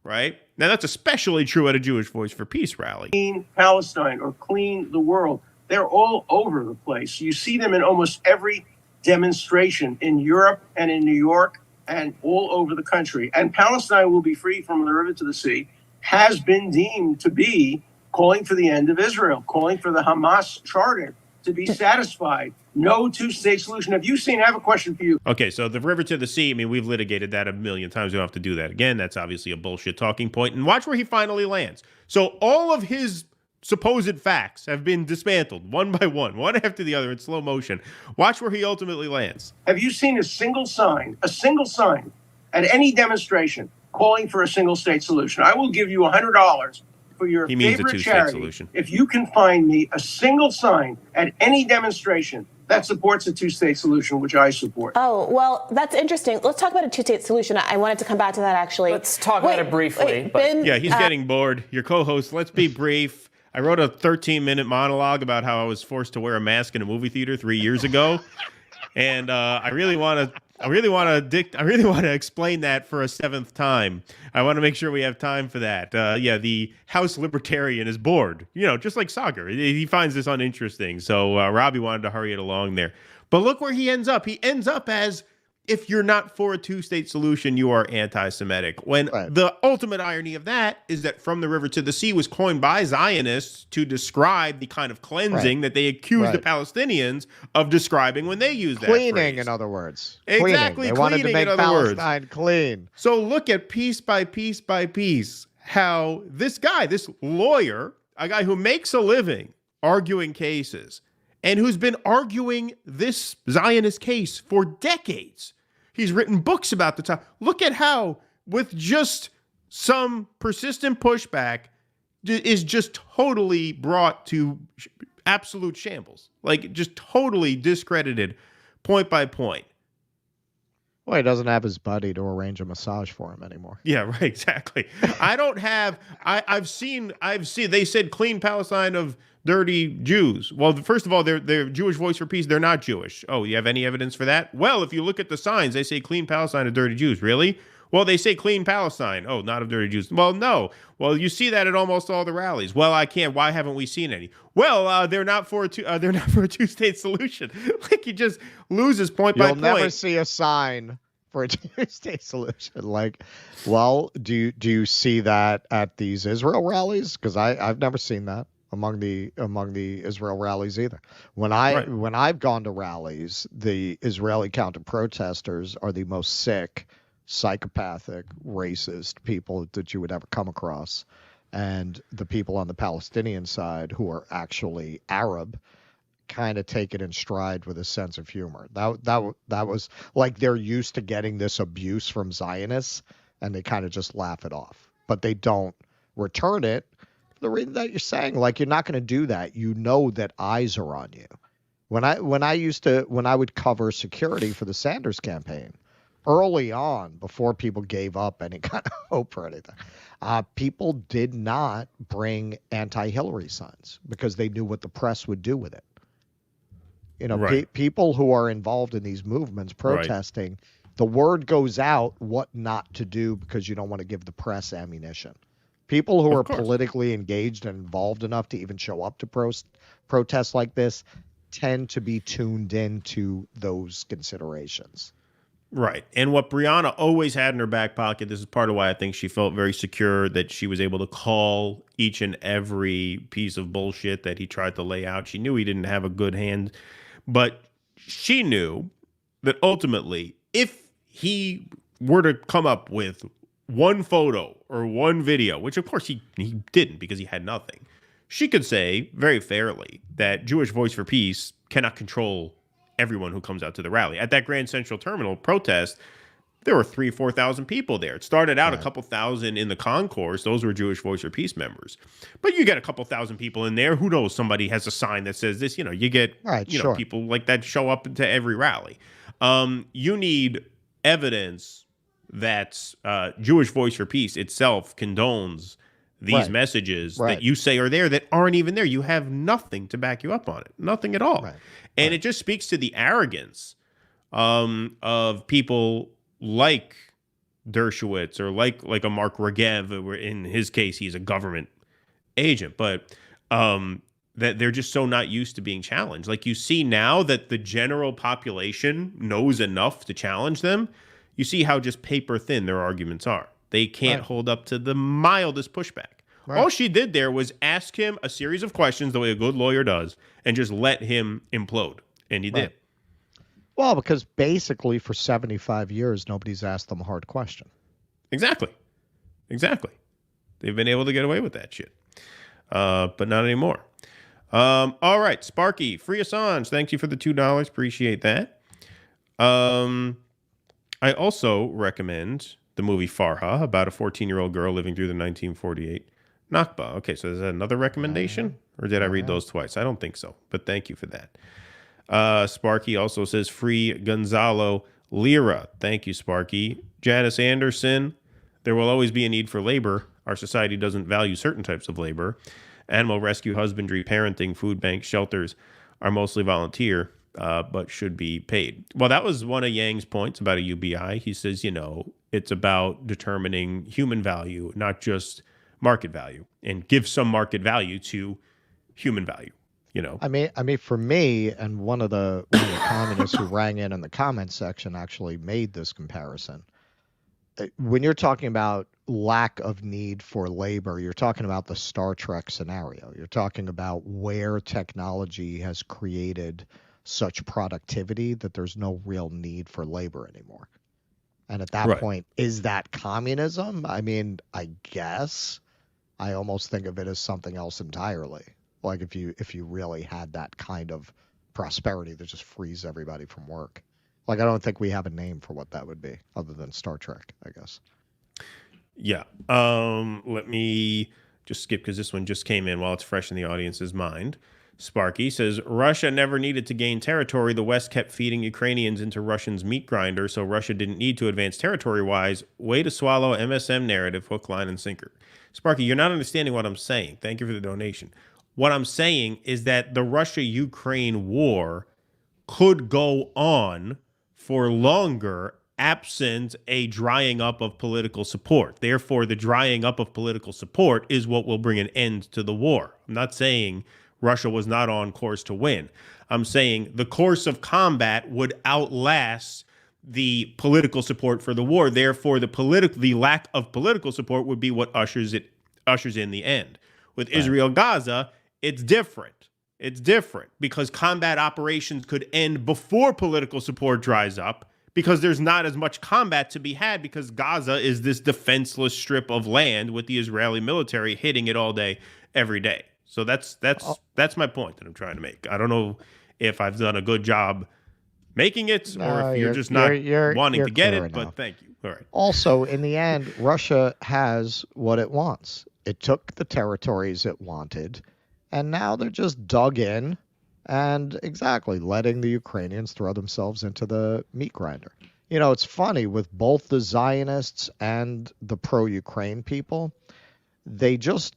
Right? Now, that's especially true at a Jewish Voice for Peace rally. Clean Palestine or clean the world. They're all over the place. You see them in almost every demonstration in Europe and in New York and all over the country. And Palestine will be free from the river to the sea has been deemed to be calling for the end of Israel, calling for the Hamas charter to be satisfied. no two-state solution. Have you seen, I have a question for you. Okay, so the river to the sea, I mean, we've litigated that a million times. We don't have to do that again. That's obviously a bullshit talking point. And watch where he finally lands. So all of his supposed facts have been dismantled one by one after the other in slow motion. Watch where he ultimately lands. Have you seen a single sign at any demonstration calling for a single-state solution? I will give you $100 for your favorite charity solution. if you can find me a single sign at any demonstration that supports a two-state solution, which I support. Oh, well, that's interesting. Let's talk about a two-state solution. I wanted to come back to that, actually. Let's talk about it briefly. Yeah, he's getting bored. Your co-host, let's be brief. I wrote a 13-minute monologue about how I was forced to wear a mask in a movie theater 3 years ago. And I really want to explain that for a seventh time. I want to make sure we have time for that. The House Libertarian is bored, just like soccer. He finds this uninteresting. So Robbie wanted to hurry it along there. But look where he ends up. He ends up as, if you're not for a two-state solution, you are anti-Semitic. When the ultimate irony of that is that From the River to the Sea was coined by Zionists to describe the kind of cleansing that they accused the Palestinians of describing when they used that cleaning, phrase. in other words. Exactly, They wanted to make Palestine words. clean. So look at piece by piece by piece how this guy, this lawyer, a guy who makes a living arguing cases, and who's been arguing this Zionist case for decades. He's written books about the topic. Look at how, with just some persistent pushback, is just totally brought to absolute shambles. Like, just totally discredited point by point. Well, he doesn't have his buddy to arrange a massage for him anymore. Yeah, right, exactly. I've seen, they said clean Palestine of dirty Jews. Well, first of all, they're Jewish Voice for Peace. They're not Jewish. Oh, you have any evidence for that? Well, if you look at the signs, they say clean Palestine of dirty Jews. Really? Well, they say clean Palestine. Oh, not of dirty Jews. Well, no. Well, you see that at almost all the rallies. Well, I can't. Why haven't we seen any? Well, they're not for a two-state solution. Like, he just loses point by point. You'll never see a sign for a two-state solution. Like, well, do you see that at these Israel rallies? Because I've never seen that among the Israel rallies either. When I've gone to rallies, the Israeli counter-protesters are the most sick, psychopathic, racist people that you would ever come across. And the people on the Palestinian side, who are actually Arab, kind of take it in stride with a sense of humor. That was like, they're used to getting this abuse from Zionists, and they kind of just laugh it off. But they don't return it. The reason that you're saying, like, you're not going to do that. You know that eyes are on you. When I would cover security for the Sanders campaign, early on, before people gave up any kind of hope or anything, people did not bring anti-Hillary signs because they knew what the press would do with it. People who are involved in these movements protesting, the word goes out what not to do because you don't want to give the press ammunition. People who are politically engaged and involved enough to even show up to protests like this tend to be tuned into those considerations. Right. And what Briahna always had in her back pocket, this is part of why I think she felt very secure that she was able to call each and every piece of bullshit that he tried to lay out. She knew he didn't have a good hand, but she knew that ultimately, if he were to come up with one photo or one video, which of course he didn't because he had nothing, she could say very fairly that Jewish Voice for Peace cannot control everyone who comes out to the rally. At that Grand Central Terminal protest, there were 4,000 people there. It started out a couple thousand in the concourse. Those were Jewish Voice for Peace members. But you get a couple thousand people in there. Who knows? Somebody has a sign that says this. You get people like that show up to every rally. You need evidence that Jewish Voice for Peace itself condones these messages that you say are there that aren't even there. You have nothing to back you up on it. Nothing at all. And it just speaks to the arrogance of people like Dershowitz or like a Mark Regev, where in his case he's a government agent, but that they're just so not used to being challenged. Like, you see now that the general population knows enough to challenge them, you see how just paper thin their arguments are. They can't hold up to the mildest pushback. All she did there was ask him a series of questions the way a good lawyer does and just let him implode. And he did. Well, because basically for 75 years, nobody's asked them a hard question. Exactly. They've been able to get away with that shit. But not anymore. All right, Sparky, free Assange. Thank you for the $2. Appreciate that. I also recommend the movie Farha, about a 14-year-old girl living through the 1948 Nakba. Okay, so is that another recommendation? Or did I read those twice? I don't think so, but thank you for that. Sparky also says free Gonzalo Lira. Thank you, Sparky. Janice Anderson, there will always be a need for labor. Our society doesn't value certain types of labor. Animal rescue, husbandry, parenting, food banks, shelters are mostly volunteer, but should be paid. Well, that was one of Yang's points about a UBI. He says, it's about determining human value, not just market value, and give some market value to human value. I mean, for me, and one of the communists who rang in the comments section actually made this comparison. When you're talking about lack of need for labor, you're talking about the Star Trek scenario. You're talking about where technology has created such productivity that there's no real need for labor anymore. And at that point, is that communism? I mean, I guess. I almost think of it as something else entirely. Like if you really had that kind of prosperity that just frees everybody from work. Like, I don't think we have a name for what that would be other than Star Trek, I guess. Yeah. Let me just skip because this one just came in while it's fresh in the audience's mind. Sparky says, Russia never needed to gain territory. The West kept feeding Ukrainians into Russians' meat grinder, so Russia didn't need to advance territory-wise. Way to swallow MSM narrative, hook, line, and sinker. Sparky, you're not understanding what I'm saying. Thank you for the donation. What I'm saying is that the Russia-Ukraine war could go on for longer absent a drying up of political support. Therefore, the drying up of political support is what will bring an end to the war. I'm not saying Russia was not on course to win. I'm saying the course of combat would outlast the political support for the war. Therefore, the lack of political support would be what ushers in the end. With Israel-Gaza, it's different. It's different because combat operations could end before political support dries up because there's not as much combat to be had because Gaza is this defenseless strip of land with the Israeli military hitting it all day, every day. So that's my point that I'm trying to make. I don't know if I've done a good job making it or if you're just not wanting to get it, but thank you. All right. Also, in the end, Russia has what it wants. It took the territories it wanted, and now they're just dug in and letting the Ukrainians throw themselves into the meat grinder. It's funny with both the Zionists and the pro-Ukraine people, they just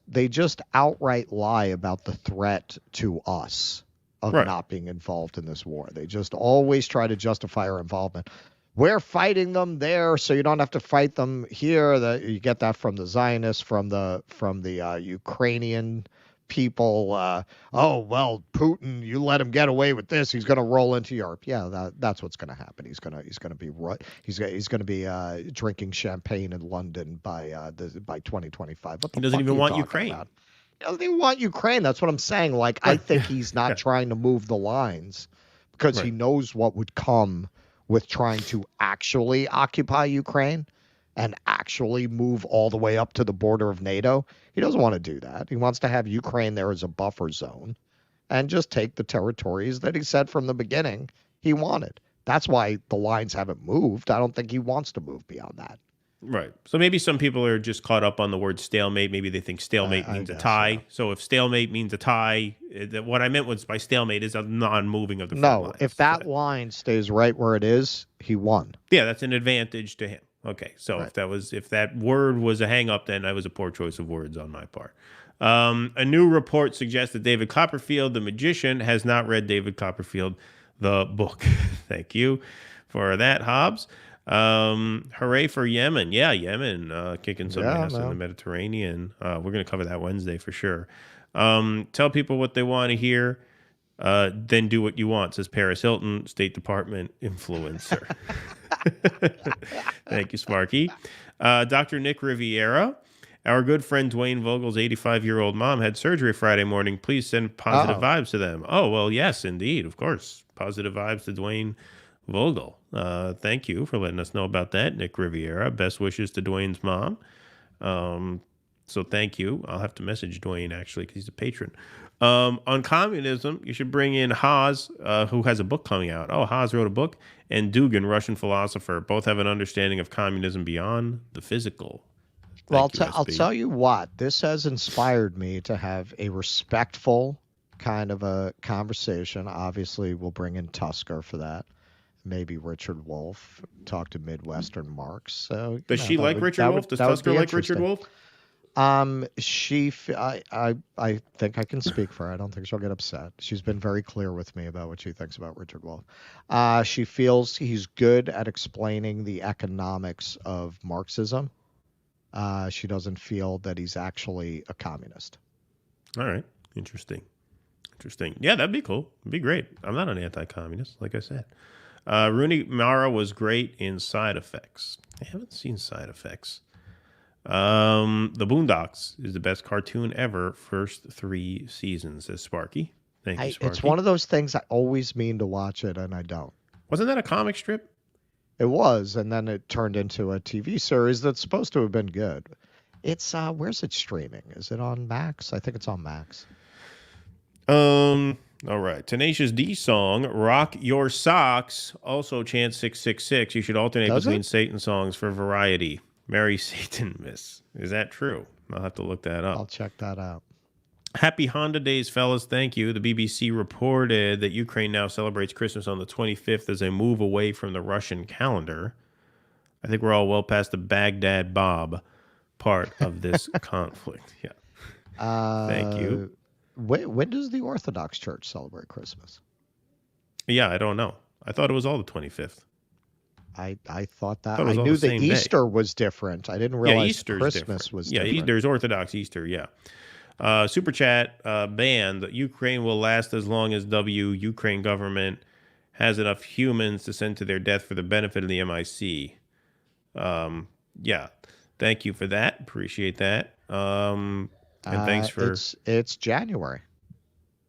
outright lie about the threat to us of not being involved in this war. They just always try to justify our involvement. We're fighting them there, so you don't have to fight them here. You get that from the Zionists, from the Ukrainian people. Putin, you let him get away with this, he's going to roll into Europe. Yeah, that's what's going to happen. He's going to be drinking champagne in London by 2025. He doesn't even want Ukraine. He doesn't even want Ukraine. That's what I'm saying. Like, I think he's not trying to move the lines because he knows what would come with trying to actually occupy Ukraine and actually move all the way up to the border of NATO. He doesn't want to do that. He wants to have Ukraine there as a buffer zone and just take the territories that he said from the beginning he wanted. That's why the lines haven't moved. I don't think he wants to move beyond that. Right. So maybe some people are just caught up on the word stalemate. Maybe they think stalemate means a tie. So if stalemate means a tie, what I meant was by stalemate is a non-moving of the front lines. If that line stays right where it is, he won. Yeah, that's an advantage to him. Okay, so if that word was a hang-up, then that was a poor choice of words on my part. A new report suggests that David Copperfield, the magician, has not read David Copperfield, the book. Thank you for that, Hobbs. Hooray for Yemen. Yeah, Yemen kicking some ass in the Mediterranean. We're going to cover that Wednesday for sure. Tell people what they want to hear. Then do what you want, says Paris Hilton, State Department influencer. Thank you, Sparky. Dr. Nick Riviera. Our good friend Dwayne Vogel's 85-year-old mom had surgery Friday morning. Please send positive vibes to them. Oh, well, yes, indeed. Of course. Positive vibes to Dwayne Vogel. Thank you for letting us know about that, Nick Riviera. Best wishes to Dwayne's mom. So thank you. I'll have to message Dwayne, actually, because he's a patron. On communism, you should bring in Haas, who has a book coming out. Oh, Haas wrote a book. And Dugin, Russian philosopher. Both have an understanding of communism beyond the physical. Well, I'll tell you what. This has inspired me to have a respectful kind of a conversation. Obviously, we'll bring in Tusker for that. Maybe Richard Wolff. Talk to Midwestern Marx. So does she like Richard Wolff? Does Tusker like Richard Wolff? I think I can speak for her. I don't think she'll get upset. She's been very clear with me about what she thinks about Richard Wolff. She feels he's good at explaining the economics of Marxism. She doesn't feel that he's actually a communist. All right. Interesting. Yeah, that'd be cool. It'd be great. I'm not an anti-communist, like I said. Rooney Mara was great in Side Effects. I haven't seen Side Effects. The Boondocks is the best cartoon ever. First 3 seasons, says Sparky. Thank you, Sparky. It's one of those things I always mean to watch it, and I don't. Wasn't that a comic strip? It was, and then it turned into a TV series that's supposed to have been good. It's where's it streaming? Is it on Max? I think it's on Max. All right. Tenacious D song, Rock Your Socks, also chants 666. You should alternate between Satan songs for variety. Merry Satan, miss. Is that true? I'll have to look that up. I'll check that out. Happy Honda Days, fellas. Thank you. The BBC reported that Ukraine now celebrates Christmas on the 25th as a move away from the Russian calendar. I think we're all well past the Baghdad Bob part of this conflict. Yeah. Thank you. When does the Orthodox Church celebrate Christmas? Yeah, I don't know. I thought it was all the 25th. I thought that. I knew that Easter was different. I didn't realize Easter's Christmas was different. Yeah, there's Orthodox Easter, yeah. Super Chat banned. Ukraine will last as long as Ukraine government has enough humans to send to their death for the benefit of the MIC. Yeah. Thank you for that. Appreciate that. And thanks for... It's January.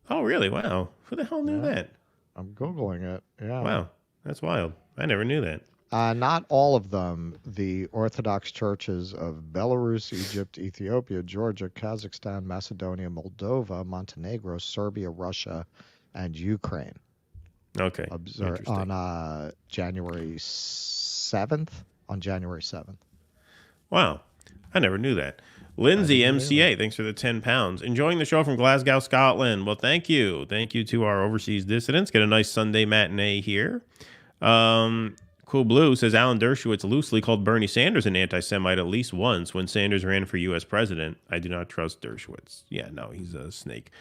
Oh, really? Wow. Who the hell knew that? I'm Googling it. Yeah. Wow. That's wild. I never knew that. Not all of them. The Orthodox churches of Belarus, Egypt, Ethiopia, Georgia, Kazakhstan, Macedonia, Moldova, Montenegro, Serbia, Russia, and Ukraine. Okay. On January 7th. On January 7th. Wow. I never knew that. Lindsay, MCA, thanks for the 10 pounds. Enjoying the show from Glasgow, Scotland. Well, thank you. Thank you to our overseas dissidents. Get a nice Sunday matinee here. Cool Blue says Alan Dershowitz loosely called Bernie Sanders an anti-Semite at least once when Sanders ran for U.S. president. I do not trust Dershowitz. Yeah, no, he's a snake.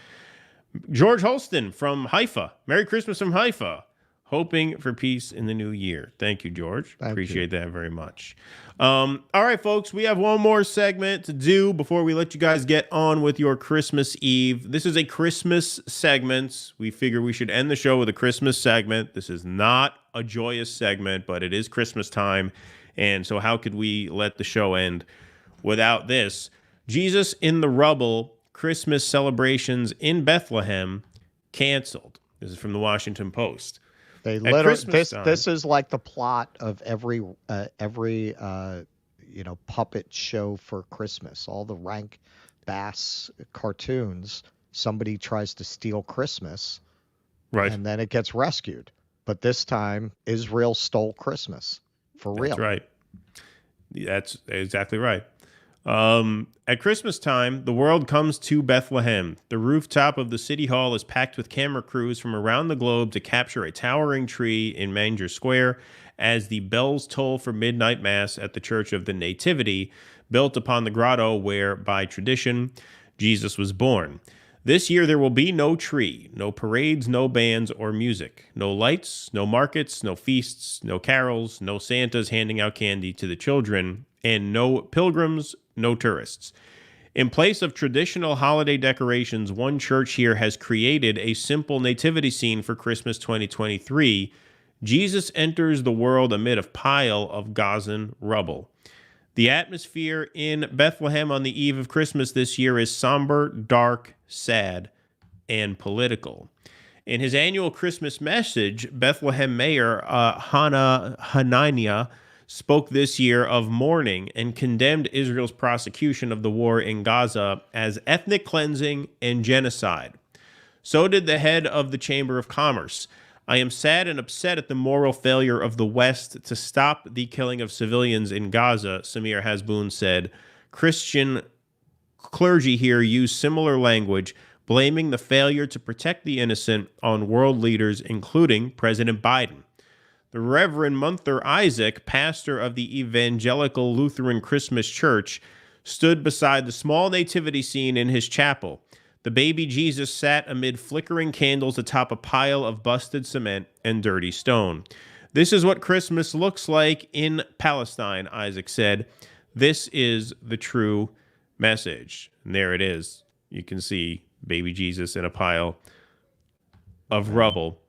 George Holston from Haifa. Merry Christmas from Haifa. Hoping for peace in the new year. Thank you, George. Appreciate that very much. All right, folks, we have one more segment to do before we let you guys get on with your Christmas Eve. This is a Christmas segment. We figure we should end the show with a Christmas segment. This is not a joyous segment, but it is Christmas time. And so how could we let the show end without this? Jesus in the Rubble, Christmas celebrations in Bethlehem canceled. This is from the Washington Post. They literally this is like the plot of every puppet show for Christmas. All the Rank Bass cartoons. Somebody tries to steal Christmas, right? And then it gets rescued. But this time, Israel stole Christmas for real. That's right. That's exactly right. At Christmas time, the world comes to Bethlehem. The rooftop of the city hall is packed with camera crews from around the globe to capture a towering tree in Manger Square as the bells toll for midnight mass at the Church of the Nativity, built upon the grotto where, by tradition, Jesus was born. This year there will be no tree, no parades, no bands or music, no lights, no markets, no feasts, no carols, no Santas handing out candy to the children, and no pilgrims, no tourists. In place of traditional holiday decorations, one church here has created a simple nativity scene for Christmas 2023. Jesus enters the world amid a pile of Gazan rubble. The atmosphere in Bethlehem on the eve of Christmas this year is somber, dark, sad, and political. In his annual Christmas message, Bethlehem Mayor Hanania spoke this year of mourning and condemned Israel's prosecution of the war in Gaza as ethnic cleansing and genocide. So did the head of the Chamber of Commerce. I am sad and upset at the moral failure of the West to stop the killing of civilians in Gaza, Samir Hasboun said. Christian clergy here use similar language, blaming the failure to protect the innocent on world leaders, including President Biden. The Reverend Munther Isaac, pastor of the Evangelical Lutheran Christmas Church, stood beside the small nativity scene in his chapel. The baby Jesus sat amid flickering candles atop a pile of busted cement and dirty stone. This is what Christmas looks like in Palestine, Isaac said. This is the true message. And there it is. You can see baby Jesus in a pile of rubble.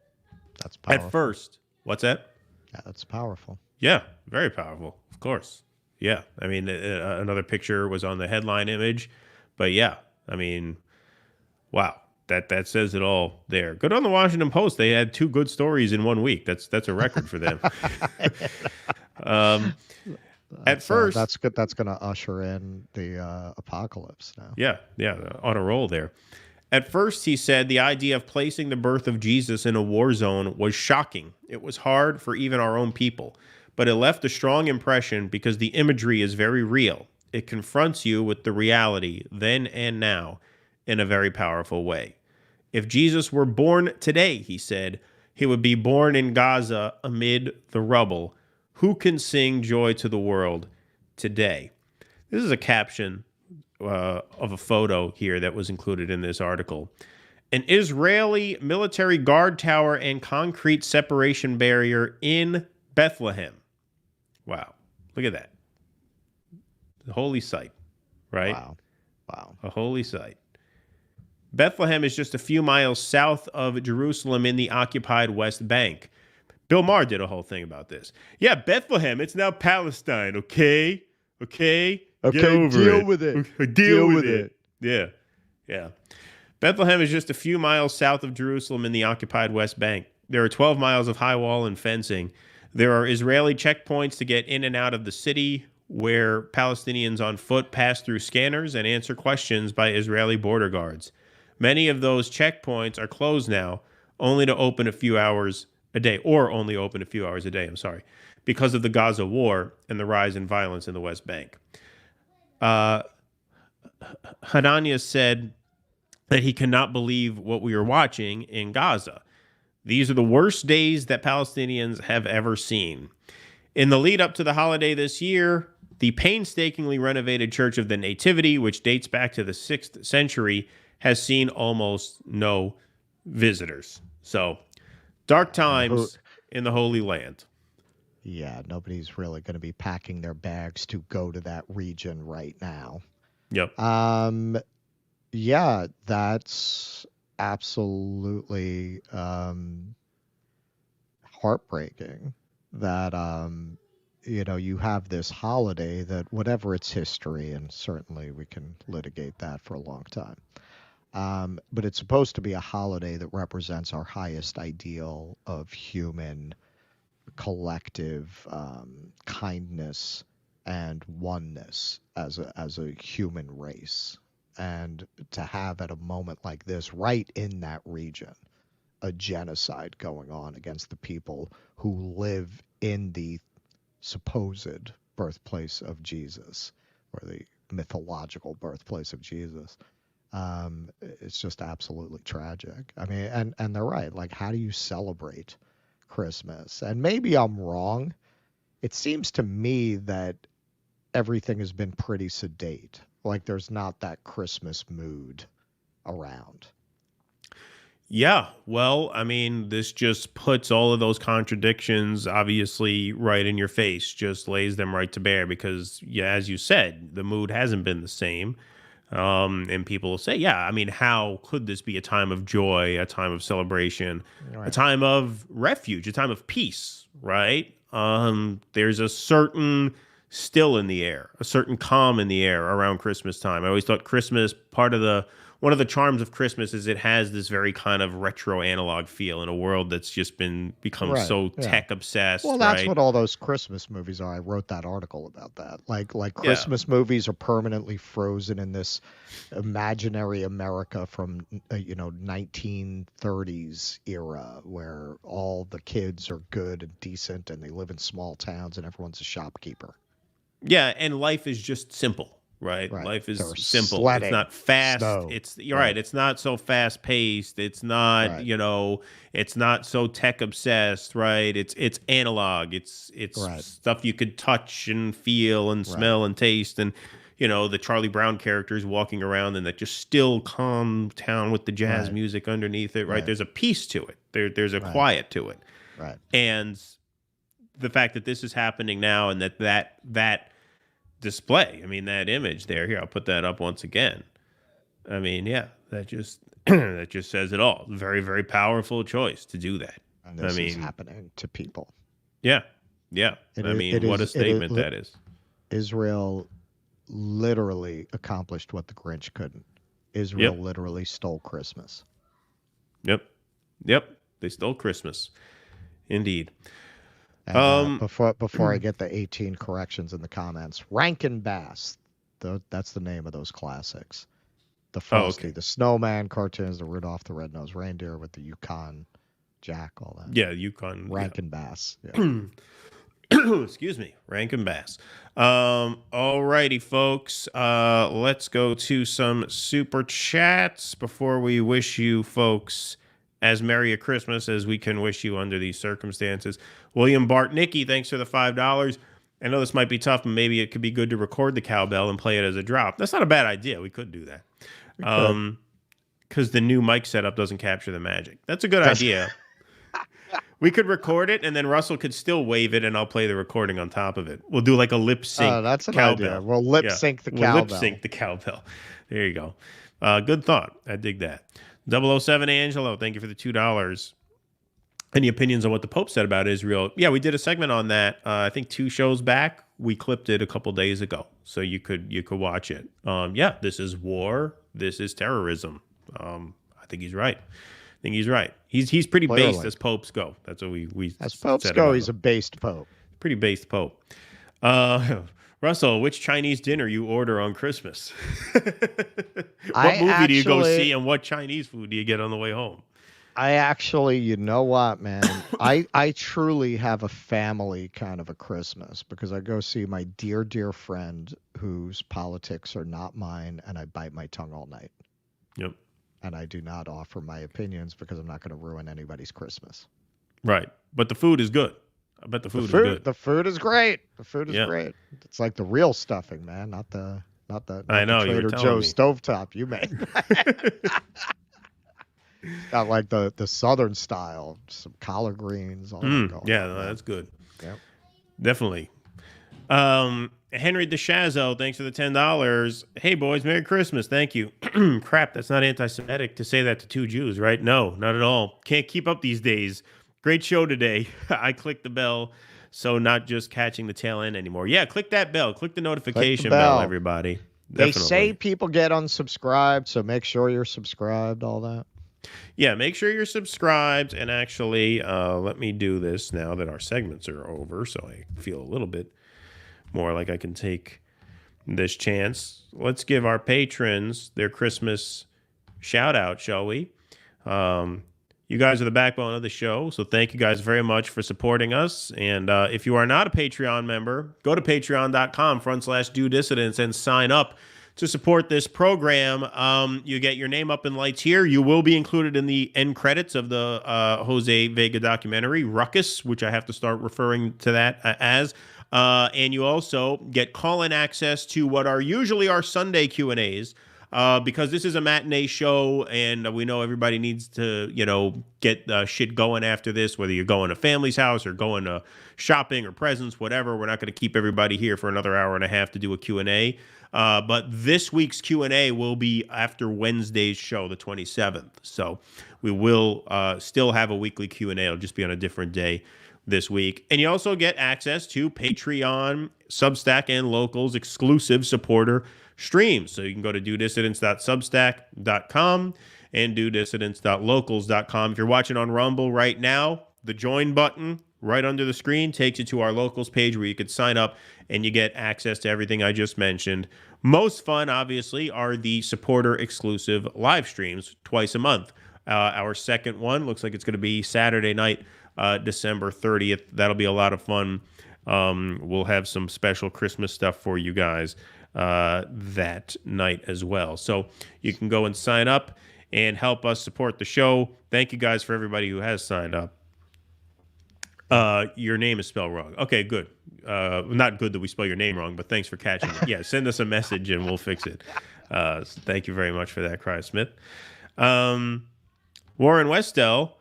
That's powerful. At first. What's that? Yeah, that's powerful. Yeah, very powerful, of course. Yeah, I mean, another picture was on the headline image. But yeah, I mean, wow, that says it all there. Good on the Washington Post. They had 2 good stories in 1 week. That's a record for them. At first, that's good. That's going to usher in the apocalypse now. Yeah, on a roll there. At first, he said the idea of placing the birth of Jesus in a war zone was shocking. It was hard for even our own people, but it left a strong impression because the imagery is very real. It confronts you with the reality then and now in a very powerful way. If Jesus were born today, he said, he would be born in Gaza amid the rubble. Who can sing joy to the world today? This is a caption of a photo here that was included in this article. An Israeli military guard tower and concrete separation barrier in Bethlehem. Wow. Look at that. The holy site, right? Wow. A holy site. Bethlehem is just a few miles south of Jerusalem in the occupied West Bank. Bill Maher did a whole thing about this. Yeah, Bethlehem, it's now Palestine, okay? Okay, get over deal it. with it. Deal with it. Yeah. Bethlehem is just a few miles south of Jerusalem in the occupied West Bank. There are 12 miles of high wall and fencing. There are Israeli checkpoints to get in and out of the city where Palestinians on foot pass through scanners and answer questions by Israeli border guards. Many of those checkpoints are closed now, only open a few hours a day, because of the Gaza war and the rise in violence in the West Bank. Hanania said that he cannot believe what we are watching in Gaza. These are the worst days that Palestinians have ever seen. In the lead up to the holiday this year, the painstakingly renovated Church of the Nativity, which dates back to the 6th century, has seen almost no visitors. So, dark times in the Holy Land. Yeah, nobody's really going to be packing their bags to go to that region right now. Yep. Yeah, that's absolutely heartbreaking that you have this holiday that, whatever its history, and certainly we can litigate that for a long time, but it's supposed to be a holiday that represents our highest ideal of human collective kindness and oneness as a human race. And to have, at a moment like this, right in that region, a genocide going on against the people who live in the supposed birthplace of Jesus, or the mythological birthplace of Jesus, it's just absolutely tragic. I mean, and they're right. Like, how do you celebrate Christmas? And maybe I'm wrong. It seems to me that everything has been pretty sedate. Like, there's not that Christmas mood around. Yeah, well, I mean, this just puts all of those contradictions obviously right in your face, just lays them right to bear because, yeah, as you said, the mood hasn't been the same. And people will say, yeah, I mean, how could this be a time of joy, a time of celebration, a time of refuge, a time of peace, right? There's a certain still in the air, a certain calm in the air around Christmas time. I always thought Christmas, one of the charms of Christmas is it has this very kind of retro analog feel in a world that's just become so tech obsessed. Well, that's what all those Christmas movies are. I wrote that article about that. Like Christmas movies are permanently frozen in this imaginary America from 1930s era where all the kids are good and decent and they live in small towns and everyone's a shopkeeper. Yeah, and life is just simple. Right. Life is simple. Sledding, it's not fast. Snow. You're right. It's not so fast paced. It's not, it's not so tech obsessed, right? It's analog. It's stuff you could touch and feel and smell and taste. And, the Charlie Brown characters walking around and that just still calm town with the jazz music underneath it, right? There's a peace to it. There's a quiet to it. Right. And the fact that this is happening now and that display, that image there, here, I'll put that up once again. That just that just says it all. Very, very powerful choice to do that. And this is happening to people. Yeah. What a statement that is. Israel literally accomplished what the Grinch couldn't. Israel literally stole Christmas. Yep. They stole Christmas. Indeed. And, before I get the 18 corrections in the comments, Rankin Bass, that's the name of those classics. The Frosty, the Snowman cartoons, the Rudolph the Red-Nosed Reindeer with the Yukon Jack, all that. Yeah, Yukon. Rankin Bass. Yeah. Excuse me, Rankin Bass. All righty, folks. Let's go to some super chats before we wish you folks as merry a Christmas as we can wish you under these circumstances. William Bartnicki, thanks for the $5. I know this might be tough, and maybe it could be good to record the cowbell and play it as a drop. That's not a bad idea. We could do that. Because the new mic setup doesn't capture the magic. That's a good idea. We could record it, and then Russell could still wave it, and I'll play the recording on top of it. We'll do like a lip sync cowbell. That's an idea. We'll lip sync the cowbell. We'll lip sync the cowbell. There you go. Good thought. I dig that. 007 Angelo, thank you for the $2. Any opinions on what the Pope said about Israel? Yeah, we did a segment on that. I think 2 shows back. We clipped it a couple days ago, so you could watch it. This is war. This is terrorism. I think he's right. He's pretty based as popes go. That's what we as popes go. He's a based pope. Pretty based pope. Russell, which Chinese dinner you order on Christmas? What movie do you go see, and what Chinese food do you get on the way home? I actually, you know what, man? I truly have a family kind of a Christmas because I go see my dear, dear friend whose politics are not mine, and I bite my tongue all night. Yep. And I do not offer my opinions because I'm not going to ruin anybody's Christmas. Right. But the food is good. I bet the food is good. The food is great. The food is great. It's like the real stuffing, man, not the Trader Joe's stovetop you made. Got like the southern style, some collard greens. All that that's good. Yep. Definitely. Henry DeShazzo, thanks for the $10. Hey, boys, Merry Christmas. Thank you. Crap, that's not anti-Semitic to say that to 2 Jews, right? No, not at all. Can't keep up these days. Great show today. I clicked the bell, so not just catching the tail end anymore. Yeah, click that bell. Click the notification bell, everybody. Definitely. They say people get unsubscribed, so make sure you're subscribed, all that. Yeah, make sure you're subscribed. And actually, let me do this now that our segments are over, so I feel a little bit more like I can take this chance. Let's give our patrons their Christmas shout out, shall we? You guys are the backbone of the show, so thank you guys very much for supporting us. And if you are not a Patreon member, go to patreon.com/DoDissidents and sign up to support this program. You get your name up in lights here. You will be included in the end credits of the Jose Vega documentary, RAUCUS, which I have to start referring to that as. And you also get call-in access to what are usually our Sunday Q&As. Because this is a matinee show and we know everybody needs to, get shit going after this, whether you're going to family's house or going to shopping or presents, whatever. We're not going to keep everybody here for another hour and a half to do a Q&A. But this week's Q&A will be after Wednesday's show, the 27th. So we will still have a weekly Q&A. It'll just be on a different day this week. And you also get access to Patreon, Substack, and Locals exclusive supporter streams. So you can go to dodissidents.substack.com and dodissidents.locals.com. If you're watching on Rumble right now, the join button right under the screen takes you to our Locals page where you could sign up and you get access to everything I just mentioned. Most fun, obviously, are the supporter exclusive live streams twice a month. Our second one looks like it's going to be Saturday night, December 30th. That'll be a lot of fun. We'll have some special Christmas stuff for you guys that night as well. So you can go and sign up and help us support the show. Thank you guys for everybody who has signed up. Your name is spelled wrong. Okay, good. Not good that we spell your name wrong, but thanks for catching it. Yeah, send us a message and we'll fix it. Thank you very much for that, Cry Smith. Warren Westell,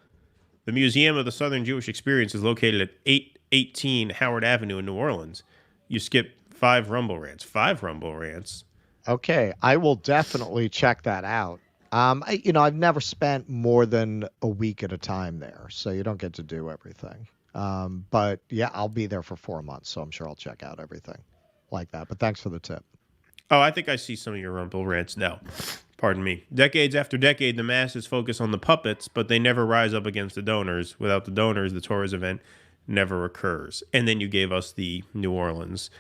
the Museum of the Southern Jewish Experience, is located at 818 Howard Avenue in New Orleans. You skip 5 Rumble Rants. 5 Rumble Rants. Okay, I will definitely check that out. I've never spent more than a week at a time there, so you don't get to do everything. But yeah, I'll be there for 4 months, so I'm sure I'll check out everything like that. But thanks for the tip. Oh, I think I see some of your Rumble Rants now. Pardon me. Decades after decade, the masses focus on the puppets, but they never rise up against the donors. Without the donors, the Torres event never occurs. And then you gave us the New Orleans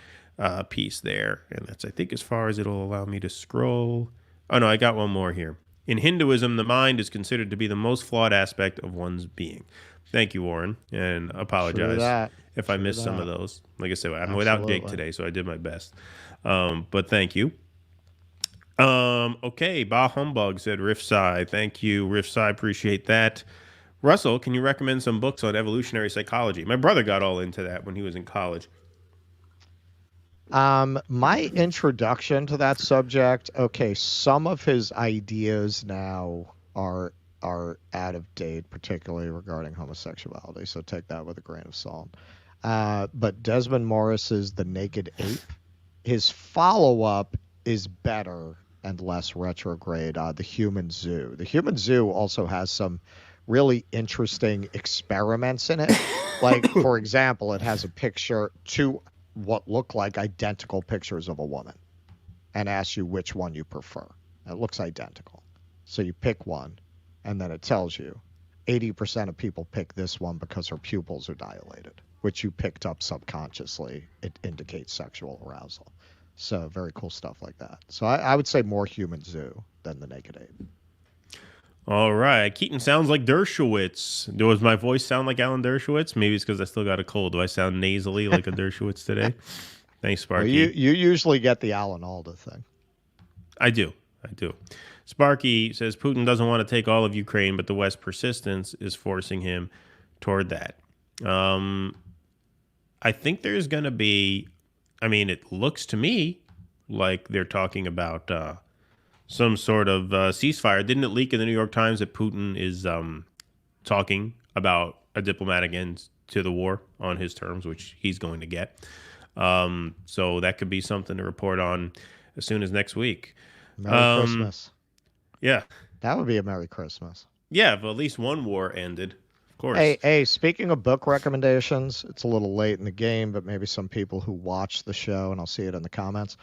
piece there. And that's, I think, as far as it'll allow me to scroll. Oh, no, I got one more here. In Hinduism, the mind is considered to be the most flawed aspect of one's being. Thank you, Warren, and apologize if I missed some of those. Like I said, I'm without Dig today, so I did my best. But thank you. Okay, Bah Humbug said Riffside. Thank you, Riffside. Appreciate that. Russell, can you recommend some books on evolutionary psychology? My brother got all into that when he was in college. My introduction to that subject, okay, some of his ideas now are out of date, particularly regarding homosexuality, so take that with a grain of salt. But Desmond Morris's The Naked Ape, his follow-up is better and less retrograde, The Human Zoo. The Human Zoo also has some really interesting experiments in it. Like, for example, it has a picture, two what look like identical pictures of a woman, and asks you which one you prefer. It looks identical. So you pick one, and then it tells you 80% of people pick this one because her pupils are dilated, which you picked up subconsciously. It indicates sexual arousal. So very cool stuff like that. So I would say more Human Zoo than The Naked Ape. All right. Keaton sounds like Dershowitz. Does my voice sound like Alan Dershowitz? Maybe it's because I still got a cold. Do I sound nasally like a Dershowitz today? Thanks, Sparky. Well, you usually get the Alan Alda thing. I do. Sparky says Putin doesn't want to take all of Ukraine, but the West's persistence is forcing him toward that. I think there's going to be, it looks to me like they're talking about some sort of ceasefire. Didn't it leak in the New York Times that Putin is talking about a diplomatic end to the war on his terms, which he's going to get? So that could be something to report on as soon as next week. Merry Christmas. Yeah. That would be a Merry Christmas. Yeah, but at least one war ended, of course. Hey, speaking of book recommendations, it's a little late in the game, but maybe some people who watch the show, and I'll see it in the comments,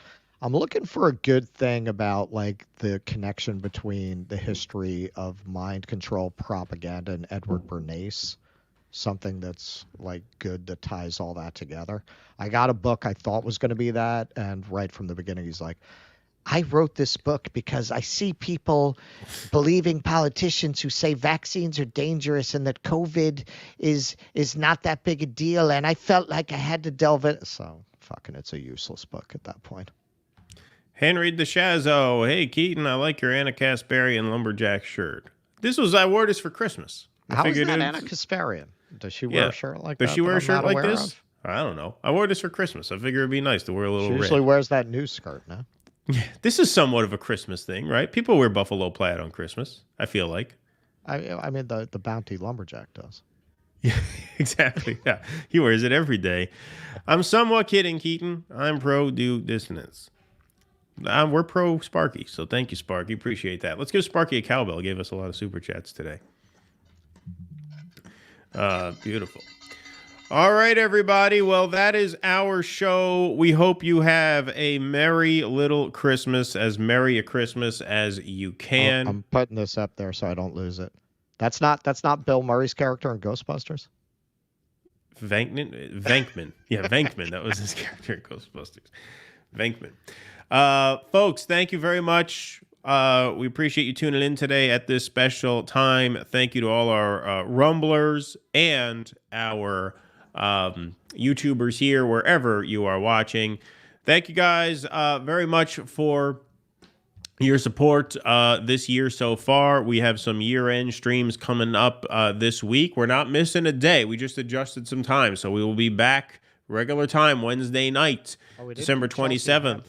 I'm looking for a good thing about like the connection between the history of mind control propaganda and Edward Bernays. Something that's like good that ties all that together. I got a book I thought was going to be that, and right from the beginning he's like, I wrote this book because I see people believing politicians who say vaccines are dangerous and that COVID is not that big a deal, and I felt like I had to delve in. So fucking it's a useless book at that point. Henry DeShazo, hey Keaton, I like your Anna Kasparian lumberjack shirt. I wore this for Christmas. How is that Anna Kasparian? Does she wear a shirt like that? Does she wear a shirt like this? I don't know. I wore this for Christmas. I figure it'd be nice to wear a little red. She usually wears that new skirt now. This is somewhat of a Christmas thing, right? People wear buffalo plaid on Christmas, I feel like. I mean, the Bounty lumberjack does. Yeah, exactly. Yeah, he wears it every day. I'm somewhat kidding, Keaton. I'm pro dissonance. We're pro Sparky, so thank you, Sparky. Appreciate that. Let's give Sparky a cowbell. He gave us a lot of super chats today. Beautiful. All right, everybody. Well, that is our show. We hope you have a merry little Christmas, as merry a Christmas as you can. I'm putting this up there so I don't lose it. That's not Bill Murray's character in Ghostbusters? Venkman. Yeah, Venkman. That was his character in Ghostbusters. Venkman. Folks, thank you very much. We appreciate you tuning in today at this special time. Thank you to all our Rumblers and our YouTubers here, wherever you are watching. Thank you guys very much for your support this year so far. We have some year-end streams coming up this week. We're not missing a day. We just adjusted some time, so we will be back regular time Wednesday night, December 27th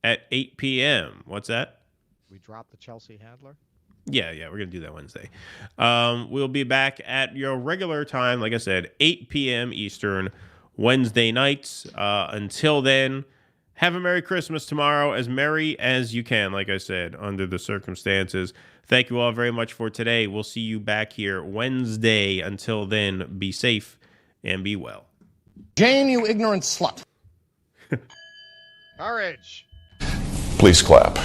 at 8 p.m. What's that? We dropped the Chelsea Handler? Yeah, we're going to do that Wednesday. We'll be back at your regular time, like I said, 8 p.m. Eastern, Wednesday nights. Until then, have a Merry Christmas tomorrow, as merry as you can, like I said, under the circumstances. Thank you all very much for today. We'll see you back here Wednesday. Until then, be safe and be well. Jane, you ignorant slut. Courage. Please clap.